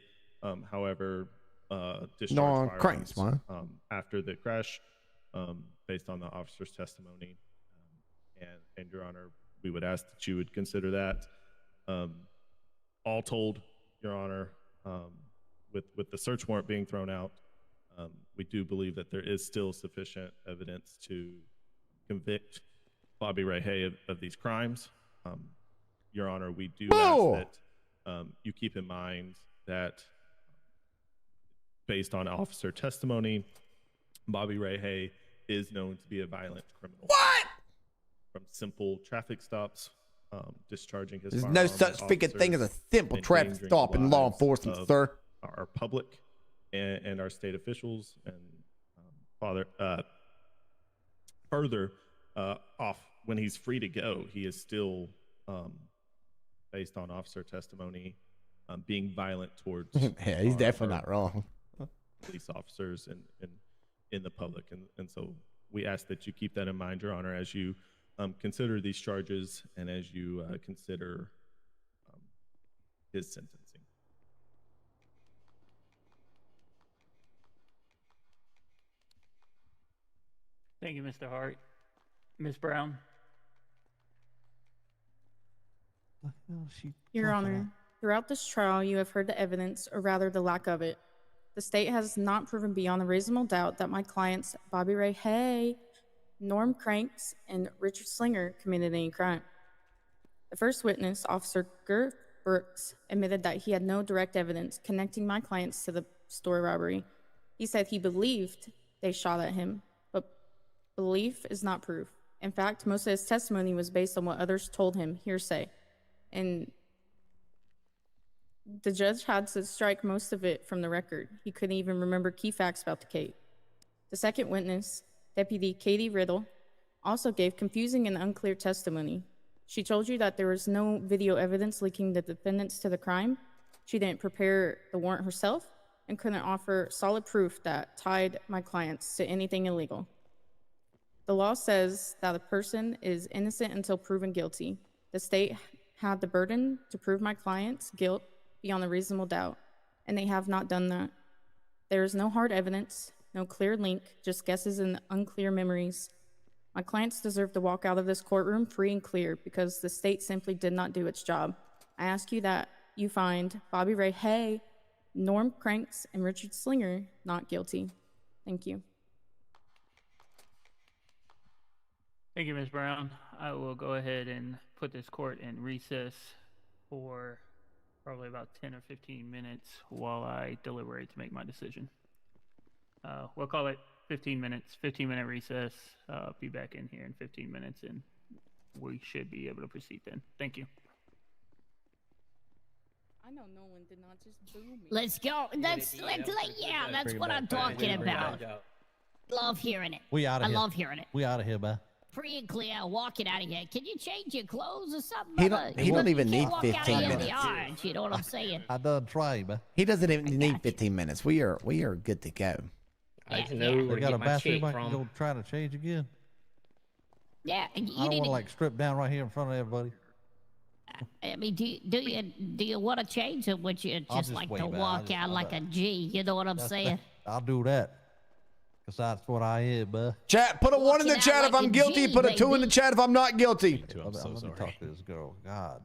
Speaker 15: however, discharge
Speaker 1: Cranks,
Speaker 15: firearms
Speaker 1: man.
Speaker 15: after the crash, based on the officer's testimony. And Your Honor, we would ask that you would consider that. All told, Your Honor, with the search warrant being thrown out, we do believe that there is still sufficient evidence to convict Bobbi Ray Hay of these crimes. Your Honor, we do ask that you keep in mind that based on officer testimony, Bobbi Ray Hay is known to be a violent criminal.
Speaker 1: What?
Speaker 15: From simple traffic stops, discharging his
Speaker 1: There's no such freaking thing as a simple traffic stop in law enforcement, sir.
Speaker 15: Our public and our state officials, and further off when he's free to go, he is still, based on officer testimony, being violent towards.
Speaker 1: Yeah, he's definitely not wrong.
Speaker 15: Police officers and in the public, and so we ask that you keep that in mind, Your Honor, as you consider these charges and as you consider his sentencing.
Speaker 12: Thank you, Mr. Hart. Ms. Brown.
Speaker 14: Your Honor, throughout this trial, you have heard the evidence, or rather the lack of it. The state has not proven beyond a reasonable doubt that my clients, Bobbi Ray Hay, Norm Cranks, and Richard Slinger, committed any crime. The first witness, Officer Girth Brooks, admitted that he had no direct evidence connecting my clients to the store robbery. He said he believed they shot at him, but belief is not proof. In fact, most of his testimony was based on what others told him, hearsay. And the judge had to strike most of it from the record. He couldn't even remember key facts about the case. The second witness, Deputy Katie Riddle, also gave confusing and unclear testimony. She told you that there was no video evidence linking the defendants to the crime. She didn't prepare the warrant herself and couldn't offer solid proof that tied my clients to anything illegal. The law says that a person is innocent until proven guilty. The state had the burden to prove my client's guilt beyond a reasonable doubt, and they have not done that. There is no hard evidence, no clear link, just guesses and unclear memories. My clients deserve to walk out of this courtroom free and clear because the state simply did not do its job. I ask you that you find Bobbi Ray Hay, Norm Cranks, and Richard Slinger not guilty. Thank you.
Speaker 12: Thank you, Ms. Brown. I will go ahead and put this court in recess for probably about 10 or 15 minutes while I deliberate to make my decision. We'll call it 15 minutes, 15-minute recess. Be back in here in 15 minutes, and we should be able to proceed then. Thank you.
Speaker 14: I know Nolan did not just boo me.
Speaker 13: Let's go. That's what I'm talking about. Love hearing it.
Speaker 9: We out of
Speaker 13: I
Speaker 9: here.
Speaker 13: love hearing it.
Speaker 9: We out of here, man.
Speaker 13: Free and clear, walking out of here. Can you change your clothes or something?
Speaker 1: He don't even need
Speaker 13: walk out of
Speaker 1: 15
Speaker 13: here in
Speaker 1: minutes.
Speaker 13: the orange, you know what I'm saying?
Speaker 9: I done tried, man.
Speaker 1: He doesn't even need 15 minutes. We are good to go.
Speaker 7: I just know where
Speaker 9: We
Speaker 7: to
Speaker 9: got
Speaker 7: get
Speaker 9: a
Speaker 7: my
Speaker 9: bathroom
Speaker 7: check
Speaker 9: I can
Speaker 7: from.
Speaker 9: go try to change again.
Speaker 13: Yeah, and
Speaker 9: I
Speaker 13: you
Speaker 9: don't
Speaker 13: need
Speaker 9: want
Speaker 13: to.
Speaker 9: to like strip down right here in front of everybody.
Speaker 13: I mean, do you want to change, or would you
Speaker 9: I'll
Speaker 13: just
Speaker 9: just
Speaker 13: like
Speaker 9: wait,
Speaker 13: to
Speaker 9: man.
Speaker 13: walk out like a G? You know what I'm saying?
Speaker 9: I'll do that. Because that's what I am, man.
Speaker 1: Chat, put a 1 in the
Speaker 13: Walking
Speaker 1: chat
Speaker 13: out
Speaker 1: if
Speaker 13: like
Speaker 1: I'm
Speaker 13: a
Speaker 1: guilty.
Speaker 13: G,
Speaker 1: Put a 2 in the
Speaker 13: baby.
Speaker 1: chat if I'm not guilty.
Speaker 9: Let me talk to this girl. God.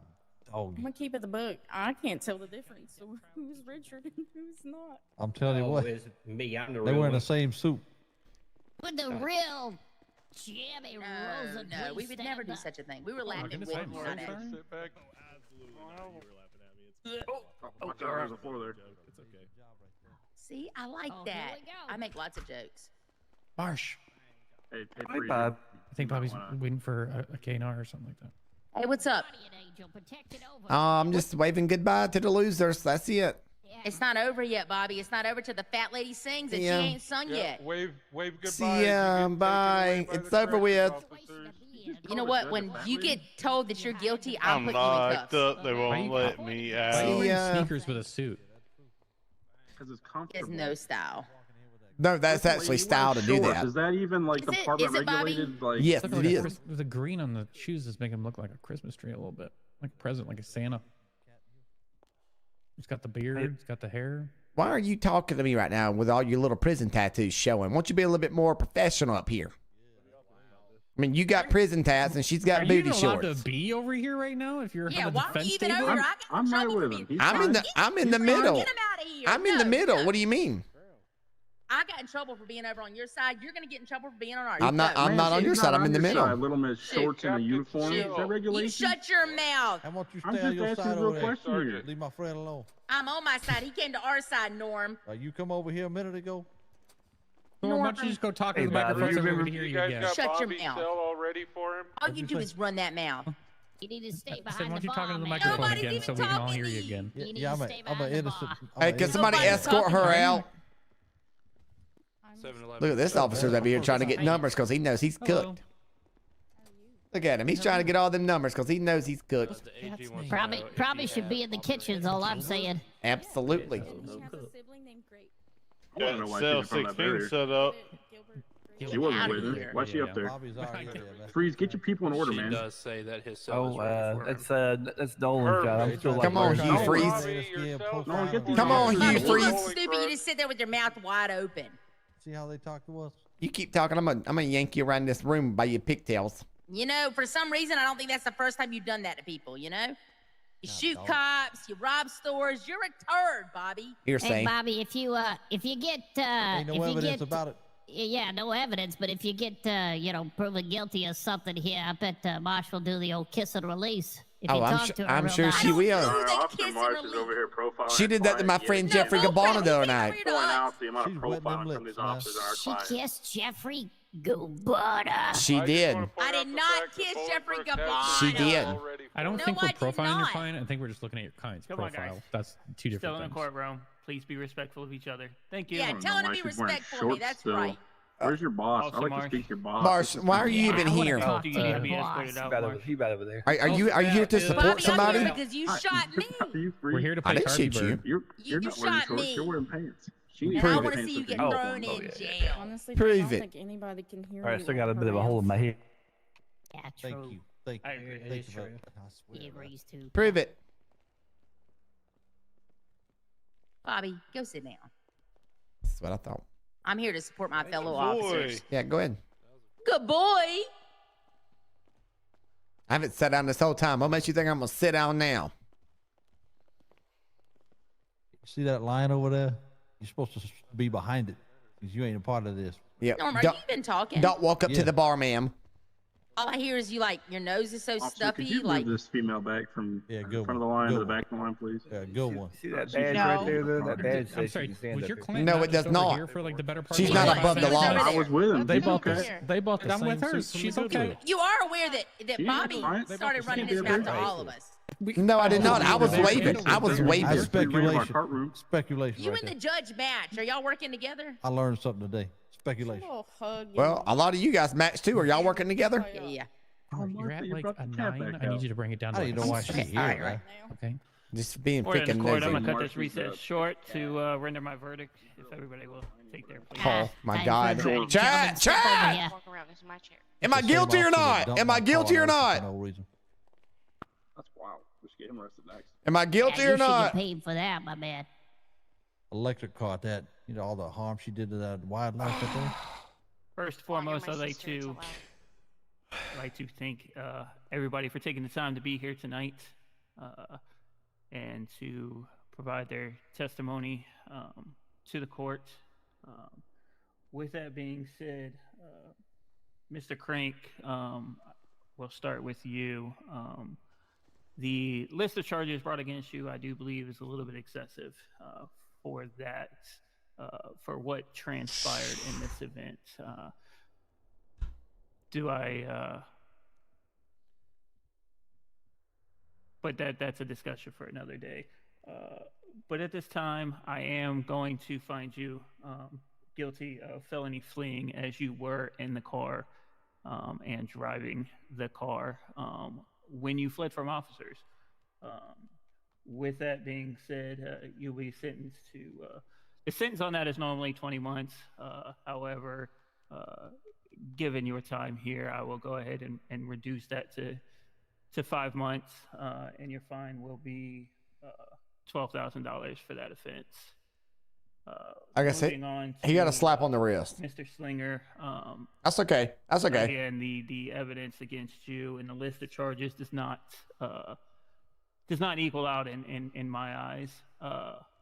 Speaker 14: I'm gonna keep it the book. I can't tell the difference. So who's Richard and who's not?
Speaker 9: I'm telling you
Speaker 7: Oh,
Speaker 9: what.
Speaker 7: it's me. I'm the
Speaker 9: They
Speaker 7: real
Speaker 9: wearing
Speaker 7: one.
Speaker 9: the same suit.
Speaker 13: With the real jammy Rosa.
Speaker 6: No, we would never do such a thing. We were laughing with you, not at you.
Speaker 4: Watch out, there's a floor there.
Speaker 15: It's okay.
Speaker 6: See, I like
Speaker 13: Oh, here
Speaker 6: that.
Speaker 13: we go.
Speaker 6: I make lots of jokes.
Speaker 1: Marsh.
Speaker 4: Hey,
Speaker 17: Hi,
Speaker 4: Bree,
Speaker 17: Bob. I think
Speaker 4: you might
Speaker 17: Bobby's
Speaker 4: wanna-
Speaker 17: waiting for a K&R or something like that.
Speaker 6: Hey, what's up?
Speaker 1: I'm just waving goodbye to the losers. That's it.
Speaker 6: It's not over yet, Bobby. It's not over till the fat lady sings and
Speaker 1: Yeah.
Speaker 6: she ain't sung yet.
Speaker 18: Wave goodbye.
Speaker 1: See ya. Bye. It's over with.
Speaker 6: You know what? When you get told that you're guilty, I'll
Speaker 18: I'm
Speaker 6: put you in
Speaker 18: locked
Speaker 6: cuffs.
Speaker 18: up. They won't let me out.
Speaker 17: Why are you
Speaker 1: See
Speaker 17: wearing
Speaker 1: ya.
Speaker 17: sneakers with a suit?
Speaker 4: Because it's
Speaker 6: There's
Speaker 4: comfortable.
Speaker 6: no style.
Speaker 1: No, that's actually style to do that.
Speaker 4: Is that even like
Speaker 6: Is it-
Speaker 4: department
Speaker 6: is it, Bobby?
Speaker 4: regulated? Like,
Speaker 1: Yes,
Speaker 17: Look
Speaker 1: it
Speaker 17: like a
Speaker 1: is.
Speaker 17: the green on the shoes is making him look like a Christmas tree a little bit, like a present, like a Santa. He's got the beard. He's got the hair.
Speaker 1: Why are you talking to me right now with all your little prison tattoos showing? Why don't you be a little bit more professional up here? I mean, you got prison tats and she's got
Speaker 17: Are you
Speaker 1: booty
Speaker 17: even allowed
Speaker 1: shorts.
Speaker 17: to be over here right now? If you're
Speaker 6: Yeah,
Speaker 17: on the
Speaker 6: why are you
Speaker 17: defense
Speaker 6: even
Speaker 17: table?
Speaker 6: over here? I got
Speaker 4: I'm right with him. He's fine.
Speaker 1: I'm in the
Speaker 6: Get
Speaker 1: middle.
Speaker 6: him out of here.
Speaker 1: I'm in the
Speaker 6: No,
Speaker 1: middle.
Speaker 6: no.
Speaker 1: What do you mean?
Speaker 6: I got in trouble for being over on your side. You're gonna get in trouble for being on ours.
Speaker 1: I'm not.
Speaker 6: No.
Speaker 1: I'm not on your
Speaker 4: He's
Speaker 1: side.
Speaker 4: not
Speaker 1: I'm in the
Speaker 4: on your
Speaker 1: middle.
Speaker 4: side. Little Miss shorts and a uniform. Is that
Speaker 6: You
Speaker 4: regulation?
Speaker 6: shut your mouth.
Speaker 9: I want you to
Speaker 4: I'm
Speaker 9: stay on
Speaker 4: just
Speaker 9: your
Speaker 4: asking
Speaker 9: side
Speaker 4: a real
Speaker 9: over there.
Speaker 4: question here.
Speaker 9: Leave my friend alone.
Speaker 6: I'm on my side. He came to our side, Norm.
Speaker 9: You come over here a minute ago.
Speaker 17: Norm, why don't you just go talk to the microphone so we can hear
Speaker 18: You
Speaker 17: you
Speaker 18: guys
Speaker 17: again?
Speaker 18: got
Speaker 6: Shut your
Speaker 18: Bobby's
Speaker 6: mouth.
Speaker 18: cell all ready for him?
Speaker 6: All you do is run that mouth.
Speaker 13: You need to stay
Speaker 17: I said,
Speaker 13: behind
Speaker 17: why don't
Speaker 13: the
Speaker 17: you talk into the
Speaker 13: bar, man.
Speaker 17: microphone
Speaker 6: Nobody's
Speaker 17: again
Speaker 6: even
Speaker 17: so we can all
Speaker 6: talking
Speaker 17: hear
Speaker 6: to
Speaker 17: you
Speaker 6: you.
Speaker 17: again?
Speaker 13: You need
Speaker 9: Yeah,
Speaker 13: to
Speaker 9: I'm
Speaker 13: stay
Speaker 9: a
Speaker 13: behind the
Speaker 9: innocent.
Speaker 13: bar.
Speaker 1: Hey, can somebody
Speaker 6: Nobody's
Speaker 1: escort
Speaker 6: talking
Speaker 1: her
Speaker 6: to you.
Speaker 1: out? Look at this officer's over here trying to get numbers because he knows he's
Speaker 17: Hello.
Speaker 1: cooked. Look at him. He's trying to get all them numbers because he knows he's cooked.
Speaker 13: Probably should be in the kitchen. Is all I'm saying.
Speaker 1: Absolutely.
Speaker 14: She has a sibling named Grape.
Speaker 4: I want to know why
Speaker 18: Cell
Speaker 4: she's in front of that
Speaker 18: 16
Speaker 4: barrier.
Speaker 18: set up.
Speaker 4: She wasn't
Speaker 6: Outta
Speaker 4: with him.
Speaker 6: here.
Speaker 4: Why's she up there?
Speaker 9: Bobby's already there, man.
Speaker 4: Freeze, get your people in order,
Speaker 5: She
Speaker 4: man.
Speaker 5: does say that his cell is ready for him.
Speaker 10: That's Dolan's job. I'm still
Speaker 1: Come on, Hugh Freeze.
Speaker 4: No, get these
Speaker 1: Come on,
Speaker 4: officers
Speaker 1: Hugh
Speaker 4: in
Speaker 6: You
Speaker 4: order.
Speaker 6: look stupid. You just sit there with your mouth wide open.
Speaker 9: See how they talk to us?
Speaker 1: You keep talking. I'm gonna yank you around this room by your pigtails.
Speaker 6: You know, for some reason, I don't think that's the first time you've done that to people. You know, you shoot
Speaker 9: dog.
Speaker 6: cops, you rob stores. You're a turd, Bobby.
Speaker 1: You're
Speaker 13: Hey,
Speaker 1: saying.
Speaker 13: Bobby, if you get
Speaker 9: Ain't no
Speaker 13: if you
Speaker 9: evidence
Speaker 13: get
Speaker 9: about it.
Speaker 13: yeah, no evidence, but if you get proven guilty of something here, I bet Marsh will do the old kiss and release. If you
Speaker 1: Oh,
Speaker 13: talk to her
Speaker 1: I'm
Speaker 13: real
Speaker 1: sure
Speaker 13: nice.
Speaker 1: she will.
Speaker 4: Officer
Speaker 6: kiss
Speaker 4: Marsh
Speaker 6: and
Speaker 4: is over here profiling.
Speaker 1: She did that to my friend Jeffrey Gabbana the other night.
Speaker 4: Point out the amount of
Speaker 9: She's wetting them
Speaker 4: profiling from
Speaker 9: lips,
Speaker 4: these
Speaker 9: man.
Speaker 4: officers are
Speaker 13: She
Speaker 4: clients.
Speaker 13: kissed Jeffrey Gabbana.
Speaker 1: She did.
Speaker 6: I did not kiss Jeffrey Gabbana.
Speaker 1: She did.
Speaker 17: I don't
Speaker 6: No,
Speaker 17: think
Speaker 6: I
Speaker 17: we're
Speaker 6: did
Speaker 17: profiling your
Speaker 6: not.
Speaker 17: client. I think we're just looking at your client's
Speaker 12: Come on,
Speaker 17: profile.
Speaker 12: guys.
Speaker 17: That's two different
Speaker 12: Still in the
Speaker 17: things.
Speaker 12: courtroom. Please be respectful of each other. Thank you.
Speaker 6: Yeah,
Speaker 4: don't
Speaker 6: tell
Speaker 4: know
Speaker 6: him to
Speaker 4: why
Speaker 6: be
Speaker 4: she's wearing
Speaker 6: respectful of me.
Speaker 4: shorts
Speaker 6: That's
Speaker 4: still.
Speaker 6: right.
Speaker 4: Where's your boss?
Speaker 12: Also,
Speaker 4: I like
Speaker 12: Marsh.
Speaker 4: to speak to your boss.
Speaker 1: Marsh, why are you even
Speaker 13: I wanna
Speaker 1: here?
Speaker 13: talk
Speaker 12: Do
Speaker 13: to
Speaker 12: you need
Speaker 13: your
Speaker 12: to be
Speaker 13: boss.
Speaker 12: escorted out,
Speaker 10: Bad
Speaker 12: Marsh?
Speaker 10: over, he bad over there.
Speaker 1: Are you here to support
Speaker 6: Bobby, I'm
Speaker 1: somebody?
Speaker 6: here because you shot me.
Speaker 4: You
Speaker 17: We're
Speaker 4: free?
Speaker 17: here to
Speaker 1: I
Speaker 17: play
Speaker 1: didn't shoot
Speaker 17: Cardi
Speaker 1: you.
Speaker 17: Bird.
Speaker 4: You're
Speaker 6: You
Speaker 4: not wearing
Speaker 6: shot
Speaker 4: shorts.
Speaker 6: me.
Speaker 4: You're wearing pants. She
Speaker 6: And
Speaker 4: needs
Speaker 6: I
Speaker 1: Prove
Speaker 4: to
Speaker 6: want
Speaker 4: wear
Speaker 6: to see
Speaker 4: pants
Speaker 6: you
Speaker 4: with
Speaker 6: get
Speaker 4: uniform.
Speaker 6: thrown
Speaker 10: Oh,
Speaker 6: in
Speaker 10: yeah,
Speaker 6: jail.
Speaker 14: Honestly,
Speaker 1: Prove
Speaker 14: I don't
Speaker 1: it.
Speaker 14: think anybody can hear
Speaker 10: All right,
Speaker 14: me
Speaker 10: still
Speaker 14: with
Speaker 10: got a bit of a hole in my head.
Speaker 13: Yeah,
Speaker 9: Thank
Speaker 13: true.
Speaker 9: you. Thank you.
Speaker 12: I agree.
Speaker 9: Thank
Speaker 12: It's
Speaker 9: you. for-
Speaker 12: true.
Speaker 9: I swear,
Speaker 13: He
Speaker 9: man.
Speaker 13: agrees too.
Speaker 1: Prove it.
Speaker 6: Bobby, go sit down.
Speaker 1: That's what I thought.
Speaker 6: I'm here to support my fellow
Speaker 18: boy.
Speaker 6: officers.
Speaker 1: Yeah, go ahead.
Speaker 6: Good boy.
Speaker 1: I haven't sat down this whole time. What makes you think I'm gonna sit down now?
Speaker 9: See that line over there? You're supposed to be behind it because you ain't a part of this.
Speaker 1: Yeah.
Speaker 6: Norm, are you
Speaker 1: Don't,
Speaker 6: even talking?
Speaker 1: don't walk up to
Speaker 9: Yeah.
Speaker 1: the bar, ma'am.
Speaker 6: All I hear is you like your nose is so
Speaker 4: Officer,
Speaker 6: stuffy.
Speaker 4: could you
Speaker 6: Like
Speaker 4: move this female back from
Speaker 9: Yeah,
Speaker 4: in
Speaker 9: good
Speaker 4: front of the
Speaker 9: one.
Speaker 4: line
Speaker 9: Good
Speaker 4: to the
Speaker 9: one.
Speaker 4: back of the line, please?
Speaker 9: Yeah, good one.
Speaker 10: See that
Speaker 4: She's
Speaker 10: badge
Speaker 4: not
Speaker 10: right
Speaker 4: in
Speaker 10: there,
Speaker 4: the
Speaker 10: though?
Speaker 4: car.
Speaker 10: That badge
Speaker 17: I'm
Speaker 10: says she
Speaker 17: sorry.
Speaker 10: can stand
Speaker 17: Was
Speaker 10: up
Speaker 17: your
Speaker 10: here.
Speaker 17: client
Speaker 1: No,
Speaker 17: not
Speaker 1: it
Speaker 17: just
Speaker 1: does
Speaker 17: over
Speaker 1: not.
Speaker 17: here for like the better part
Speaker 1: She's
Speaker 17: of
Speaker 1: not
Speaker 17: 45
Speaker 1: above the
Speaker 17: minutes?
Speaker 1: law.
Speaker 6: over
Speaker 4: I
Speaker 6: there.
Speaker 4: was with him.
Speaker 17: They
Speaker 4: He's
Speaker 17: bought
Speaker 4: okay.
Speaker 17: this. They bought the
Speaker 12: I'm
Speaker 17: same
Speaker 12: with her.
Speaker 17: suit from
Speaker 12: She's
Speaker 17: the
Speaker 12: okay.
Speaker 17: Goodwill.
Speaker 6: You are aware that
Speaker 4: She
Speaker 6: Bobby
Speaker 4: ain't fine.
Speaker 6: started running
Speaker 4: She
Speaker 6: his
Speaker 4: did
Speaker 6: mouth
Speaker 4: her
Speaker 6: to
Speaker 4: right.
Speaker 6: all of us.
Speaker 1: No, I did not. I was waving. I was
Speaker 9: That's
Speaker 1: waving.
Speaker 4: We ran our
Speaker 9: speculation.
Speaker 4: cart room.
Speaker 9: Speculation.
Speaker 6: You
Speaker 9: right
Speaker 6: and the
Speaker 9: there.
Speaker 6: judge match. Are y'all working together?
Speaker 9: I learned something today. Speculation.
Speaker 14: little hug.
Speaker 1: Well, a lot of you guys match too. Are y'all working together?
Speaker 6: Yeah, yeah.
Speaker 17: You're
Speaker 4: Martha,
Speaker 17: at
Speaker 4: you
Speaker 17: like
Speaker 4: brought
Speaker 17: a
Speaker 4: the cat
Speaker 17: 9.
Speaker 4: back
Speaker 17: I need
Speaker 4: out.
Speaker 17: you to bring it down
Speaker 9: I
Speaker 17: to
Speaker 9: don't even
Speaker 17: like
Speaker 9: know why
Speaker 17: a
Speaker 9: she's
Speaker 17: 6.
Speaker 9: here.
Speaker 6: All right,
Speaker 9: man.
Speaker 17: Okay.
Speaker 1: Just being
Speaker 12: We're in
Speaker 1: picking
Speaker 12: this court. I'm
Speaker 1: nosy.
Speaker 12: gonna cut this
Speaker 4: Marsh's,
Speaker 12: recess short to render my verdict. If everybody will take their place.
Speaker 1: Oh my
Speaker 13: Time
Speaker 1: God.
Speaker 13: for a
Speaker 1: Chat,
Speaker 13: gentleman's step over
Speaker 1: chat.
Speaker 13: here.
Speaker 1: Am I guilty or not? Am I guilty or not?
Speaker 9: No reason.
Speaker 4: That's wild. We should get him arrested next.
Speaker 1: Am I guilty
Speaker 13: Yeah,
Speaker 1: or
Speaker 13: you should
Speaker 1: not?
Speaker 13: get paid for that, my man.
Speaker 9: Electric caught that. You know all the harm she did to that wildlife up there.
Speaker 12: First and foremost, I'd like to thank everybody for taking the time to be here tonight and to provide their testimony to the court. With that being said, Mr. Crank, we'll start with you. The list of charges brought against you, I do believe, is a little bit excessive for that, for what transpired in this event. But that's a discussion for another day. But at this time, I am going to find you guilty of felony fleeing as you were in the car and driving the car when you fled from officers. With that being said, you'll be sentenced to The sentence on that is normally 20 months. However, given your time here, I will go ahead and reduce that to 5 months, and your fine will be $12,000 for that offense.
Speaker 1: I guess
Speaker 12: moving on
Speaker 1: he got a
Speaker 12: to,
Speaker 1: slap on the wrist.
Speaker 12: Mr. Slinger.
Speaker 1: That's okay. That's okay.
Speaker 12: Again, the evidence against you and the list of charges does not equal out in my eyes.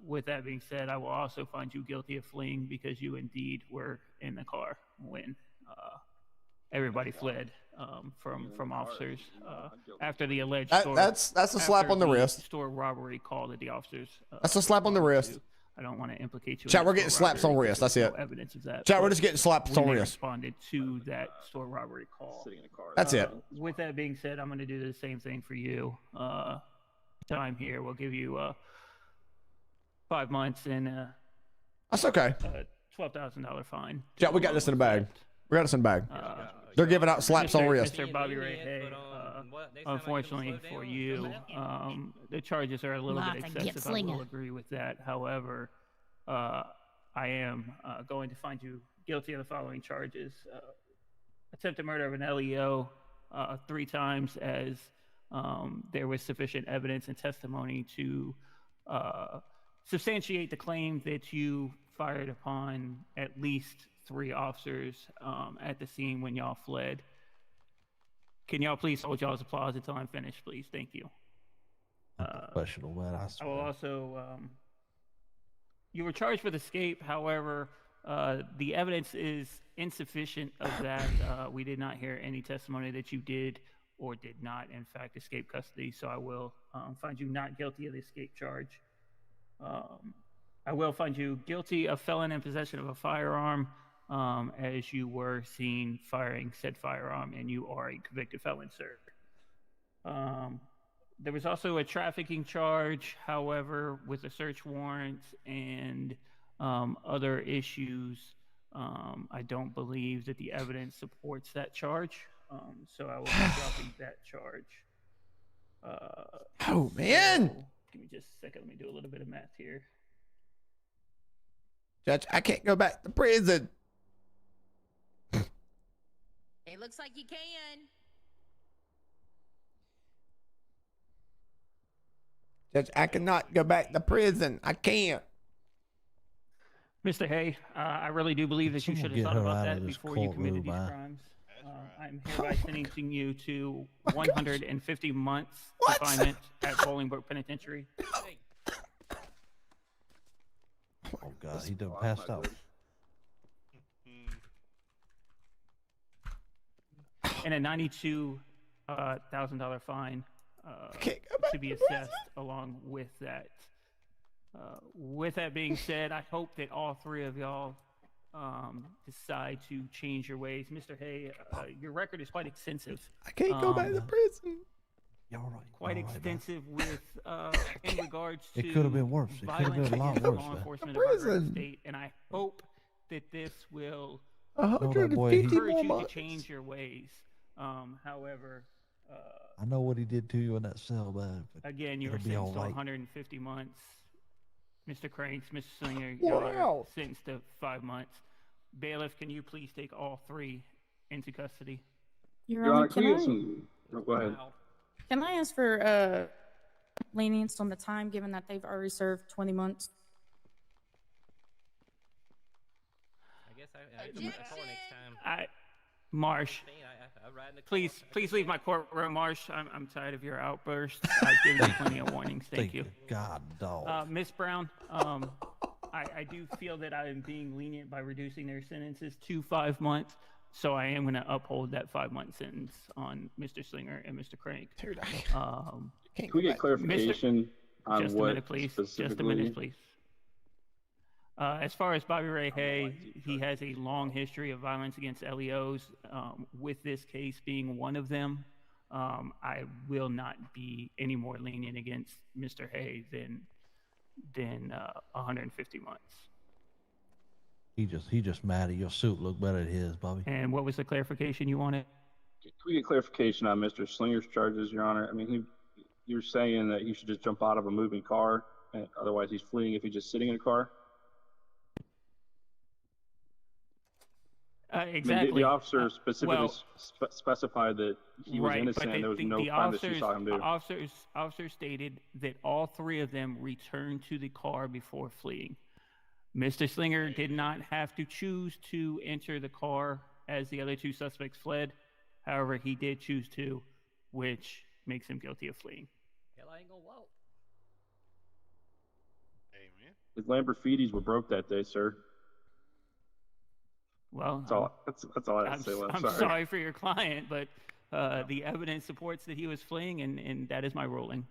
Speaker 12: With that being said, I will also find you guilty of fleeing because you indeed were in the car when everybody fled from officers after the alleged
Speaker 1: that's a slap on the wrist.
Speaker 12: Store robbery call that the officers.
Speaker 1: That's a slap on the wrist.
Speaker 12: I don't want to implicate you.
Speaker 1: Chat, we're getting slaps on wrist. That's it.
Speaker 12: No evidence of that.
Speaker 1: Chat, we're just getting slaps on
Speaker 12: When they
Speaker 1: wrist.
Speaker 12: responded to that store robbery call.
Speaker 1: That's it.
Speaker 12: With that being said, I'm going to do the same thing for you. Time here, we'll give you 5 months and
Speaker 1: that's okay.
Speaker 12: $12,000 fine.
Speaker 1: Chat, we got this in the bag. We got this in the bag. They're giving out slaps on wrist.
Speaker 12: Mr. Bobby Ray Hay, unfortunately for you, the charges are a little bit excessive. I will agree with that. However, I am going to find you guilty of the following charges. Attempted murder of an LEO 3 times, as there was sufficient evidence and testimony to substantiate the claim that you fired upon at least 3 officers at the scene when y'all fled. Can y'all please hold y'all's applause until I'm finished, please? Thank you.
Speaker 9: Professional, man.
Speaker 12: I will also, you were charged with escape. However, the evidence is insufficient of that. We did not hear any testimony that you did or did not, in fact, escape custody. So I will find you not guilty of the escape charge. I will find you guilty of felon in possession of a firearm, as you were seen firing said firearm, and you are a convicted felon, sir. There was also a trafficking charge. However, with a search warrant and other issues, I don't believe that the evidence supports that charge. So I will be dropping that charge.
Speaker 1: Oh, man.
Speaker 12: So, give me just a second. Let me do a little bit of math here.
Speaker 1: Judge, I can't go back to prison.
Speaker 6: It looks like you can.
Speaker 1: Judge, I cannot go back to prison. I can't.
Speaker 12: Mr. Hay, I really do believe that you should have thought about that before you committed these crimes. I'm hereby sentencing you to 150 months confinement at Bolingbroke Penitentiary.
Speaker 9: Oh God, he done passed out.
Speaker 12: And a $92,000 fine to be assessed along with that. With that being said, I hope that all 3 of y'all decide to change your ways. Mr. Hay, your record is quite extensive.
Speaker 1: I can't go back to prison.
Speaker 9: You're right.
Speaker 12: Quite extensive with in regards to
Speaker 9: it could have been worse. It could have been a lot worse.
Speaker 12: Law enforcement of our great state, and I hope that this will
Speaker 1: 150
Speaker 12: encourage you
Speaker 1: more
Speaker 12: to change your ways. However,
Speaker 9: I know what he did to you in that cell, man.
Speaker 12: Again, you were
Speaker 9: it'll be
Speaker 12: sentenced to
Speaker 9: all right.
Speaker 12: 150 months. Mr. Cranks, Mr. Slinger, you are sentenced to 5 months. Bailiff, can you please take all 3 into custody?
Speaker 14: Your Honor,
Speaker 4: can go ahead.
Speaker 14: Can I ask for lenience on the time, given that they've already served 20 months?
Speaker 7: I guess I do my call next time.
Speaker 12: Marsh, please leave my courtroom, Marsh. I'm tired of your outbursts. I've given you plenty of warnings. Thank you.
Speaker 9: God, dog.
Speaker 12: Miss Brown, I do feel that I am being lenient by reducing their sentences to 5 months. So I am going to uphold that 5-month sentence on Mr. Slinger and Mr. Crank.
Speaker 4: Can we get clarification on
Speaker 12: just
Speaker 4: what
Speaker 12: a minute, please.
Speaker 4: specifically?
Speaker 12: Just a minute, please. As far as Bobby Ray Hay, he has a long history of violence against LEOs, with this case being one of them. I will not be any more lenient against Mr. Hay than 150 months.
Speaker 9: He just mad at your suit. Look better than his, Bobby.
Speaker 12: And what was the clarification you wanted?
Speaker 4: Can we get clarification on Mr. Slinger's charges, Your Honor? I mean, you're saying that he should just jump out of a moving car, and otherwise he's fleeing if he's just sitting in a car?
Speaker 12: Exactly.
Speaker 4: I mean, the officer specifically
Speaker 12: well,
Speaker 4: specified that he was
Speaker 12: right,
Speaker 4: innocent
Speaker 12: but
Speaker 4: and there was no
Speaker 12: the
Speaker 4: crime that she saw him do.
Speaker 12: officers stated that all three of them returned to the car before fleeing. Mr. Slinger did not have to choose to enter the car as the other two suspects fled. However, he did choose to, which makes him guilty of fleeing.
Speaker 7: Hell, I ain't gonna walk.
Speaker 4: His Lamborghinis were broke that day, sir.
Speaker 12: Well,
Speaker 4: that's all I have to say.
Speaker 12: I'm sorry for your client, but the evidence supports that he was fleeing, and that is my ruling.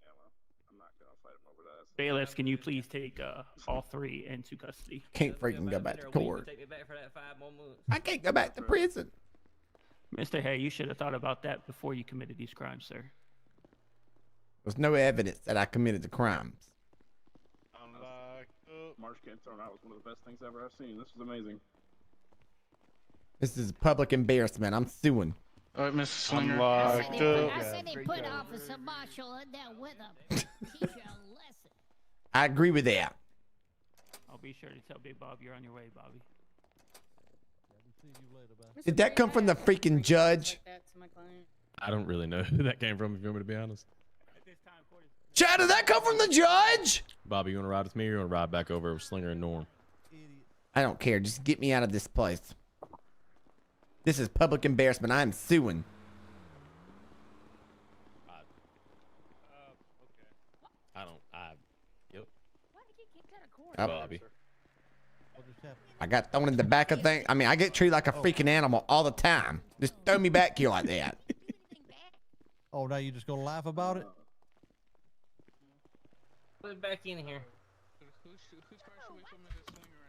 Speaker 4: Yeah, well, I'm not gonna fight him over that.
Speaker 12: Bailiffs, can you please take all three into custody?
Speaker 1: Can't freaking go back to court. I can't go back to prison.
Speaker 12: Mr. Hay, you should have thought about that before you committed these crimes, sir.
Speaker 1: There's no evidence that I committed the crimes.
Speaker 4: Marsh getting thrown out was one of the best things ever I've seen. This was amazing.
Speaker 1: This is public embarrassment. I'm suing.
Speaker 3: All right, Mr. Slinger.
Speaker 13: I said they put Officer Marshall in there with him. Teach you a lesson.
Speaker 1: I agree with that.
Speaker 12: I'll be sure to tell Big Bob you're on your way, Bobby.
Speaker 1: Did that come from the freaking judge?
Speaker 2: I don't really know who that came from, if you want me to be honest.
Speaker 1: Chad, did that come from the judge?
Speaker 2: Bobby, you want to ride with me or you want to ride back over with Slinger and Norm?
Speaker 1: I don't care. Just get me out of this place. This is public embarrassment. I'm suing.
Speaker 2: Yep.
Speaker 1: Bobby. I got thrown in the back of thing. I mean, I get treated like a freaking animal all the time. Just throw me back here like that.
Speaker 9: Oh, now you just gonna laugh about it?
Speaker 7: Put it back in here.
Speaker 3: Whose car should we put Mr. Slinger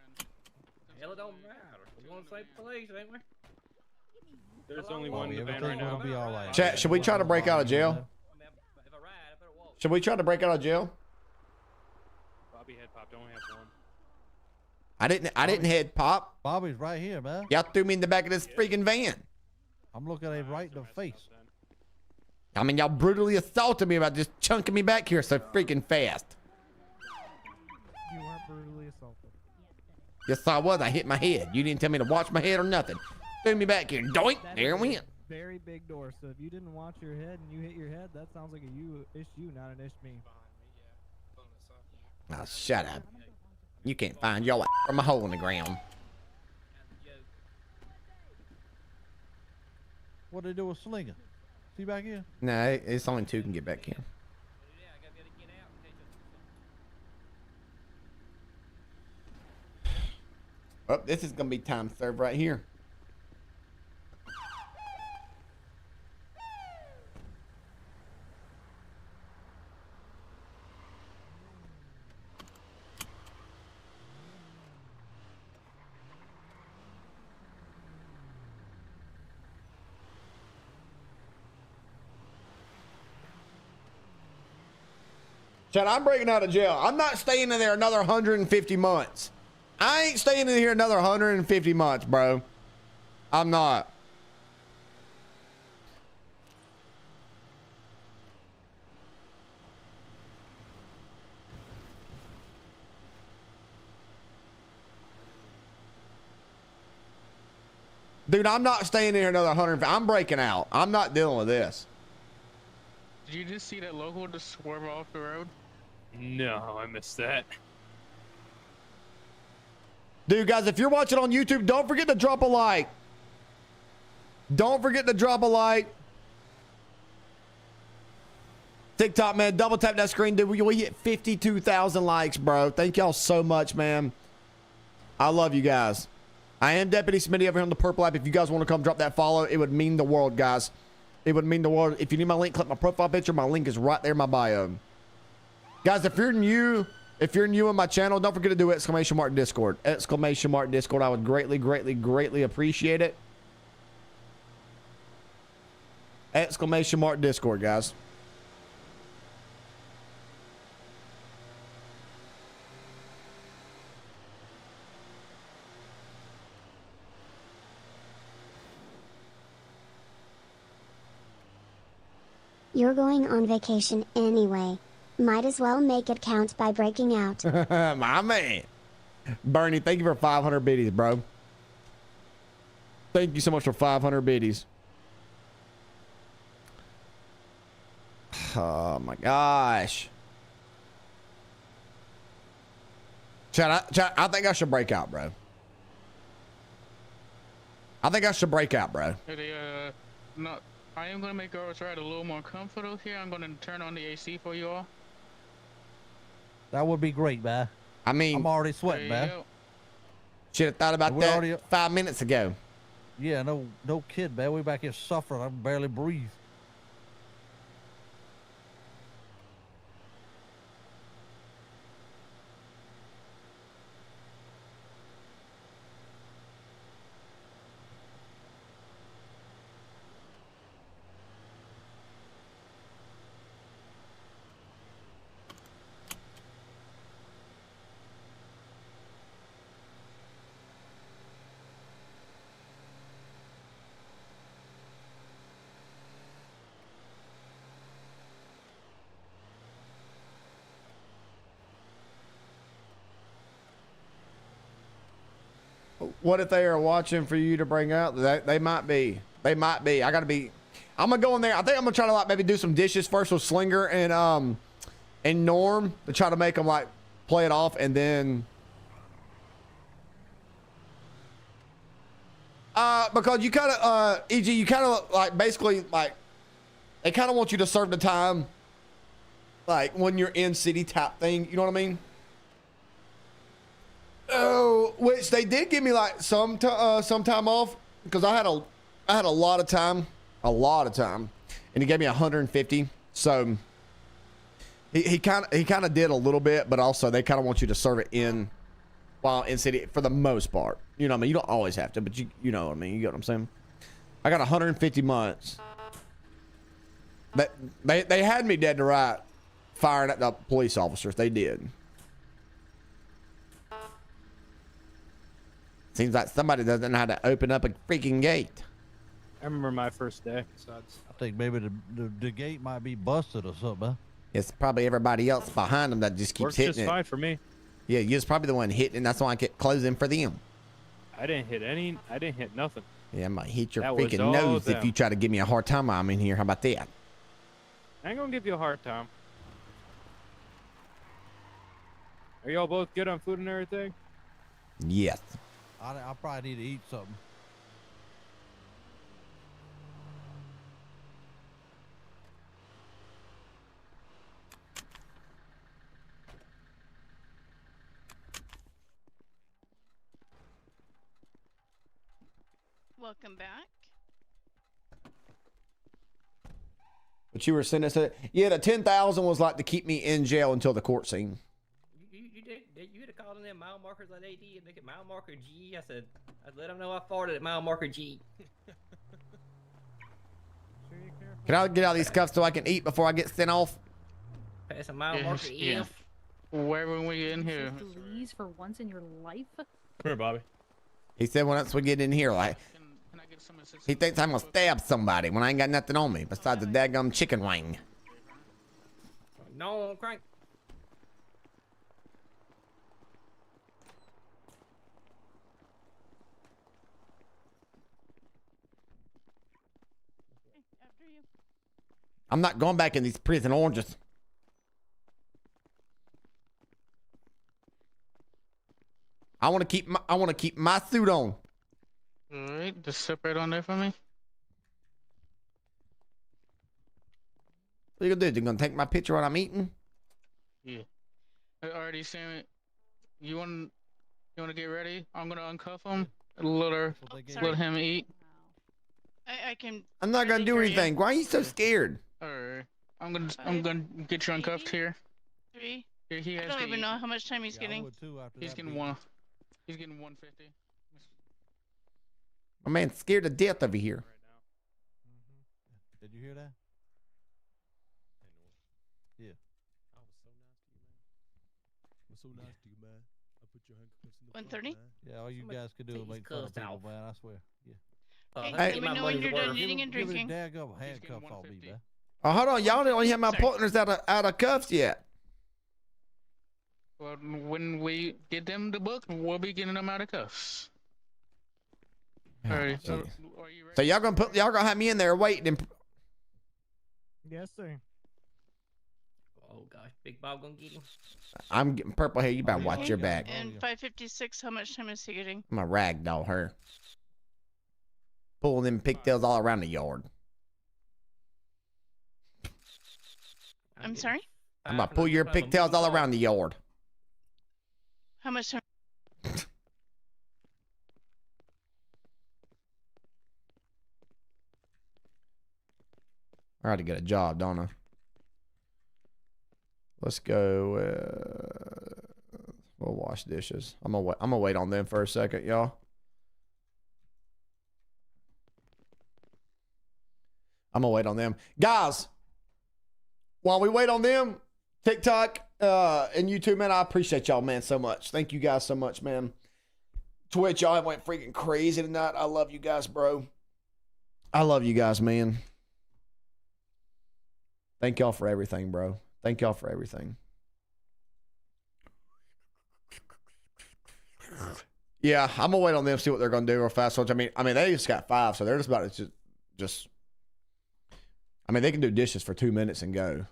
Speaker 3: in?
Speaker 7: Hell, it don't matter. We're going to the same place, ain't we?
Speaker 5: There's only one in the van right
Speaker 9: Everything
Speaker 5: now.
Speaker 9: will be all right.
Speaker 1: Chat, should we try to break out of jail?
Speaker 7: If I ride, I better walk.
Speaker 1: Should we try to break out of jail?
Speaker 5: Bobby head popped. Only have one.
Speaker 1: I didn't head pop.
Speaker 9: Bobby's right here, man.
Speaker 1: Y'all threw me in the back of this freaking van.
Speaker 9: I'm looking at him right in the face.
Speaker 1: I mean, y'all brutally assaulted me about just chunking me back here so freaking fast.
Speaker 8: You weren't brutally assaulted.
Speaker 1: Yes, I was. I hit my head. You didn't tell me to watch my head or nothing. Threw me back here. Doink. There it went.
Speaker 8: Very big door. So if you didn't watch your head and you hit your head, that sounds like a you issue, not an me.
Speaker 1: Oh, shut up. You can't find your from a hole in the ground.
Speaker 9: What they do with Slinger? See back here?
Speaker 1: No, it's only two can get back here. Oh, this is gonna be time served right here. Chad, I'm breaking out of jail. I'm not staying in there another 150 months. I ain't staying in here another 150 months, bro. I'm not. Dude, I'm not staying in here another 150. I'm breaking out. I'm not dealing with this.
Speaker 3: Did you just see that local just swerve off the road?
Speaker 5: No, I missed that.
Speaker 1: Dude, guys, if you're watching on YouTube, don't forget to drop a like. Don't forget to drop a like. TikTok, man, double tap that screen, dude. We hit 52,000 likes, bro. Thank y'all so much, man. I love you guys. I am Deputy Smitty over here on the Purple app. If you guys want to come drop that follow, it would mean the world, guys. It would mean the world. If you need my link, click my profile picture. My link is right there in my bio. Guys, if you're new on my channel, don't forget to do ! Discord. ! Discord. I would greatly appreciate it. ! Discord, guys.
Speaker 19: You're going on vacation anyway. Might as well make it count by breaking out.
Speaker 1: My man. Bernie, thank you for 500 biddies, bro. Thank you so much for 500 biddies. Oh my gosh. Chad, I think I should break out, bro. I think I should break out, bro.
Speaker 3: Hey, no, I am gonna make our ride a little more comfortable here. I'm gonna turn on the AC for you all.
Speaker 9: That would be great, man.
Speaker 1: I mean,
Speaker 9: I'm already sweating, man.
Speaker 1: Should have thought about
Speaker 9: We're
Speaker 1: that
Speaker 9: already-
Speaker 1: 5 minutes ago.
Speaker 9: Yeah, no kid, man. We back here suffering. I can barely breathe.
Speaker 1: What if they are watching for you to bring out? They might be. They might be. I'm gonna go in there. I think I'm gonna try to like maybe do some dishes first with Slinger and Norm to try to make them like play it off, and then because you kind of EG, you kind of like basically like they kind of want you to serve the time like when you're in city type thing. You know what I mean? Oh, which they did give me like some time off because I had a lot of time, and he gave me 150. So he kind of did a little bit, but also they kind of want you to serve it in while in city for the most part. You know what I mean? You don't always have to, but you know what I mean. You get what I'm saying? I got 150 months. They had me dead to right firing at the police officers. They did. Seems like somebody doesn't know how to open up a freaking gate.
Speaker 5: I remember my first day.
Speaker 9: I think maybe the gate might be busted or something, huh?
Speaker 1: It's probably everybody else behind them that just keeps
Speaker 5: Works
Speaker 1: hitting
Speaker 5: just
Speaker 1: it.
Speaker 5: fine for me.
Speaker 1: Yeah, you're probably the one hitting, and that's why I kept closing for them.
Speaker 5: I didn't hit nothing.
Speaker 1: Yeah, I might hit your
Speaker 5: That was
Speaker 1: freaking
Speaker 5: all
Speaker 1: nose if
Speaker 5: them.
Speaker 1: you try to give me a hard time while I'm in here. How about that?
Speaker 5: I ain't gonna give you a hard time. Are y'all both good on food and everything?
Speaker 1: Yes.
Speaker 9: I probably need to eat something.
Speaker 20: Welcome back.
Speaker 1: But you were sentenced to, yeah, the 10,000 was like to keep me in jail until the court scene.
Speaker 7: You had called in them mile markers like they did, make it mile marker G. I let them know I farted at mile marker G.
Speaker 1: Can I get out of these cuffs so I can eat before I get sent off?
Speaker 7: Pass a mile marker F.
Speaker 3: Where when we in here?
Speaker 11: Please, for once in your life.
Speaker 2: Come here, Bobby.
Speaker 1: He said once we get in here, like, he thinks I'm gonna stab somebody when I ain't got nothing on me besides a daggum chicken wing.
Speaker 7: No, crank.
Speaker 1: I'm not going back in these prison oranges. I want to keep my suit on.
Speaker 3: All right, just separate on there for me.
Speaker 1: What you gonna do? You gonna take my picture while I'm eating?
Speaker 3: Yeah. I already seen it. You want to get ready? I'm gonna uncuff him. Let him eat.
Speaker 20: I can.
Speaker 1: I'm not gonna do anything. Why are you so scared?
Speaker 3: All right. I'm gonna get you uncuffed here.
Speaker 20: 3.
Speaker 3: Here he has
Speaker 20: I don't
Speaker 3: to
Speaker 20: even
Speaker 3: eat.
Speaker 20: know how much time he's getting.
Speaker 3: He's getting one. He's getting 150.
Speaker 1: My man's scared to death over here.
Speaker 9: Did you hear that? Yeah.
Speaker 2: I was so nice to you, man. I put your handcuffs in the
Speaker 20: 130.
Speaker 9: Yeah, all you guys could do is make fun of people, man. I swear. Yeah.
Speaker 20: Okay,
Speaker 1: Hey.
Speaker 20: let me know when you're done eating and
Speaker 9: Give me
Speaker 20: drinking.
Speaker 9: the daggum handcuffs on me, man.
Speaker 1: Oh, hold on, y'all don't have my partners out of cuffs yet.
Speaker 3: Well, when we get them the book, we'll be getting them out of cuffs. Alright,
Speaker 1: So y'all gonna have me in there waiting.
Speaker 8: Yes, sir.
Speaker 7: Oh gosh, Big Bob gonna get him.
Speaker 1: I'm getting purple hair. You better watch
Speaker 20: Okay,
Speaker 1: your back.
Speaker 20: And 5:56. How much time is he getting?
Speaker 1: I'm a ragdoll her. Pulling them pigtails all around the yard.
Speaker 20: I'm sorry.
Speaker 1: I'm gonna pull your pigtails all around the yard.
Speaker 20: How much time?
Speaker 1: I gotta get a job, don't I? Let's go. We'll wash dishes. I'm gonna wait on them for a second, y'all. I'm gonna wait on them, guys. While we wait on them, TikTok and YouTube, man, I appreciate y'all, man, so much. Thank you guys so much, man. Twitch, y'all went freaking crazy tonight. I love you guys, bro. I love you guys, man. Thank y'all for everything, bro. Thank y'all for everything. Yeah, I'm gonna wait on them, see what they're gonna do real fast. So I mean, they just got 5, so they're just about to just. I mean, they can do dishes for 2 minutes and go.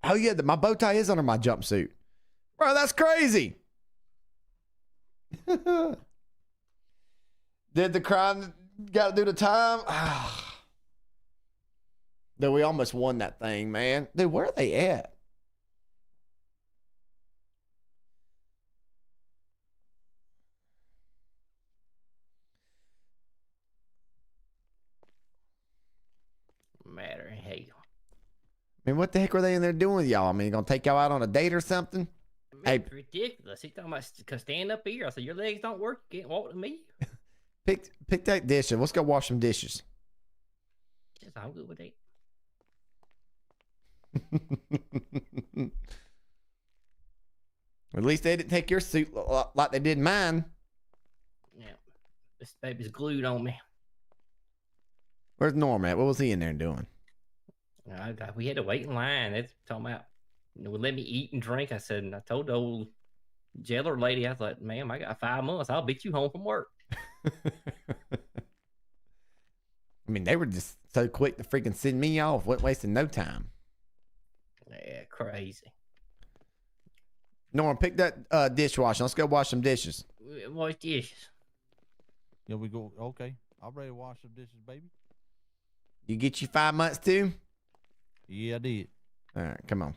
Speaker 1: Oh yeah, my bow tie is under my jumpsuit. Bro, that's crazy. Did the crime got to do the time? Dude, we almost won that thing, man. Dude, where are they at?
Speaker 7: Matter in hell.
Speaker 1: I mean, what the heck were they in there doing with y'all? I mean, gonna take y'all out on a date or something? Hey,
Speaker 7: It's ridiculous. He's talking about stand up here. I said, your legs don't work. You can't walk to me.
Speaker 1: pick that dish and let's go wash some dishes.
Speaker 7: Just, I'm good with that.
Speaker 1: At least they didn't take your suit like they did mine.
Speaker 7: Yeah. This baby's glued on me.
Speaker 1: Where's Norm at? What was he in there doing?
Speaker 7: We had to wait in line. That's talking about, let me eat and drink. I said, and I told the old jailer lady, I thought, ma'am, I got 5 months. I'll beat you home from work.
Speaker 1: I mean, they were just so quick to freaking send me off. Wasn't wasting no time.
Speaker 7: Yeah, crazy.
Speaker 1: Norm, pick that dishwasher. Let's go wash some dishes.
Speaker 7: Wash dishes.
Speaker 9: Yeah, we go. Okay, I'm ready to wash some dishes, baby.
Speaker 1: You get you 5 months too?
Speaker 9: Yeah, I did.
Speaker 1: All right, come on.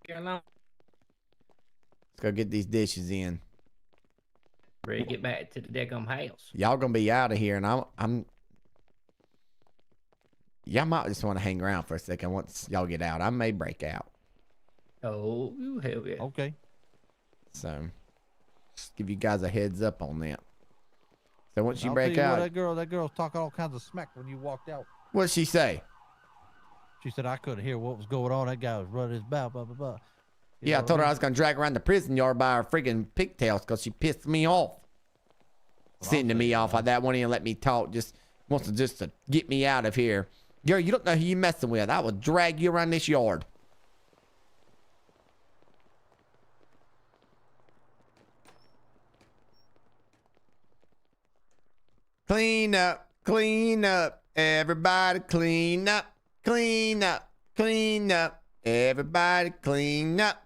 Speaker 7: Get along.
Speaker 1: Let's go get these dishes in.
Speaker 7: Ready to get back to the daggum house.
Speaker 1: Y'all gonna be out of here, and y'all might just want to hang around for a second once y'all get out. I may break out.
Speaker 7: Oh, hell yeah.
Speaker 9: Okay.
Speaker 1: So, just give you guys a heads up on that. So once you
Speaker 9: I'll
Speaker 1: break
Speaker 9: tell you
Speaker 1: out,
Speaker 9: what, that girl's talking all kinds of smack when you walked out.
Speaker 1: what'd she say?
Speaker 9: She said I couldn't hear what was going on. That guy was running his mouth, blah blah blah.
Speaker 1: Yeah, I told her I was gonna drag her around the prison yard by her freaking pigtails because she pissed me off. Sending me off like that, won't even let me talk. Just wants to get me out of here. Girl, you don't know who you messing with. I will drag you around this yard. Clean up, everybody clean up, everybody clean up.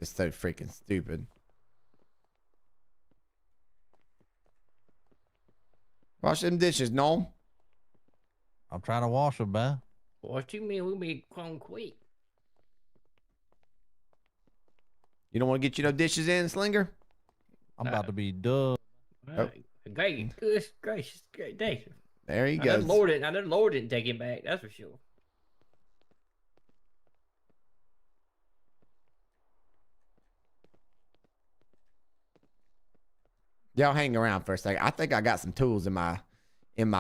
Speaker 1: It's so freaking stupid. Wash them dishes, Noam.
Speaker 9: I'm trying to wash them, man.
Speaker 7: What you mean we'll be grown quick?
Speaker 1: You don't want to get you no dishes in, Slinger?
Speaker 9: I'm about to be done.
Speaker 1: Oh.
Speaker 7: Great, good gracious, great day.
Speaker 1: There he
Speaker 7: I
Speaker 1: goes.
Speaker 7: know the Lord didn't take him back, that's for sure.
Speaker 1: Y'all hang around for a second. I think I got some tools in my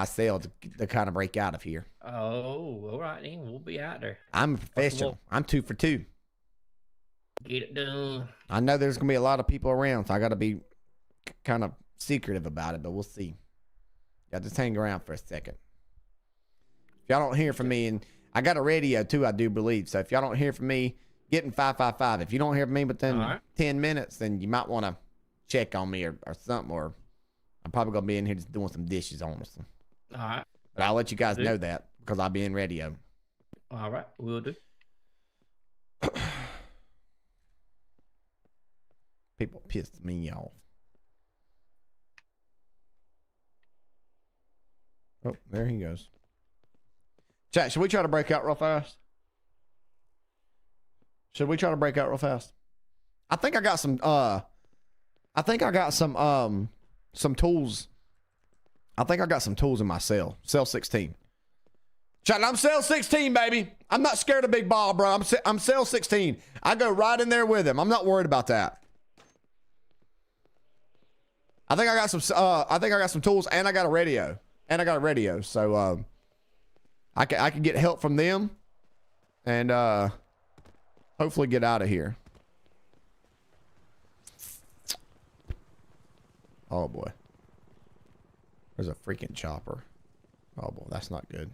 Speaker 1: cell to kind of break out of here.
Speaker 7: Oh, all right then. We'll be out there.
Speaker 1: I'm a professional. I'm 2 for 2.
Speaker 7: Get it done.
Speaker 1: I know there's gonna be a lot of people around, so I gotta be kind of secretive about it, but we'll see. Yeah, just hang around for a second. If y'all don't hear from me, and I got a radio too, I do believe. So if y'all don't hear from me, get in 555. If you don't hear from me within 10 minutes, then you might want to check on me or something, or I'm probably gonna be in here just doing some dishes, honestly.
Speaker 7: All right.
Speaker 1: But I'll let you guys know that because I'll be in radio.
Speaker 7: All right, we'll do.
Speaker 1: People pissed me off. Oh, there he goes. Chat, should we try to break out real fast? Should we try to break out real fast? I think I got some some tools. I think I got some tools in my cell. Cell 16. Chat, I'm cell 16, baby. I'm not scared of Big Ball, bro. I'm cell 16. I go right in there with him. I'm not worried about that. I think I got some tools, and I got a radio. So I can get help from them and hopefully get out of here. Oh boy. There's a freaking chopper. Oh boy, that's not good.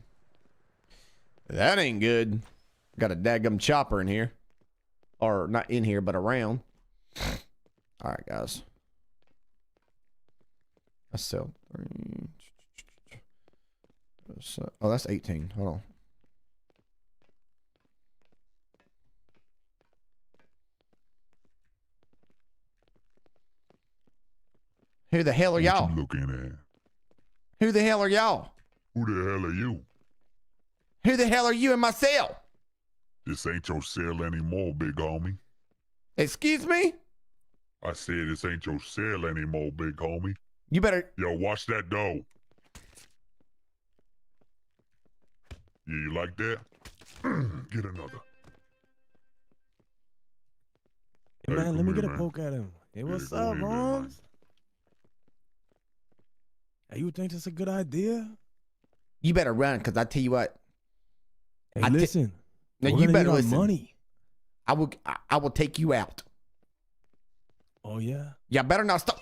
Speaker 1: That ain't good. Got a daggum chopper in here. Or not in here, but around. Alright, guys. Let's sell 3. Oh, that's 18. Hold on. Who the hell are y'all?
Speaker 21: What you looking at?
Speaker 1: Who the hell are y'all?
Speaker 21: Who the hell are you?
Speaker 1: Who the hell are you in my cell?
Speaker 21: This ain't your cell anymore, big homie.
Speaker 1: Excuse me?
Speaker 21: I said this ain't your cell anymore, big homie.
Speaker 1: You better...
Speaker 21: Yo, watch that door. Yeah, you like that? Get another.
Speaker 22: Hey, man, let me get a
Speaker 21: man.
Speaker 22: poke at him. Hey, what's
Speaker 21: go
Speaker 22: up,
Speaker 21: ahead, man.
Speaker 22: Hans? Hey, you think that's a good idea?
Speaker 1: You better run, because I tell you what.
Speaker 22: Hey, listen.
Speaker 1: No,
Speaker 22: we're
Speaker 1: you
Speaker 22: gonna
Speaker 1: better
Speaker 22: need our
Speaker 1: listen.
Speaker 22: money.
Speaker 1: I will take you out.
Speaker 22: Oh, yeah?
Speaker 1: You better not stop.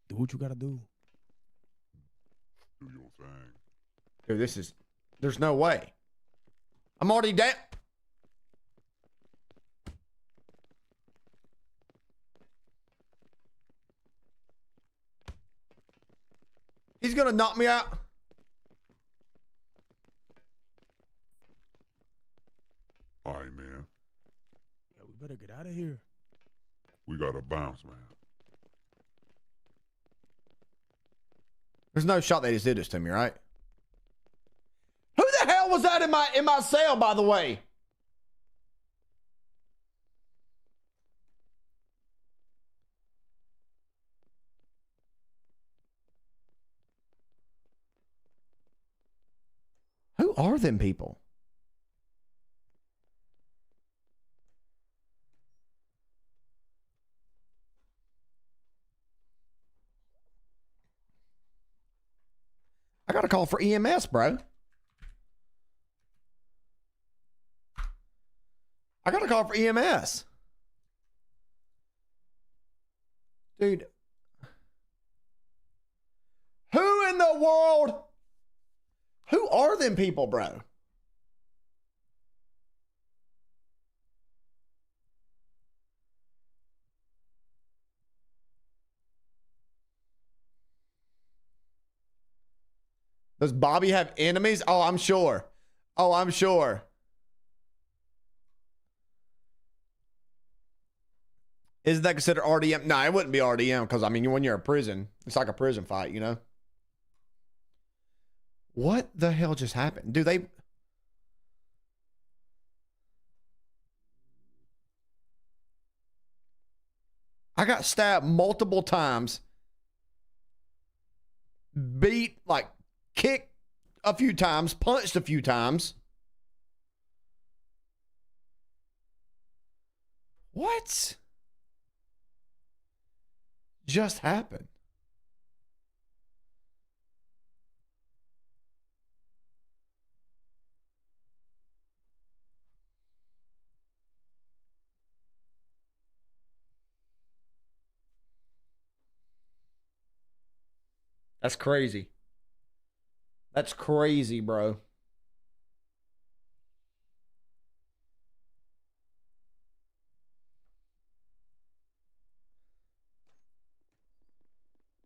Speaker 22: Do what you gotta do.
Speaker 21: Do your thing.
Speaker 1: Dude, there's no way. I'm already down. He's gonna knock me out.
Speaker 21: All right, man.
Speaker 22: Yeah, we better get out of here.
Speaker 21: We gotta bounce, man.
Speaker 1: There's no shot they just did this to me, right? Who the hell was that in my cell, by the way? Who are them people? I got a call for EMS, bro. I got a call for EMS. Dude. Who in the world? Who are them people, bro? Does Bobby have enemies? Oh, I'm sure. Oh, I'm sure. Isn't that considered RDM? No, it wouldn't be RDM because, I mean, when you're in prison, it's like a prison fight, you know? What the hell just happened? Do they... I got stabbed multiple times. Beat, like, kicked a few times. Punched a few times. What just happened? That's crazy. That's crazy, bro.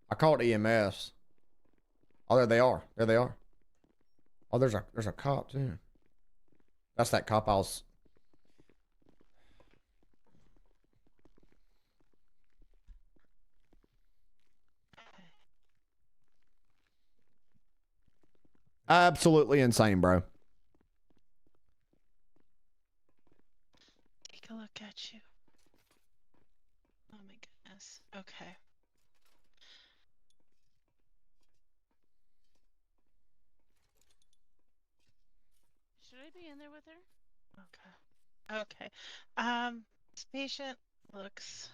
Speaker 1: I called EMS. Oh, there they are. There they are. Oh, there's a cop too. That's that cop I was. Absolutely insane, bro.
Speaker 20: Take a look at you. Oh my goodness. Okay. Should I be in there with her? Okay. Okay. This patient looks.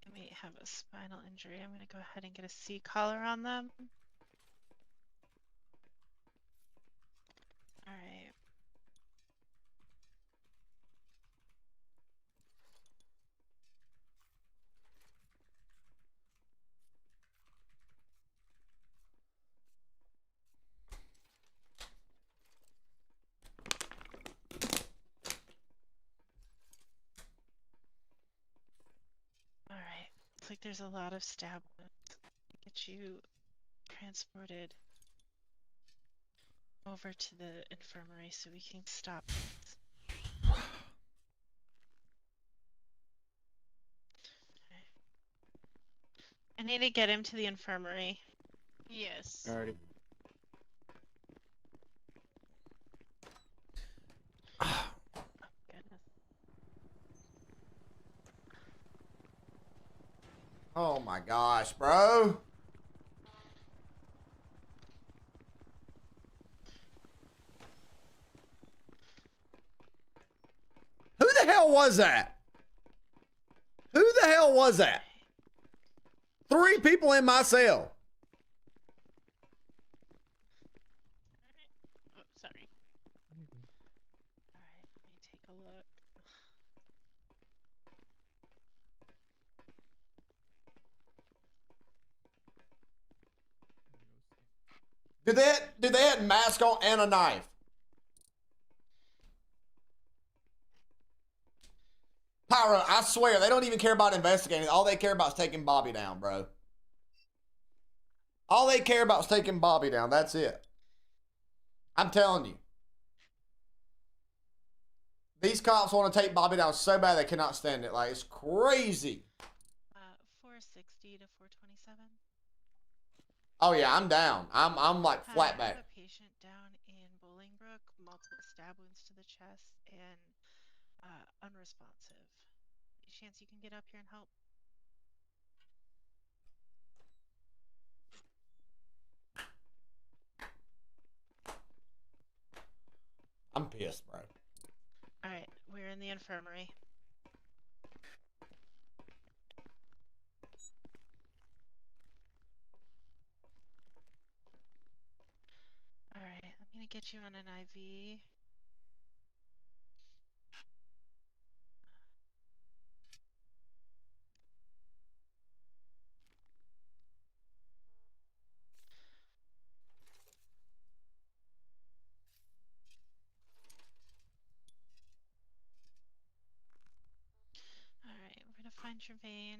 Speaker 20: They may have a spinal injury. I'm gonna go ahead and get a C collar on them. All right. All right. Looks like there's a lot of stab wounds. Get you transported over to the infirmary so we can stop this. Okay. I need to get him to the infirmary. Yes.
Speaker 5: Alrighty.
Speaker 20: Goodness.
Speaker 1: Oh my gosh, bro. Who the hell was that? Who the hell was that? 3 people in my cell.
Speaker 20: Oh, sorry. All right, let me take a look.
Speaker 1: Do they have mask on and a knife? Pyro, I swear, they don't even care about investigating. All they care about is taking Bobby down, bro. All they care about is taking Bobby down. That's it. I'm telling you. These cops want to take Bobby down so bad they cannot stand it. Like, it's crazy.
Speaker 20: 460 to 427.
Speaker 1: Oh yeah, I'm down. I'm like flat
Speaker 20: I
Speaker 1: back.
Speaker 20: have a patient down in Bolingbrook, multiple stab wounds to the chest, and unresponsive. Any chance you can get up here and help?
Speaker 1: I'm pissed, bro.
Speaker 20: All right, we're in the infirmary. All right, I'm gonna get you on an IV. All right, we're gonna find your vein.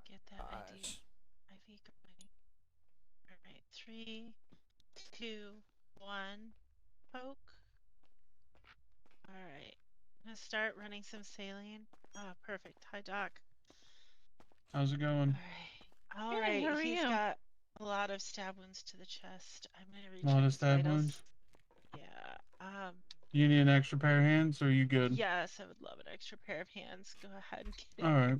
Speaker 20: Get that IV going. All right, 3, 2, 1, poke. All right, I'm gonna start running some saline. Oh, perfect. Hi, doc.
Speaker 3: How's it going?
Speaker 20: All Good, right, how are he's you? got a lot of stab wounds to the chest. I'm gonna reach
Speaker 3: A lot of
Speaker 20: his
Speaker 3: stab
Speaker 20: vitals.
Speaker 3: wounds?
Speaker 20: Yeah.
Speaker 3: Do you need an extra pair of hands, or are you good?
Speaker 20: Yes, I would love an extra pair of hands. Go ahead and get in
Speaker 3: All right.
Speaker 20: here.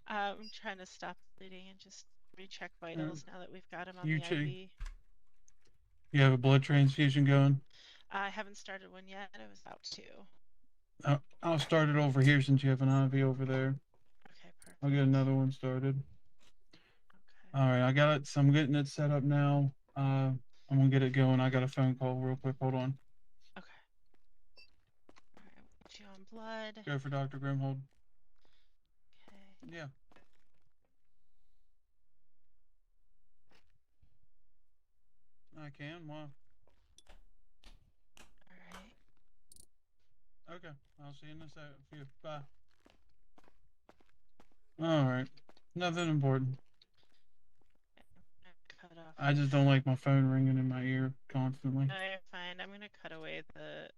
Speaker 20: I'm trying to stop bleeding and just recheck vitals now that we've got him on
Speaker 3: You
Speaker 20: the
Speaker 3: check.
Speaker 20: IV.
Speaker 3: You have a blood transfusion going?
Speaker 20: I haven't started one yet. I was about to.
Speaker 3: I'll start it over here since you have an IV over there.
Speaker 20: Okay, perfect.
Speaker 3: I'll get another one started. Okay. All right, I got it. So I'm getting it set up now. I'm gonna get it going. I got a phone call real quick. Hold on.
Speaker 20: Okay. All right, we'll put you on blood.
Speaker 3: Go for Dr. Grimhold.
Speaker 20: Okay.
Speaker 3: Yeah. I can. Why?
Speaker 20: Alright.
Speaker 3: Okay. I'll see you in a few. Bye. Alright. Nothing important.
Speaker 20: Cut off.
Speaker 3: I just don't like my phone ringing in my ear constantly.
Speaker 20: No, you're fine. I'm gonna cut away the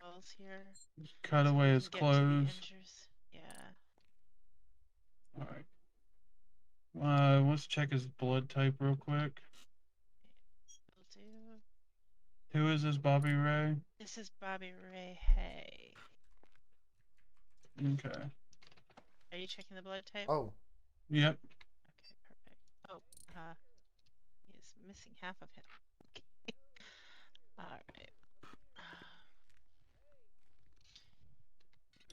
Speaker 20: calls here.
Speaker 3: Cut
Speaker 20: so we
Speaker 3: away
Speaker 20: can
Speaker 3: his
Speaker 20: get to the
Speaker 3: clothes.
Speaker 20: injures. Yeah.
Speaker 3: Alright. Let's check his blood type real quick.
Speaker 20: Will do.
Speaker 3: Who is this, Bobby Ray?
Speaker 20: This is Bobby Ray Hay.
Speaker 3: Okay.
Speaker 20: Are you checking the blood type?
Speaker 1: Oh.
Speaker 3: Yep.
Speaker 20: Okay, perfect. Oh, he's missing half of him. Okay. Alright.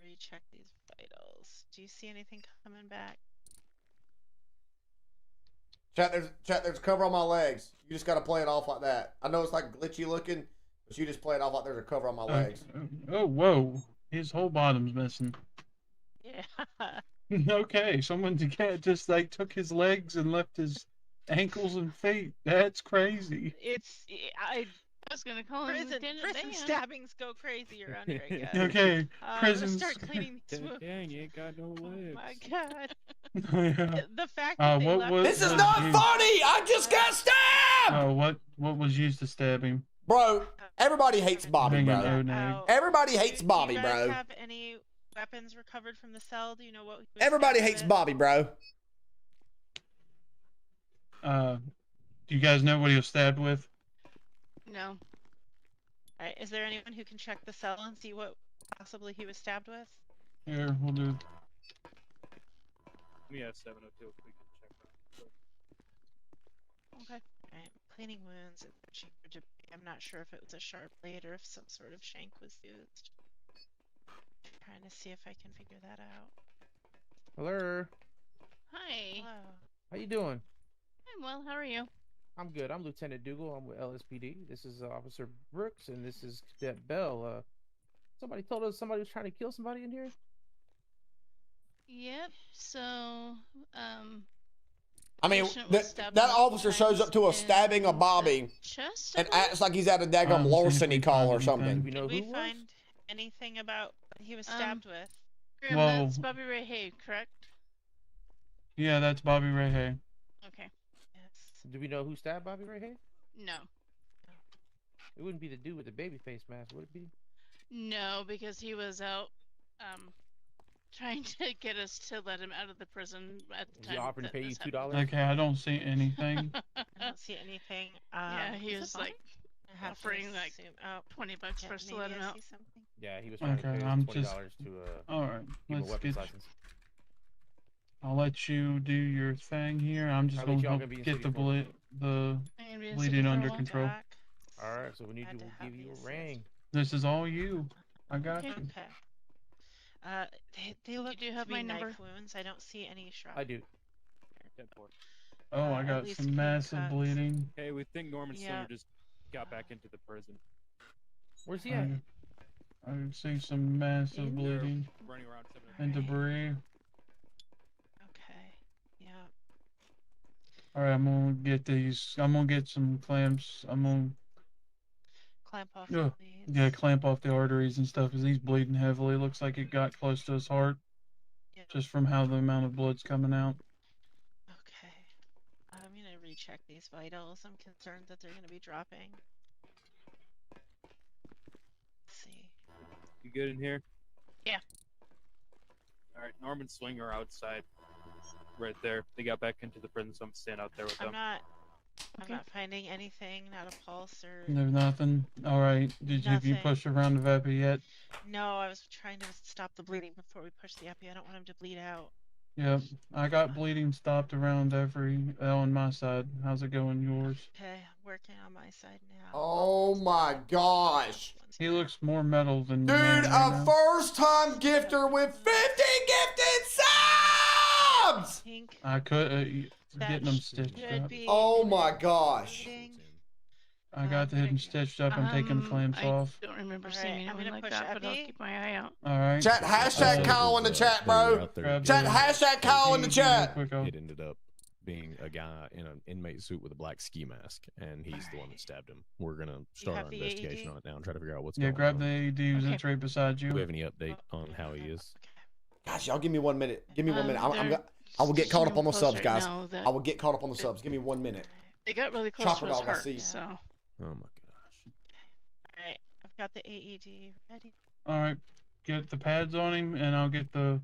Speaker 20: Recheck these vitals. Do you see anything coming back?
Speaker 1: Chat, there's a cover on my legs. You just gotta play it off like that. I know it's like glitchy looking, but you just play it off like there's a cover on my legs.
Speaker 3: Oh, whoa. His whole bottom's missing.
Speaker 20: Yeah.
Speaker 3: Okay, someone just like took his legs and left his ankles and feet. That's crazy.
Speaker 20: I
Speaker 15: was gonna call him Lieutenant
Speaker 20: prison
Speaker 15: Dan.
Speaker 20: stabbings go crazy around here, I guess.
Speaker 3: Okay,
Speaker 20: I'm gonna
Speaker 3: prisons.
Speaker 20: start cleaning these wounds.
Speaker 5: Dang, you ain't got no legs.
Speaker 20: Oh my god.
Speaker 3: Yeah.
Speaker 20: The fact that they left
Speaker 1: This is not funny! I just got stabbed!
Speaker 3: What was used to stab him?
Speaker 1: Bro, everybody hates Bobby,
Speaker 3: Hanging
Speaker 1: bro.
Speaker 3: O-neg.
Speaker 1: Everybody hates Bobby,
Speaker 20: Do you guys
Speaker 1: bro.
Speaker 20: have any weapons recovered from the cell? Do you know what? he was
Speaker 1: Everybody
Speaker 20: stabbed
Speaker 1: hates
Speaker 20: with?
Speaker 1: Bobby, bro.
Speaker 3: Do you guys know what he was stabbed with?
Speaker 20: No. Alright, is there anyone who can check the cell and see what possibly he was stabbed with?
Speaker 3: Here, we'll do.
Speaker 5: We have 702 if we can check that.
Speaker 20: Okay. Alright, cleaning wounds and searching for debris. I'm not sure if it was a sharp blade or if some sort of shank was used. Trying to see if I can figure that out.
Speaker 16: Hello.
Speaker 15: Hi.
Speaker 20: Hello.
Speaker 16: How you doing?
Speaker 15: I'm well. How are you?
Speaker 16: I'm good. I'm Lieutenant Dougal. I'm with LSPD. This is Officer Brooks, and this is Cadet Bell. Somebody told us somebody was trying to kill somebody in here.
Speaker 15: Yep. So,
Speaker 1: I mean,
Speaker 15: patient was stabbed
Speaker 1: that
Speaker 15: multiple
Speaker 1: officer shows up to a
Speaker 15: times
Speaker 1: stabbing
Speaker 15: in
Speaker 1: of Bobby
Speaker 15: the chest,
Speaker 1: and acts like he's at a daggum larceny call or something.
Speaker 20: Did we find anything about what he was stabbed with?
Speaker 15: Grim,
Speaker 3: Well-
Speaker 15: that's Bobby Ray Hay, correct?
Speaker 3: Yeah, that's Bobby Ray Hay.
Speaker 15: Okay.
Speaker 20: Yes.
Speaker 16: Do we know who stabbed Bobby Ray Hay?
Speaker 15: No.
Speaker 16: It wouldn't be the dude with the baby face mask, would it be?
Speaker 15: No, because he was out, trying to get us to let him out of the prison at the
Speaker 16: Was
Speaker 15: time.
Speaker 16: he offering to
Speaker 15: that
Speaker 16: pay you
Speaker 15: this
Speaker 16: $2?
Speaker 3: Okay, I don't see anything.
Speaker 20: I don't see anything.
Speaker 15: Yeah, he
Speaker 20: is
Speaker 15: was
Speaker 20: it
Speaker 15: like
Speaker 20: mine? I have to
Speaker 15: offering like
Speaker 20: assume- oh,
Speaker 15: $20
Speaker 20: yeah,
Speaker 15: for us to
Speaker 20: maybe
Speaker 15: let him
Speaker 20: I
Speaker 15: out.
Speaker 20: see something.
Speaker 16: Yeah, he was trying to
Speaker 3: Okay,
Speaker 16: pay us
Speaker 3: I'm
Speaker 16: $20
Speaker 3: just.
Speaker 16: to
Speaker 3: All right,
Speaker 16: give him a
Speaker 3: let's
Speaker 16: weapons
Speaker 3: get.
Speaker 16: license.
Speaker 3: I'll let you do your thing here. I'm just
Speaker 16: How
Speaker 3: gonna
Speaker 16: late y'all
Speaker 3: help
Speaker 16: gonna be in
Speaker 3: get
Speaker 16: city
Speaker 3: the
Speaker 16: for?
Speaker 3: bleeding
Speaker 15: I'm gonna be in city
Speaker 3: bleeding
Speaker 15: for a
Speaker 3: under
Speaker 15: while.
Speaker 3: control.
Speaker 16: All right, so we need
Speaker 20: Glad
Speaker 16: to
Speaker 20: to have
Speaker 16: give you
Speaker 20: the
Speaker 16: a
Speaker 20: assist.
Speaker 16: ring.
Speaker 3: This is all you. I got you.
Speaker 20: Okay. They look
Speaker 15: do you
Speaker 20: to
Speaker 15: have
Speaker 20: be
Speaker 15: my
Speaker 20: knife
Speaker 15: number?
Speaker 20: wounds. I don't see any shrapnel.
Speaker 16: I do.
Speaker 3: Oh, I
Speaker 20: at
Speaker 3: got
Speaker 20: least
Speaker 3: some
Speaker 20: clean
Speaker 3: massive
Speaker 20: cuts.
Speaker 3: bleeding.
Speaker 5: Hey, we think Norman
Speaker 20: Yeah.
Speaker 5: Slinger just got back into the prison.
Speaker 16: Where's he at?
Speaker 3: I see some massive bleeding
Speaker 5: Running around
Speaker 3: and debris.
Speaker 20: Okay. Yeah.
Speaker 3: All right, I'm gonna get these. I'm gonna get some clamps. I'm gonna.
Speaker 20: Clamp off
Speaker 3: Yeah,
Speaker 20: the
Speaker 3: yeah, clamp off the arteries and stuff. Cause he's bleeding heavily. Looks like it got close to his heart, just from how the amount of blood's coming out.
Speaker 20: Okay. I'm gonna recheck these vitals. I'm concerned that they're gonna be dropping. Let's see.
Speaker 5: You good in here?
Speaker 15: Yeah.
Speaker 5: All right, Norman Slinger outside, right there. They got back into the prison, so I'm staying out there with them.
Speaker 20: I'm not finding anything. Not a pulse or.
Speaker 3: There's nothing. All right. Have you
Speaker 20: Nothing.
Speaker 3: pushed around the epi yet?
Speaker 20: No, I was trying to stop the bleeding before we push the epi. I don't want him to bleed out.
Speaker 3: Yep. I got bleeding stopped around every L on my side. How's it going yours?
Speaker 20: Okay, I'm working on my side now.
Speaker 1: Oh my gosh.
Speaker 3: He looks more metal than
Speaker 1: Dude,
Speaker 3: man right
Speaker 1: a
Speaker 3: now.
Speaker 1: first time gifter with 50 gifted subs!
Speaker 3: I could getting them stitched up.
Speaker 1: Oh my gosh.
Speaker 3: I got the hidden stitched up. I'm taking the clamps
Speaker 15: I
Speaker 3: off.
Speaker 15: don't remember
Speaker 20: Alright,
Speaker 15: seeing
Speaker 20: I'm
Speaker 15: anyone
Speaker 20: gonna
Speaker 15: like
Speaker 20: push
Speaker 15: that, but I'll
Speaker 20: Epi.
Speaker 15: keep my eye out.
Speaker 3: All right.
Speaker 1: Chat, hashtag Kyle in the chat, bro. Chat, hashtag Kyle in the chat.
Speaker 2: It ended up being a guy in an inmate suit with a black ski mask, and he's the one that stabbed him. We're gonna start our investigation on it now and try to figure out what's going on.
Speaker 10: Yeah, grab the AED that's right beside you.
Speaker 2: Do we have any update on how he is?
Speaker 1: Gosh, y'all give me 1 minute. Give me 1 minute. I will get caught up on the subs, guys. I will get caught up on the subs. Give me 1 minute.
Speaker 15: They got really close
Speaker 1: Chopper
Speaker 15: to his
Speaker 1: dog, I
Speaker 15: heart,
Speaker 1: see.
Speaker 15: so.
Speaker 2: Oh my gosh.
Speaker 20: Alright, I've got the AED ready.
Speaker 10: All right, get the pads on him, and I'll get the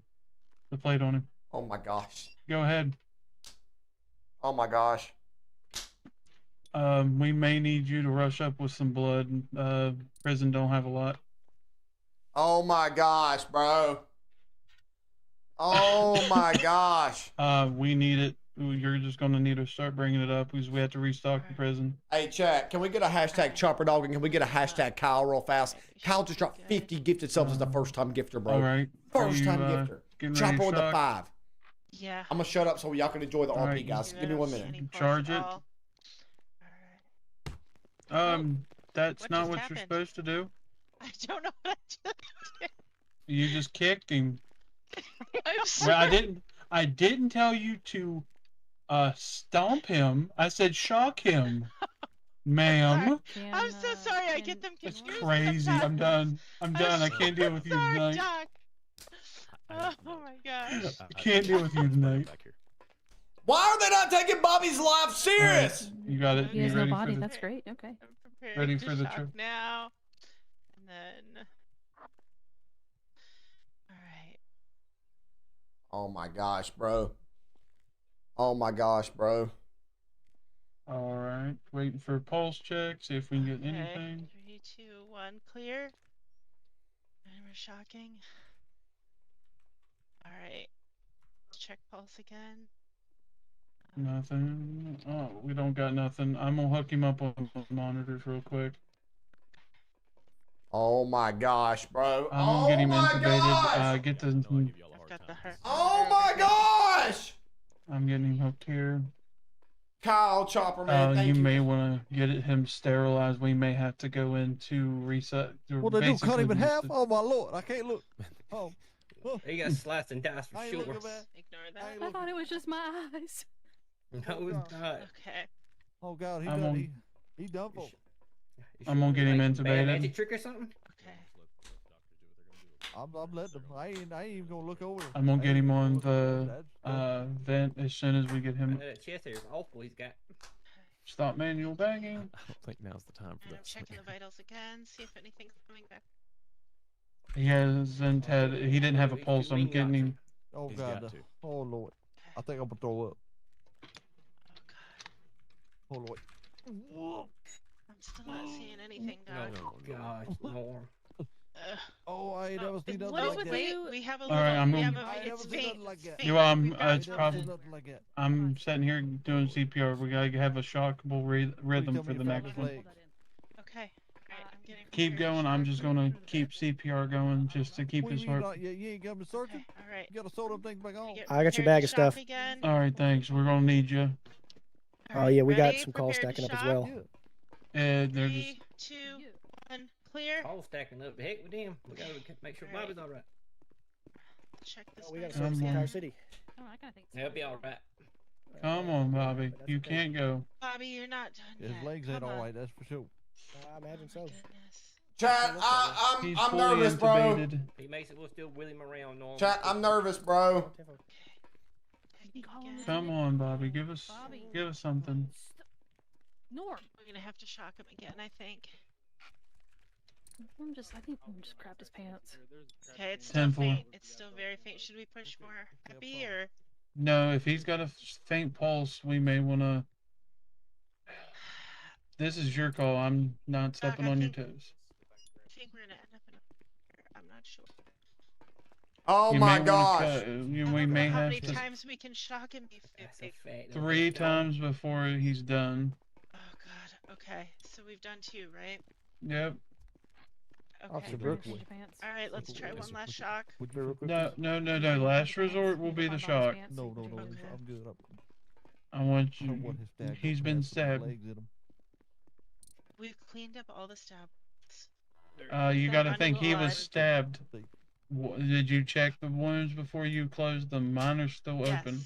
Speaker 10: plate on him.
Speaker 1: Oh my gosh.
Speaker 10: Go ahead.
Speaker 1: Oh my gosh.
Speaker 10: We may need you to rush up with some blood. Prison don't have a lot.
Speaker 1: Oh my gosh, bro. Oh my gosh.
Speaker 10: We need it. You're just gonna need to start bringing it up because we have to restock the prison.
Speaker 1: Hey, chat, can we get a hashtag Chopper Dog and can we get a hashtag Kyle real fast? Kyle just dropped 50 gifted subs as the first time gifter, bro.
Speaker 10: All right.
Speaker 1: First time gifter.
Speaker 10: Getting ready
Speaker 1: Chopper
Speaker 10: to
Speaker 1: with the
Speaker 10: shock?
Speaker 1: 5.
Speaker 20: Yeah.
Speaker 1: I'm gonna shut up so y'all can enjoy the
Speaker 10: All
Speaker 1: RP,
Speaker 10: right.
Speaker 1: guys. Give me 1 minute.
Speaker 10: Charge it. That's not what you're supposed to do.
Speaker 20: I don't know what I just did.
Speaker 10: You just kicked him.
Speaker 20: I'm
Speaker 10: Well,
Speaker 20: sorry.
Speaker 10: I didn't tell you to stomp him. I said shock him, ma'am.
Speaker 20: I'm so sorry. I get them confused.
Speaker 10: Crazy. I'm done. I'm done. I can't deal with you tonight.
Speaker 20: Doc. Oh my gosh.
Speaker 10: I can't deal with you tonight.
Speaker 1: Why are they not taking Bobby's life serious?
Speaker 10: You got it.
Speaker 11: He
Speaker 10: You
Speaker 11: has no
Speaker 10: ready
Speaker 11: body.
Speaker 10: for the
Speaker 11: That's great. Okay.
Speaker 20: Preparing
Speaker 10: ready
Speaker 20: to
Speaker 10: for the
Speaker 20: shock
Speaker 10: trip?
Speaker 20: now. And then. Alright.
Speaker 1: Oh my gosh, bro. Oh my gosh, bro.
Speaker 10: All right. Waiting for a pulse check. See if we can get
Speaker 20: Okay.
Speaker 10: anything.
Speaker 20: 3, 2, 1, clear. And we're shocking. Alright. Check pulse again.
Speaker 10: Nothing. Oh, we don't got nothing. I'm gonna hook him up on the monitors real quick.
Speaker 1: Oh my gosh, bro.
Speaker 10: I'm gonna get him intubated. Get the.
Speaker 20: I've got the heart.
Speaker 1: Oh my gosh!
Speaker 10: I'm getting him hooked here.
Speaker 1: Kyle, Chopper, man, thank
Speaker 10: you
Speaker 1: you.
Speaker 10: may want to get him sterilized. We may have to go into reset.
Speaker 9: What they do? Cut him in
Speaker 10: basically
Speaker 9: half?
Speaker 10: use
Speaker 9: Oh my lord! I can't look. Oh.
Speaker 7: You got slice and dice for
Speaker 9: I ain't
Speaker 7: sure.
Speaker 9: looking, man.
Speaker 20: Ignore that.
Speaker 11: I thought it was just my eyes.
Speaker 7: No, it's not.
Speaker 20: Okay.
Speaker 9: Oh god, he
Speaker 10: I'm
Speaker 9: done.
Speaker 10: on-
Speaker 9: He done for.
Speaker 10: I'm gonna get him
Speaker 7: Bad
Speaker 10: intubated.
Speaker 7: magic trick or something?
Speaker 20: Okay.
Speaker 9: I'm letting him. I ain't even gonna look over him.
Speaker 10: I'm gonna
Speaker 9: I
Speaker 10: get
Speaker 9: ain't
Speaker 10: him
Speaker 9: gonna
Speaker 10: on
Speaker 9: look over
Speaker 10: the vent as soon as we get him.
Speaker 7: That chest hair is awful. He's got.
Speaker 10: Stop manual bagging.
Speaker 2: I don't think now's the time for
Speaker 20: And I'm
Speaker 2: this.
Speaker 20: checking the vitals again, see if anything's coming back.
Speaker 10: He hasn't had. He didn't have a pulse. I'm getting him.
Speaker 9: Oh
Speaker 2: He's
Speaker 9: god.
Speaker 2: got to.
Speaker 9: Oh lord. I think I'm gonna throw up. Oh lord.
Speaker 20: I'm still not seeing anything, Doc.
Speaker 7: Oh gosh, Norm.
Speaker 9: Oh, I ain't never seen nothing
Speaker 20: Oh,
Speaker 9: like
Speaker 20: wait,
Speaker 9: that.
Speaker 20: we have a
Speaker 10: All right, I'm
Speaker 20: we have
Speaker 10: gonna-
Speaker 20: a, it's faint.
Speaker 9: like that.
Speaker 10: You
Speaker 20: We've got
Speaker 10: it's
Speaker 20: it.
Speaker 10: probably.
Speaker 9: Nothing like that.
Speaker 10: I'm sitting here doing CPR. We gotta have a shockable rhythm for the next one.
Speaker 20: Okay. Alright, I'm getting
Speaker 10: Keep
Speaker 20: prepared.
Speaker 10: going. I'm just gonna keep CPR going just to keep
Speaker 9: What,
Speaker 10: his
Speaker 9: you
Speaker 10: heart.
Speaker 9: not, you ain't got me searching?
Speaker 20: Alright.
Speaker 9: You gotta sew them things back on.
Speaker 20: Get
Speaker 8: I got your
Speaker 20: prepared
Speaker 8: bag
Speaker 20: to
Speaker 8: of
Speaker 20: shock
Speaker 8: stuff.
Speaker 20: Again.
Speaker 10: All right, thanks. We're gonna need you.
Speaker 8: Oh yeah, we got
Speaker 20: Ready?
Speaker 8: some calls
Speaker 20: Prepared to
Speaker 8: stacking up as
Speaker 20: shock?
Speaker 8: well.
Speaker 10: They're
Speaker 20: 3, 2, 1, clear.
Speaker 7: All stacking up. The heck with them. We gotta make sure Bobby's all right.
Speaker 20: Check this.
Speaker 8: We gotta
Speaker 20: vital
Speaker 8: search the
Speaker 20: again.
Speaker 8: entire city.
Speaker 11: Oh, I kind of think so.
Speaker 7: He'll be all right.
Speaker 10: Come on, Bobby. You can't go.
Speaker 20: Bobby, you're not done
Speaker 9: His
Speaker 20: yet.
Speaker 9: legs ain't
Speaker 20: Come on.
Speaker 9: alright, that's for sure.
Speaker 8: I imagine so.
Speaker 1: Chat,
Speaker 10: He's
Speaker 1: I'm
Speaker 10: fully
Speaker 1: nervous, bro.
Speaker 10: intubated.
Speaker 7: He makes it. We'll still wheel him around, Norm.
Speaker 1: Chat, I'm nervous, bro.
Speaker 10: Come on, Bobby. Give us something.
Speaker 11: Norm.
Speaker 20: We're gonna have to shock him again, I think.
Speaker 11: I think Norm just crapped his pants.
Speaker 20: Okay, it's still
Speaker 10: 10-4.
Speaker 20: faint. It's still very faint. Should we push more happy or?
Speaker 10: No, if he's got a faint pulse, we may wanna. This is your call. I'm not stepping on your toes.
Speaker 20: I think we're gonna end up in a. I'm not sure.
Speaker 1: Oh
Speaker 10: You
Speaker 1: my
Speaker 10: may wanna
Speaker 1: gosh.
Speaker 10: cut- we may
Speaker 20: How
Speaker 10: have
Speaker 20: many
Speaker 10: to
Speaker 20: times we can shock him?
Speaker 10: 3 times before he's done.
Speaker 20: Oh God. Okay, so we've done 2, right?
Speaker 10: Yep.
Speaker 20: Okay.
Speaker 8: Officer Brooks.
Speaker 20: All right, let's try one last shock.
Speaker 10: No. Last resort will be the shock.
Speaker 9: No, I'm good.
Speaker 10: I want
Speaker 9: I
Speaker 10: you.
Speaker 9: want his dad
Speaker 10: He's
Speaker 9: to
Speaker 10: been
Speaker 9: have some
Speaker 10: stabbed.
Speaker 9: legs in him.
Speaker 20: We've cleaned up all the stabs.
Speaker 10: You
Speaker 20: Still
Speaker 10: gotta
Speaker 20: running
Speaker 10: think he was
Speaker 20: blood.
Speaker 10: stabbed. Did you check the wounds before you closed them? Mine are still open.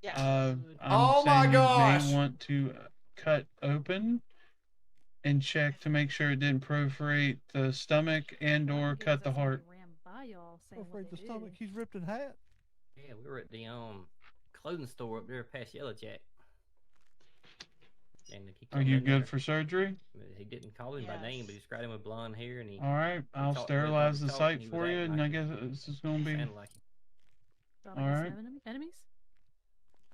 Speaker 20: Yes.
Speaker 10: I'm
Speaker 1: Oh my
Speaker 10: saying
Speaker 1: gosh!
Speaker 10: you may want to cut open and check to make sure it didn't perforate the stomach and/or cut the heart.
Speaker 9: Afraid the stomach. He's ripped in half.
Speaker 7: Yeah, we were at the clothing store up there past Yellow Jack. And he
Speaker 10: Are
Speaker 7: come
Speaker 10: you
Speaker 7: in
Speaker 10: good
Speaker 7: there.
Speaker 10: for surgery?
Speaker 7: He didn't call him by name, but he described him with blonde hair, and he.
Speaker 10: All right, I'll
Speaker 7: talked-
Speaker 10: sterilize the
Speaker 7: talked,
Speaker 10: site
Speaker 7: and he was
Speaker 10: for you,
Speaker 7: acting
Speaker 10: and
Speaker 7: like
Speaker 10: I guess this is going to be.
Speaker 7: sounded like him.
Speaker 11: Bobby
Speaker 10: All
Speaker 11: got
Speaker 10: right.
Speaker 11: some enemies?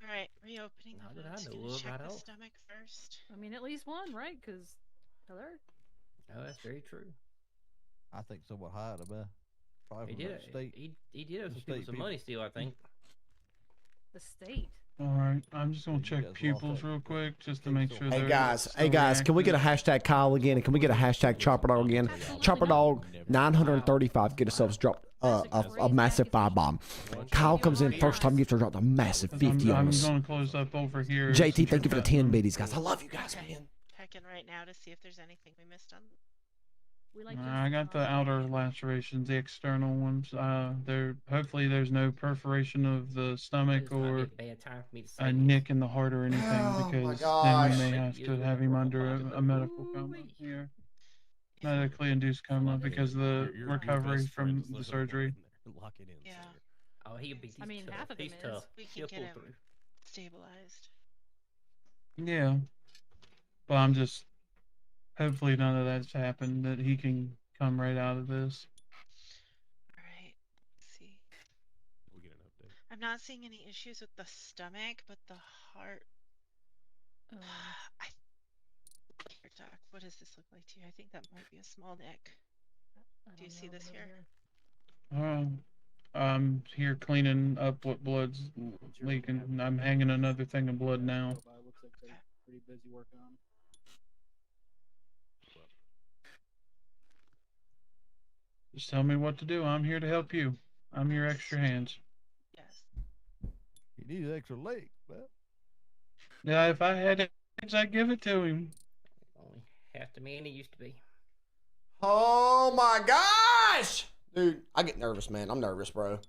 Speaker 20: All right, reopening
Speaker 7: Not
Speaker 20: the
Speaker 7: that I
Speaker 20: wounds.
Speaker 7: know
Speaker 20: Gonna
Speaker 7: of
Speaker 20: check
Speaker 7: right
Speaker 20: the
Speaker 7: off.
Speaker 20: stomach first.
Speaker 11: I mean, at least one, right? Because, hello?
Speaker 7: Oh, that's very true.
Speaker 9: I think someone hired him. Probably
Speaker 7: He
Speaker 9: from
Speaker 7: did.
Speaker 9: that state.
Speaker 7: He did owe
Speaker 9: the
Speaker 7: some people
Speaker 9: state
Speaker 7: some money still, I think.
Speaker 11: The state.
Speaker 10: All right, I'm just gonna
Speaker 9: you
Speaker 10: check
Speaker 9: guys lost
Speaker 10: pupils
Speaker 9: that
Speaker 10: real quick just to make sure
Speaker 1: Hey
Speaker 10: they're
Speaker 1: guys,
Speaker 10: still
Speaker 1: can we get a
Speaker 10: reactive.
Speaker 1: hashtag Kyle again? And can we get a hashtag Chopper Dog again? Chopper Dog 935 get ourselves dropped a massive firebomb. Kyle comes in first time, gets her dropped a massive 50 on
Speaker 10: I'm
Speaker 1: us.
Speaker 10: gonna close up over here.
Speaker 1: JT,
Speaker 10: since
Speaker 1: thank you for
Speaker 10: you're
Speaker 1: the 10
Speaker 10: cutting them.
Speaker 1: biddies, guys. I love you guys, man.
Speaker 20: Checking right now to see if there's anything we missed on.
Speaker 11: We like
Speaker 10: I got the outer lacerations, the external ones. There. Hopefully, there's no perforation of the stomach
Speaker 7: It's might be
Speaker 10: or
Speaker 7: a bad time for me to say
Speaker 10: a
Speaker 7: this.
Speaker 10: nick in the heart or anything,
Speaker 1: Oh, my
Speaker 10: because
Speaker 1: gosh.
Speaker 10: then we may have to have him under a medical coma here, medically induced coma, because of the
Speaker 2: Your
Speaker 10: recovery
Speaker 2: best friend
Speaker 10: from
Speaker 2: is
Speaker 10: the
Speaker 2: letting him
Speaker 10: surgery.
Speaker 2: in there. Lock it in.
Speaker 20: Yeah.
Speaker 2: Sayer.
Speaker 7: Oh, he'll be.
Speaker 11: I mean, half of
Speaker 7: he's
Speaker 11: him
Speaker 7: tough.
Speaker 20: We can
Speaker 7: He'll
Speaker 20: get
Speaker 7: pull
Speaker 20: him
Speaker 7: through.
Speaker 20: stabilized.
Speaker 10: Yeah, but I'm just hopefully none of that's happened. That he can come right out of this.
Speaker 20: All right. Let's see.
Speaker 2: We'll get an update.
Speaker 20: I'm not seeing any issues with the stomach, but the heart. Here, Doc, what does this look like to you? I think that might be a small neck. Do you see this here?
Speaker 10: I'm here cleaning up what blood's leaking. And I'm hanging another thing of blood now.
Speaker 5: Looks like they're pretty busy working on it.
Speaker 10: Just tell me what to do. I'm here to help you. I'm your extra hands.
Speaker 20: Yes.
Speaker 9: He needs extra legs, man.
Speaker 10: Yeah, if I had legs, I'd give it to him.
Speaker 7: Only half the man he used to be.
Speaker 1: Oh my gosh! Dude, I get nervous, man. I'm nervous, bro.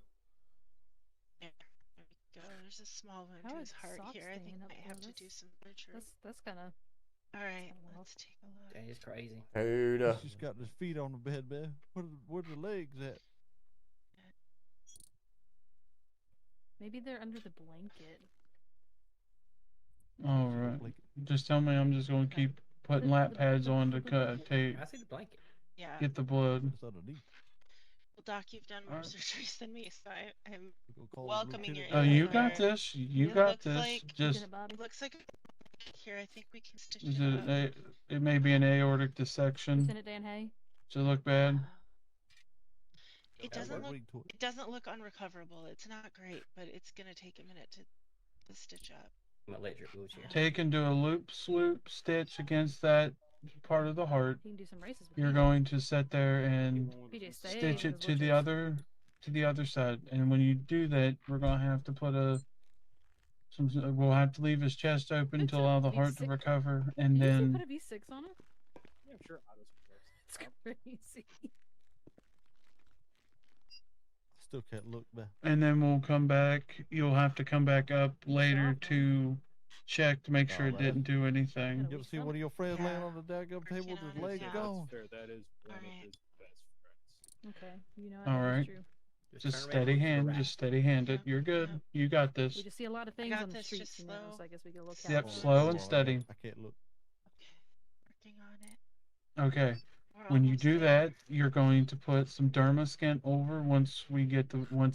Speaker 20: There we go. There's a small wound
Speaker 11: How
Speaker 20: to
Speaker 11: is
Speaker 20: his heart
Speaker 11: socks
Speaker 20: here. I think
Speaker 11: staying up
Speaker 20: I
Speaker 11: there?
Speaker 20: have to do some surgery.
Speaker 11: That's kind of.
Speaker 20: All right, let's take a look.
Speaker 7: That is crazy.
Speaker 1: Dude.
Speaker 9: He's just got his feet on the bed, man. Where the legs at?
Speaker 11: Maybe they're under the blanket.
Speaker 10: All right. Just tell me. I'm just going to keep putting lap pads on to cut, take,
Speaker 7: I see the blanket.
Speaker 20: Yeah.
Speaker 10: get the blood.
Speaker 9: It's underneath.
Speaker 20: Well, Doc, you've done more
Speaker 10: Alright.
Speaker 20: surgeries than me, so I'm
Speaker 9: Call
Speaker 20: welcoming your
Speaker 10: Oh,
Speaker 20: input
Speaker 10: you got
Speaker 20: there.
Speaker 10: this. You
Speaker 20: It
Speaker 10: got
Speaker 20: looks
Speaker 10: this.
Speaker 20: like-
Speaker 10: Just
Speaker 20: It looks like here. I think we can stitch
Speaker 10: is
Speaker 20: it up.
Speaker 10: it may be an aortic dissection.
Speaker 11: Lieutenant Dan Hay.
Speaker 10: Does it look bad?
Speaker 20: It
Speaker 9: That
Speaker 20: doesn't
Speaker 9: work.
Speaker 20: look. It doesn't look unrecoverable. It's not great, but it's gonna take a minute to stitch up.
Speaker 7: I'm an electric wheelchair.
Speaker 10: Take and do a loop sloop stitch against that part of the heart.
Speaker 11: You can do some races with
Speaker 10: You're
Speaker 11: PJ.
Speaker 10: going to sit there and
Speaker 11: PJ stay
Speaker 10: stitch
Speaker 11: with
Speaker 10: it
Speaker 11: his
Speaker 10: to the
Speaker 11: wheelchairs.
Speaker 10: other side. And when you do that, we're gonna have to put we'll have to leave his chest open to allow the heart to recover, and
Speaker 11: Did you
Speaker 10: then
Speaker 11: put a V6 on it?
Speaker 5: Yeah, I'm sure Otto's
Speaker 11: It's crazy.
Speaker 9: Still can't look, man.
Speaker 10: we'll come back. You'll have to come back up later to check to make sure
Speaker 9: Oh,
Speaker 10: it
Speaker 9: man.
Speaker 10: didn't do anything.
Speaker 9: You ever see one of your friends laying on the daggum table with his leg
Speaker 20: yeah.
Speaker 9: gone?
Speaker 5: Fair. That is one of his best friends.
Speaker 11: Okay, you know what?
Speaker 10: All
Speaker 11: that is
Speaker 10: right.
Speaker 11: true.
Speaker 10: Just
Speaker 7: turn around,
Speaker 10: steady
Speaker 7: look to the
Speaker 10: hand.
Speaker 7: right.
Speaker 10: Just steady hand it. You're good. You got this.
Speaker 11: We just see a lot of things
Speaker 20: got
Speaker 11: on the
Speaker 20: this,
Speaker 11: streets,
Speaker 20: just
Speaker 11: you know,
Speaker 20: slow.
Speaker 11: so I guess we could look out.
Speaker 10: Yep,
Speaker 11: for it.
Speaker 10: slow and steady.
Speaker 9: I can't look.
Speaker 20: Working on it.
Speaker 10: Okay.
Speaker 20: We're
Speaker 10: When you
Speaker 20: almost
Speaker 10: do
Speaker 20: there.
Speaker 10: that, you're going to put some dermaskin over once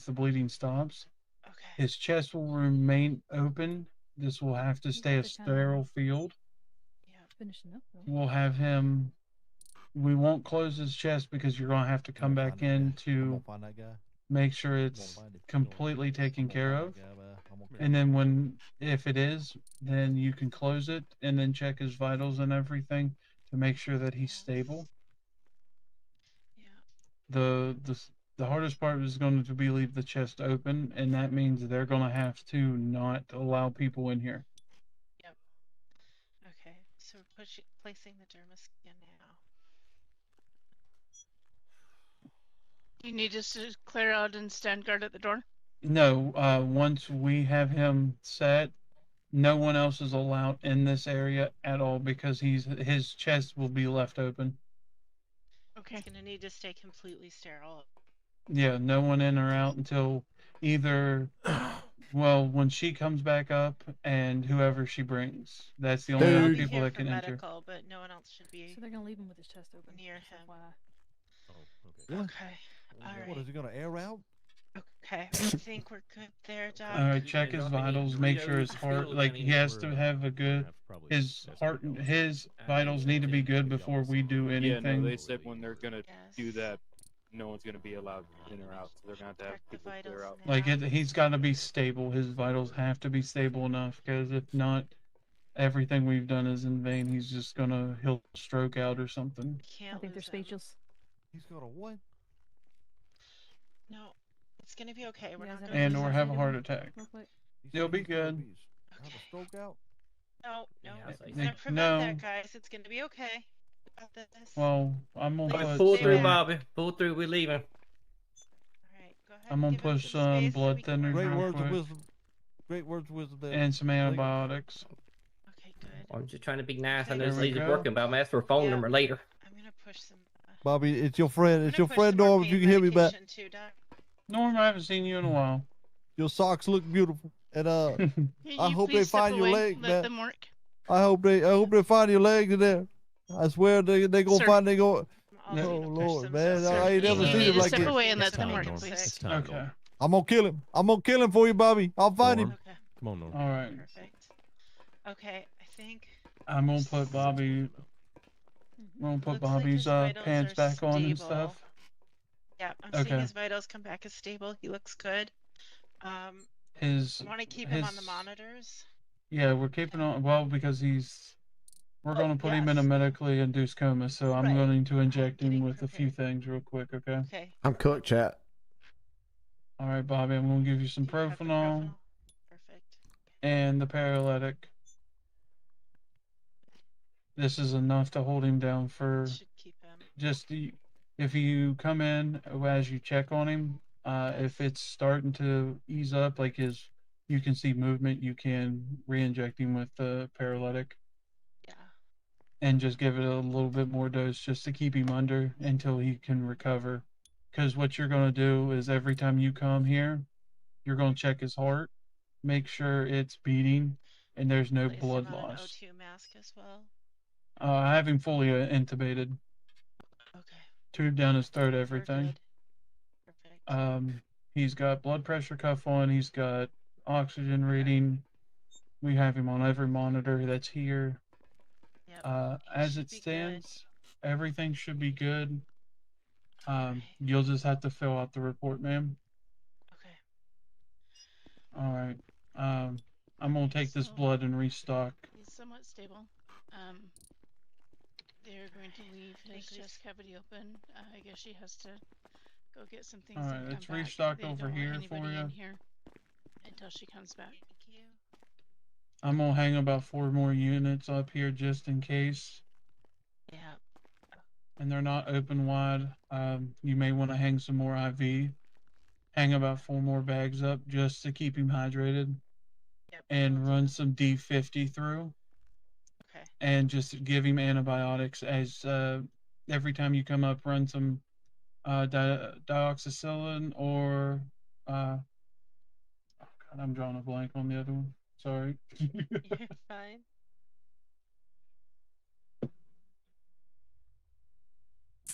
Speaker 10: the bleeding stops.
Speaker 20: Okay.
Speaker 10: His chest will remain open. This will have to stay a
Speaker 11: to kinda-
Speaker 10: sterile field.
Speaker 11: Finishing up though.
Speaker 10: We'll have him. We won't close his chest because you're gonna have to come
Speaker 9: gonna
Speaker 10: back
Speaker 9: find that
Speaker 10: in
Speaker 9: guy. I'm
Speaker 10: to
Speaker 9: gonna find that guy.
Speaker 10: make sure
Speaker 9: gonna
Speaker 10: it's
Speaker 9: find him.
Speaker 10: completely taken care of.
Speaker 9: That guy, man. I'm gonna
Speaker 10: And then if it is, then you can close it and then check his vitals and everything to make sure that he's stable.
Speaker 20: Yeah.
Speaker 10: The hardest part is going to be leave the chest open, and that means they're going to have to not allow people in here.
Speaker 20: Yep. Okay. So we're placing the dermaskin now.
Speaker 15: You need us to clear out and stand guard at the door?
Speaker 10: No, once we have him set, no one else is allowed in this area at all because his chest will be left open.
Speaker 20: Okay. He's gonna need to stay completely sterile.
Speaker 10: Yeah, no one in or out until either, well, when she comes back up and whoever she brings. That's the only
Speaker 20: I'll
Speaker 10: other
Speaker 20: be
Speaker 10: people
Speaker 20: here
Speaker 10: that
Speaker 20: for
Speaker 10: can enter.
Speaker 20: medical, but no one else should be.
Speaker 11: So they're gonna leave him with his chest open.
Speaker 20: Near
Speaker 11: just
Speaker 20: him.
Speaker 11: FYI.
Speaker 2: Oh, okay.
Speaker 9: Really?
Speaker 20: Okay. All right.
Speaker 9: What is he gonna air out?
Speaker 20: Okay. I think we're good there, Doc.
Speaker 10: All right, check his vitals. Make sure his heart, like he has to have a good. His heart, his vitals need to be good before we do anything.
Speaker 5: Yeah, no, they said when they're gonna do that, no one's gonna be allowed in or out, so they're gonna have people clear out.
Speaker 10: Like he's got to be stable. His vitals have to be stable enough, because if not, everything we've done is in vain. He'll stroke out or something.
Speaker 11: I think they're speechless.
Speaker 9: He's got a what?
Speaker 20: No, it's gonna be okay. We're not gonna
Speaker 10: And
Speaker 20: lose
Speaker 10: or
Speaker 20: him.
Speaker 10: have a heart attack. He'll be good.
Speaker 9: Have a stroke out?
Speaker 20: No,
Speaker 7: Yeah,
Speaker 20: we're
Speaker 7: say
Speaker 20: gonna
Speaker 10: so.
Speaker 20: prevent
Speaker 10: No.
Speaker 20: that, guys. It's gonna be okay. Got this.
Speaker 10: Well, I'm gonna
Speaker 7: Bobby,
Speaker 10: put.
Speaker 7: pull through,
Speaker 10: some-
Speaker 7: Bobby. Pull through. We're leaving.
Speaker 20: Alright, go ahead.
Speaker 10: I'm gonna
Speaker 20: give him
Speaker 10: push
Speaker 20: some
Speaker 10: some
Speaker 20: space so
Speaker 10: blood
Speaker 20: we can work
Speaker 10: thinners
Speaker 9: Great
Speaker 10: real
Speaker 9: words of
Speaker 10: quick,
Speaker 9: wisdom. Great words of wisdom there.
Speaker 10: and some antibiotics.
Speaker 20: Okay, good.
Speaker 7: I'm just trying to be nice. I know
Speaker 10: There
Speaker 7: this
Speaker 10: we
Speaker 7: lady's
Speaker 10: go.
Speaker 7: working, but I'm asking for a phone
Speaker 20: Yeah.
Speaker 7: number later.
Speaker 20: I'm gonna push some.
Speaker 9: Bobby, it's your friend. It's
Speaker 20: I'm
Speaker 9: your
Speaker 20: gonna push
Speaker 9: friend
Speaker 20: some more
Speaker 9: Norm. If you
Speaker 20: pain
Speaker 9: can hear me back.
Speaker 20: medication too, Doc.
Speaker 10: Norm, I haven't seen you in a while.
Speaker 9: Your socks look beautiful, and
Speaker 15: Can
Speaker 9: I
Speaker 15: you
Speaker 9: hope they
Speaker 15: please step
Speaker 9: find your
Speaker 15: away?
Speaker 9: leg,
Speaker 15: Let
Speaker 9: man.
Speaker 15: them work.
Speaker 9: I hope they find your legs in there. I swear they gonna
Speaker 15: Sir.
Speaker 9: find they go.
Speaker 20: Also
Speaker 9: Oh
Speaker 20: gonna push
Speaker 9: Lord,
Speaker 20: some
Speaker 9: man,
Speaker 20: stuff.
Speaker 9: I ain't
Speaker 15: You
Speaker 9: never
Speaker 15: need
Speaker 9: seen
Speaker 15: to
Speaker 9: him like
Speaker 15: step
Speaker 9: this.
Speaker 15: away and let
Speaker 20: It's
Speaker 15: them
Speaker 20: time,
Speaker 15: work,
Speaker 20: Norm.
Speaker 15: please.
Speaker 2: It's time.
Speaker 10: Okay.
Speaker 9: I'm gonna kill him. I'm gonna kill him for you, Bobby. I'll find him.
Speaker 20: Okay.
Speaker 2: Come on, Norm.
Speaker 10: All right.
Speaker 20: Perfect. Okay, I think.
Speaker 10: I'm gonna put Bobby. I'm gonna put
Speaker 20: Looks like
Speaker 10: Bobby's
Speaker 20: his vitals
Speaker 10: pants
Speaker 20: are
Speaker 10: back on and
Speaker 20: stable.
Speaker 10: stuff.
Speaker 20: Yeah, I'm
Speaker 10: Okay.
Speaker 20: seeing his vitals come back as stable. He looks good.
Speaker 10: His.
Speaker 20: Want to keep him on the
Speaker 10: his-
Speaker 20: monitors?
Speaker 10: Yeah, we're keeping on. Well, because we're going to put him in a
Speaker 20: yes.
Speaker 10: medically induced coma, so I'm
Speaker 20: Right.
Speaker 10: going to inject him
Speaker 20: getting
Speaker 10: with a few things real quick, okay?
Speaker 20: Okay.
Speaker 1: I'm cooked, chat.
Speaker 10: All right, Bobby, I'm going to give you some
Speaker 20: Have the
Speaker 10: propanol
Speaker 20: Perfect.
Speaker 10: and the paralytic. This is enough to hold him down for
Speaker 20: Should keep him.
Speaker 10: just if you come in as you check on him, if it's starting to ease up, like you can see movement, you can re-inject him with the paralytic.
Speaker 20: Yeah.
Speaker 10: And just give it a little bit more dose just to keep him under until he can recover. Because what you're going to do is every time you come here, you're going to check his heart, make sure it's beating, and there's no
Speaker 20: Place
Speaker 10: blood
Speaker 20: him on an
Speaker 10: loss.
Speaker 20: O2 mask as well.
Speaker 10: I have him fully intubated.
Speaker 20: Okay.
Speaker 10: Tube down his throat,
Speaker 20: We're
Speaker 10: everything.
Speaker 20: good. Perfect.
Speaker 10: He's got blood pressure cuff on. He's got oxygen reading. We have him on every monitor that's here.
Speaker 20: Yep.
Speaker 10: As it stands, everything should be good. You'll just have to fill out the report, ma'am.
Speaker 20: Okay.
Speaker 10: All right. I'm gonna take this blood and restock.
Speaker 15: He's somewhat stable. They're going to leave his chest cavity open. I guess she has to go get some things
Speaker 10: All right,
Speaker 15: and come
Speaker 10: it's
Speaker 15: back.
Speaker 10: restocked
Speaker 15: They
Speaker 10: over
Speaker 15: don't want
Speaker 10: here
Speaker 15: anybody
Speaker 10: for
Speaker 15: in
Speaker 10: you.
Speaker 15: here until she comes back.
Speaker 20: Thank you.
Speaker 10: I'm gonna hang about 4 more units up here just in case.
Speaker 20: Yeah.
Speaker 10: And they're not open wide. You may want to hang some more IV. Hang about 4 more bags up just to keep him hydrated.
Speaker 20: Yep,
Speaker 10: and run some D50 through.
Speaker 20: Okay.
Speaker 10: And just give him antibiotics as every time you come up, run some dioxycycline or oh God, I'm drawing a blank on the other one. Sorry.
Speaker 20: You're fine.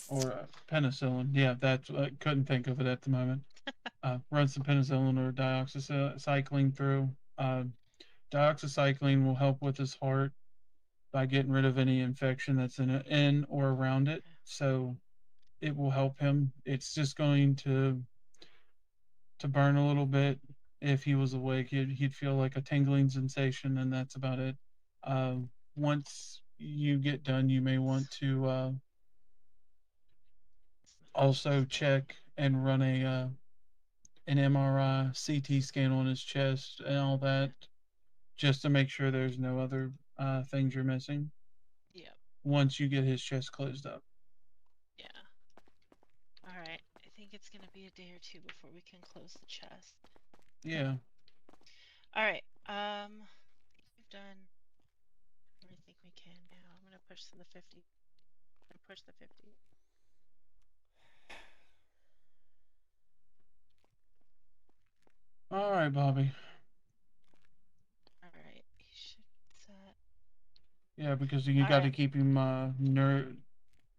Speaker 10: Or penicillin. Yeah, that's I couldn't think of it at the moment. Run some penicillin or dioxycycline through. Dioxycycline will help with his heart by getting rid of any infection that's in or around it. So it will help him. It's just going to burn a little bit. If he was awake, he'd feel like a tingling sensation, and that's about it. Once you get done, you may want to also check and run an MRI, CT scan on his chest and all that, just to make sure there's no other things you're missing.
Speaker 20: Yep.
Speaker 10: Once you get his chest closed up.
Speaker 20: Yeah. All right. I think it's gonna be a day or two before we can close the chest.
Speaker 10: Yeah.
Speaker 20: All right. We've done everything we can now. I'm gonna push to the 50. I'm gonna push the 50.
Speaker 10: All right, Bobby.
Speaker 20: All right. He should be set.
Speaker 10: Yeah, because you
Speaker 20: All
Speaker 10: got to
Speaker 20: right.
Speaker 10: keep him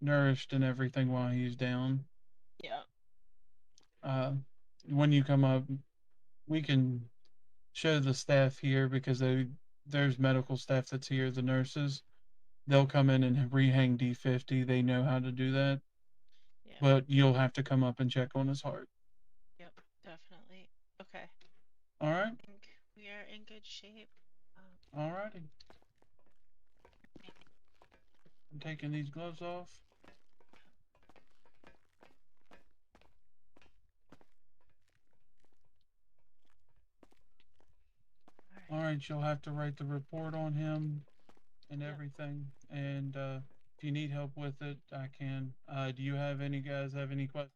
Speaker 10: nourished and everything while he's down.
Speaker 20: Yeah.
Speaker 10: When you come up, we can show the staff here because there's medical staff that's here, the nurses. They'll come in and rehang D50. They know how to do that.
Speaker 20: Yeah.
Speaker 10: But you'll have to come up and check on his heart.
Speaker 20: Yep. Definitely. Okay.
Speaker 10: All right.
Speaker 20: I think we are in good shape.
Speaker 10: All righty. I'm taking these gloves off. All right, you'll have to write the report on him and everything. And if you need help with it, I can. Do you have any guys have any questions?